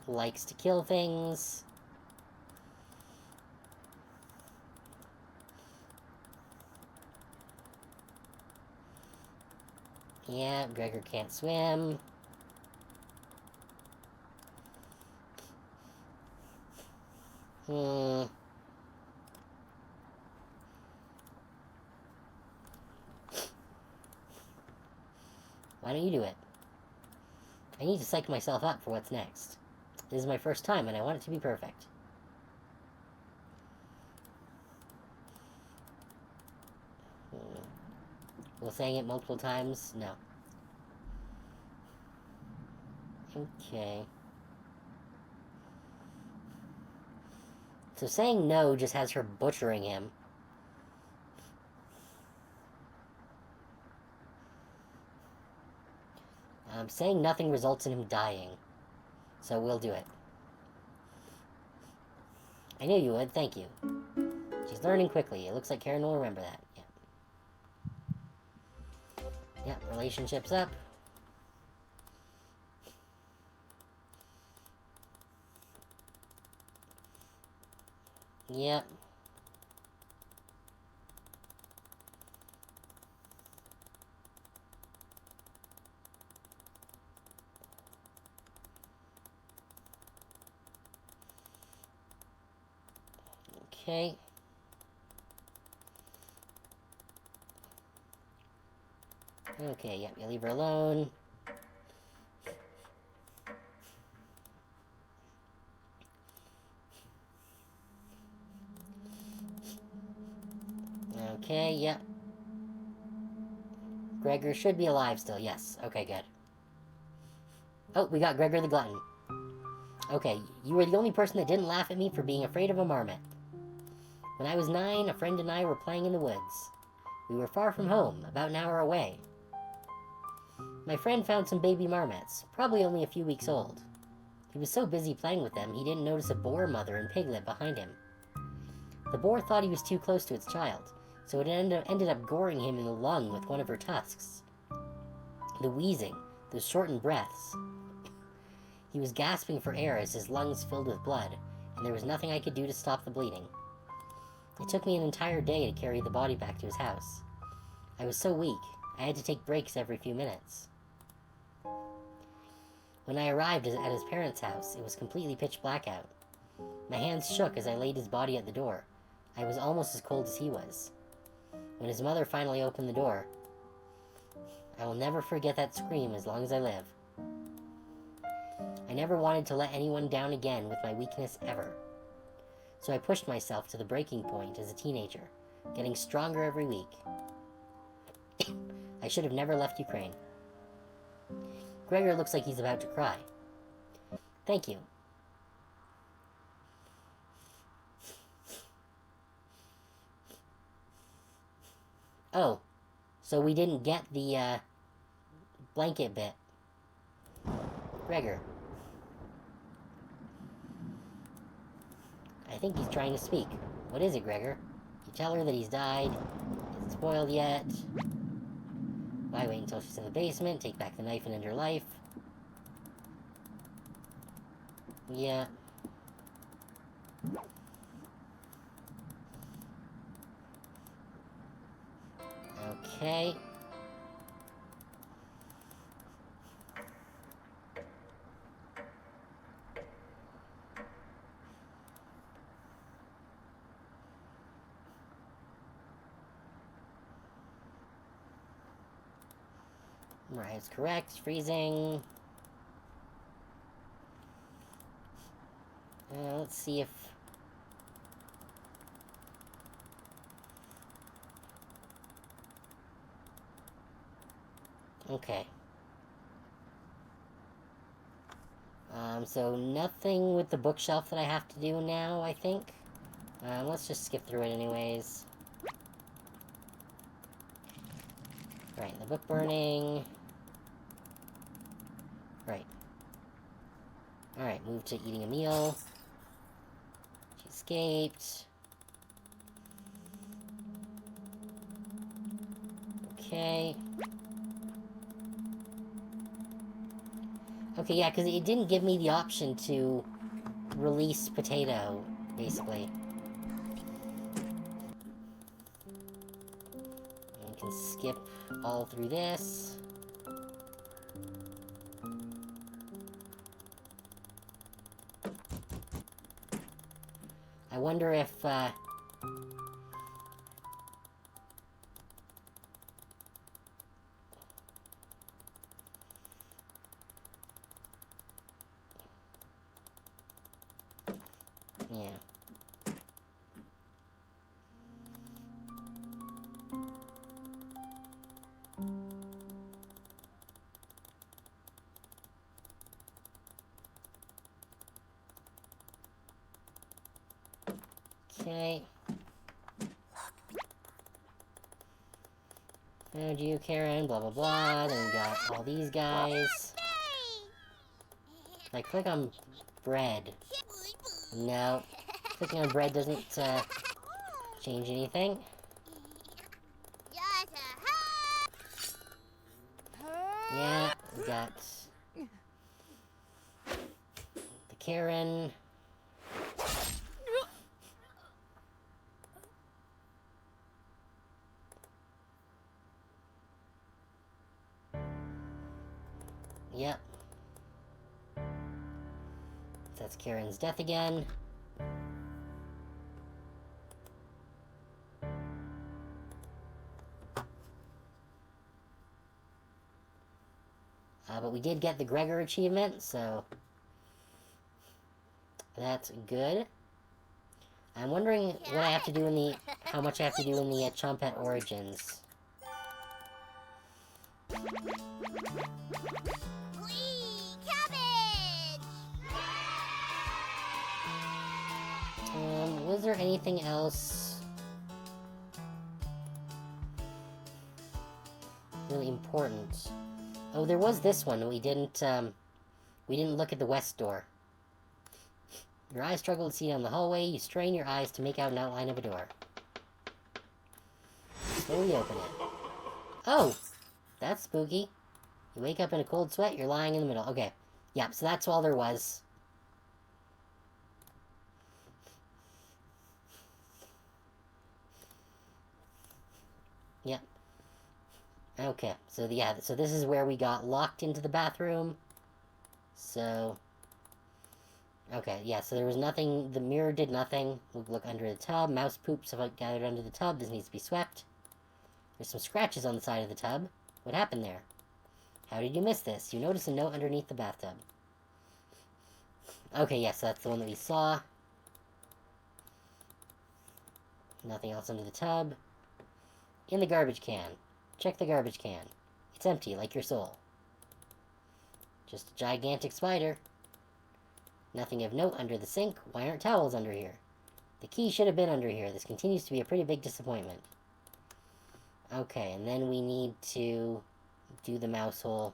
likes to kill things. Yeah, Gregor can't swim. Why don't you do it? I need to psych myself up for what's next. This is my first time, and I want it to be perfect. Will saying it multiple times? No. Okay. So saying no just has her butchering him. Saying nothing results in him dying. So we'll do it. I knew you would, thank you. She's learning quickly. It looks like Karen will remember that. Yeah. Yep, relationship's up. Yep. Okay. Okay, yep, you leave her alone. Okay, yep. Gregor should be alive still, yes. Okay, good. Oh, we got Gregor the Glutton. Okay, you were the only person that didn't laugh at me for being afraid of a marmot. When I was 9, a friend and I were playing in the woods. We were far from home, about an hour away. My friend found some baby marmots, probably only a few weeks old. He was so busy playing with them, he didn't notice a boar mother and piglet behind him. The boar thought he was too close to its child, so it ended up goring him in the lung with one of her tusks. The wheezing, those shortened breaths. He was gasping for air as his lungs filled with blood, and there was nothing I could do to stop the bleeding. It took me an entire day to carry the body back to his house. I was so weak, I had to take breaks every few minutes. When I arrived at his parents' house, it was completely pitch black out. My hands shook as I laid his body at the door. I was almost as cold as he was. when his mother finally opened the door. I will never forget that scream as long as I live. I never wanted to let anyone down again with my weakness ever. So I pushed myself to the breaking point as a teenager, getting stronger every week. I should have never left Ukraine. Gregor looks like he's about to cry. Thank you. Oh, so we didn't get the, blanket bit. Gregor. I think he's trying to speak. What is it, Gregor? You tell her that he's died. Isn't spoiled yet. Why wait until she's in the basement? Take back the knife and end her life. Yeah. Okay. Right, it's correct. It's freezing. Let's see if... Okay. So nothing with the bookshelf that I have to do now, I think. Let's just skip through it anyways. Right, the book burning. Right. Alright, move to eating a meal. She escaped. Okay. Okay, yeah, because it didn't give me the option to release Potato, basically. We can skip all through this. I wonder if, yeah. Okay. Found you, Karen, blah blah blah. Then we got all these guys. If I click on bread. No. Clicking on bread doesn't, change anything. Yeah, we got the Karen. Yep. That's Karen's death again. But we did get the Gregor achievement, so that's good. I'm wondering what I have to do in the... how much I have to do in the Chompet Origins. Was there anything else really important? Oh, there was this one. We didn't look at the west door. Your eyes struggle to see down the hallway. You strain your eyes to make out an outline of a door. Slowly open it. Oh! That's spooky. You wake up in a cold sweat, you're lying in the middle. Okay. Yep, so that's all there was. Yep. Okay, so yeah, so this is where we got locked into the bathroom. So... okay, yeah, so there was nothing, the mirror did nothing. We'll look under the tub, mouse poops have gathered under the tub, this needs to be swept. There's some scratches on the side of the tub. What happened there? How did you miss this? You notice a note underneath the bathtub. Okay, yes, that's the one that we saw. Nothing else under the tub. In the garbage can. Check the garbage can. It's empty, like your soul. Just a gigantic spider. Nothing of note under the sink. Why aren't towels under here? The key should have been under here. This continues to be a pretty big disappointment. Okay, and then we need to do the mouse hole.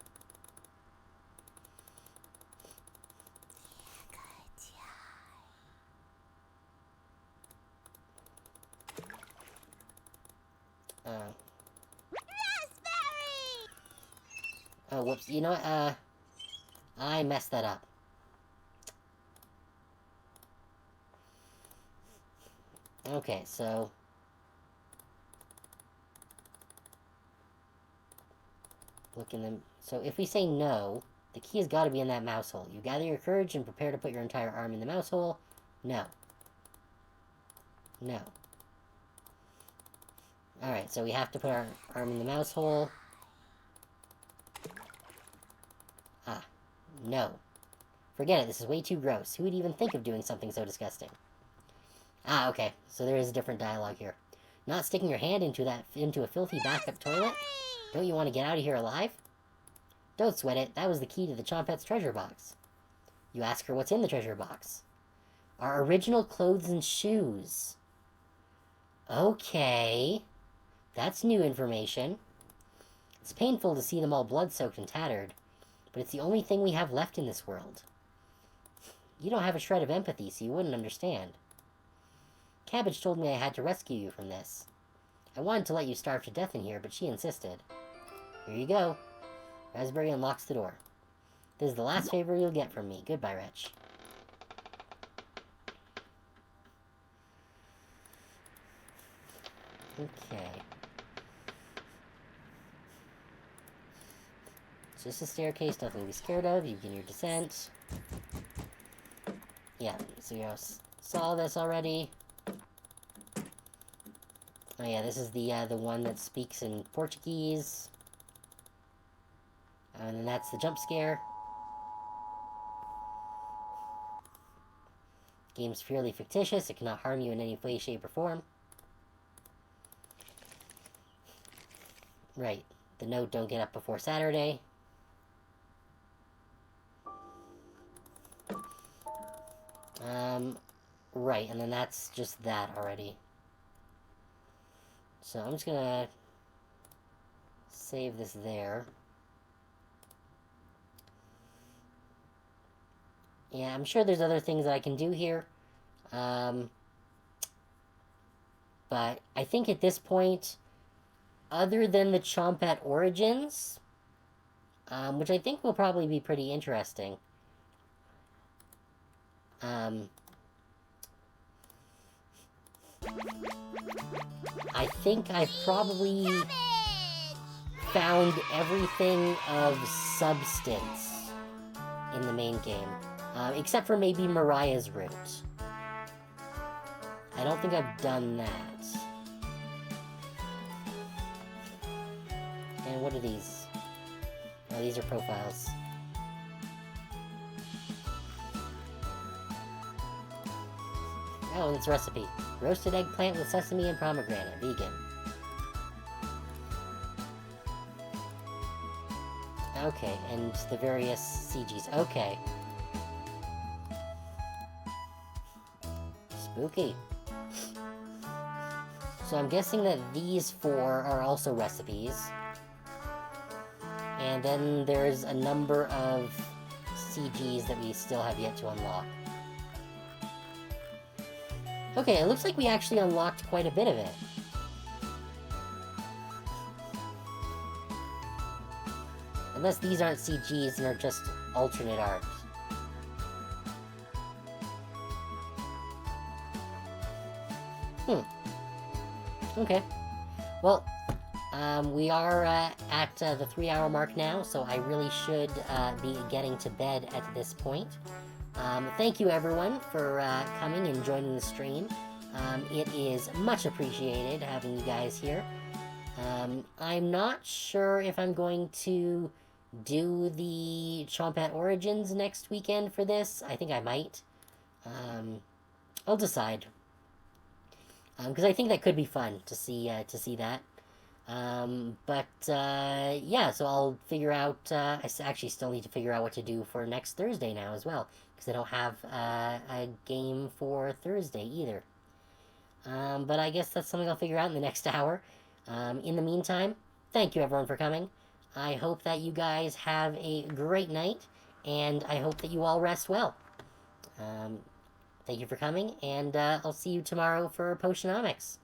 Raspberry! Oh, whoops. You know what? I messed that up. Okay, so... Look in them. So if we say no, the key has got to be in that mouse hole. You gather your courage and prepare to put your entire arm in the mouse hole. No. No. Alright, so we have to put our arm in the mouse hole. Ah. No. Forget it, this is way too gross. Who would even think of doing something so disgusting? Ah, okay. So there is a different dialogue here. Not sticking your hand into a filthy backup toilet? Don't you want to get out of here alive? Don't sweat it. That was the key to the Chompette's treasure box. You ask her what's in the treasure box. Our original clothes and shoes. Okay. That's new information. It's painful to see them all blood-soaked and tattered, but it's the only thing we have left in this world. You don't have a shred of empathy, so you wouldn't understand. Cabbage told me I had to rescue you from this. I wanted to let you starve to death in here, but she insisted. Here you go. Raspberry unlocks the door. This is the last favor you'll get from me. Goodbye, Wretch. Okay. It's just a staircase, nothing to be scared of. You begin your descent. Yeah, so you saw this already. Oh yeah, this is the one that speaks in Portuguese. And then that's the jump scare. Game's purely fictitious. It cannot harm you in any way, shape, or form. Right. The note, don't get up before Saturday. Right, and then that's just that already. So I'm just gonna save this there. Yeah, I'm sure there's other things that I can do here. But I think at this point, other than the Chompette Origins, which I think will probably be pretty interesting, I think I've probably found everything of substance in the main game. Except for maybe Mariah's route. I don't think I've done that. And what are these? Oh, these are profiles. Oh, and it's a recipe. Roasted eggplant with sesame and pomegranate. Vegan. Okay, and the various CGs. Okay. Spooky. So I'm guessing that these four are also recipes. And then there's a number of CGs that we still have yet to unlock. Okay, it looks like we actually unlocked quite a bit of it. Unless these aren't CGs and are just alternate art. Okay. Well, we are at the 3-hour mark now, so I really should be getting to bed at this point. Thank you everyone for coming and joining the stream. It is much appreciated having you guys here. I'm not sure if I'm going to do the Chompette Origins next weekend for this. I think I might. I'll decide. Because I think that could be fun to see that. Yeah, so I'll figure out. Actually still need to figure out what to do for next Thursday now as well, because I don't have a game for Thursday either. But I guess that's something I'll figure out in the next hour. In the meantime, thank you everyone for coming. I hope that you guys have a great night, and I hope that you all rest well. Thank you for coming, and I'll see you tomorrow for Potionomics.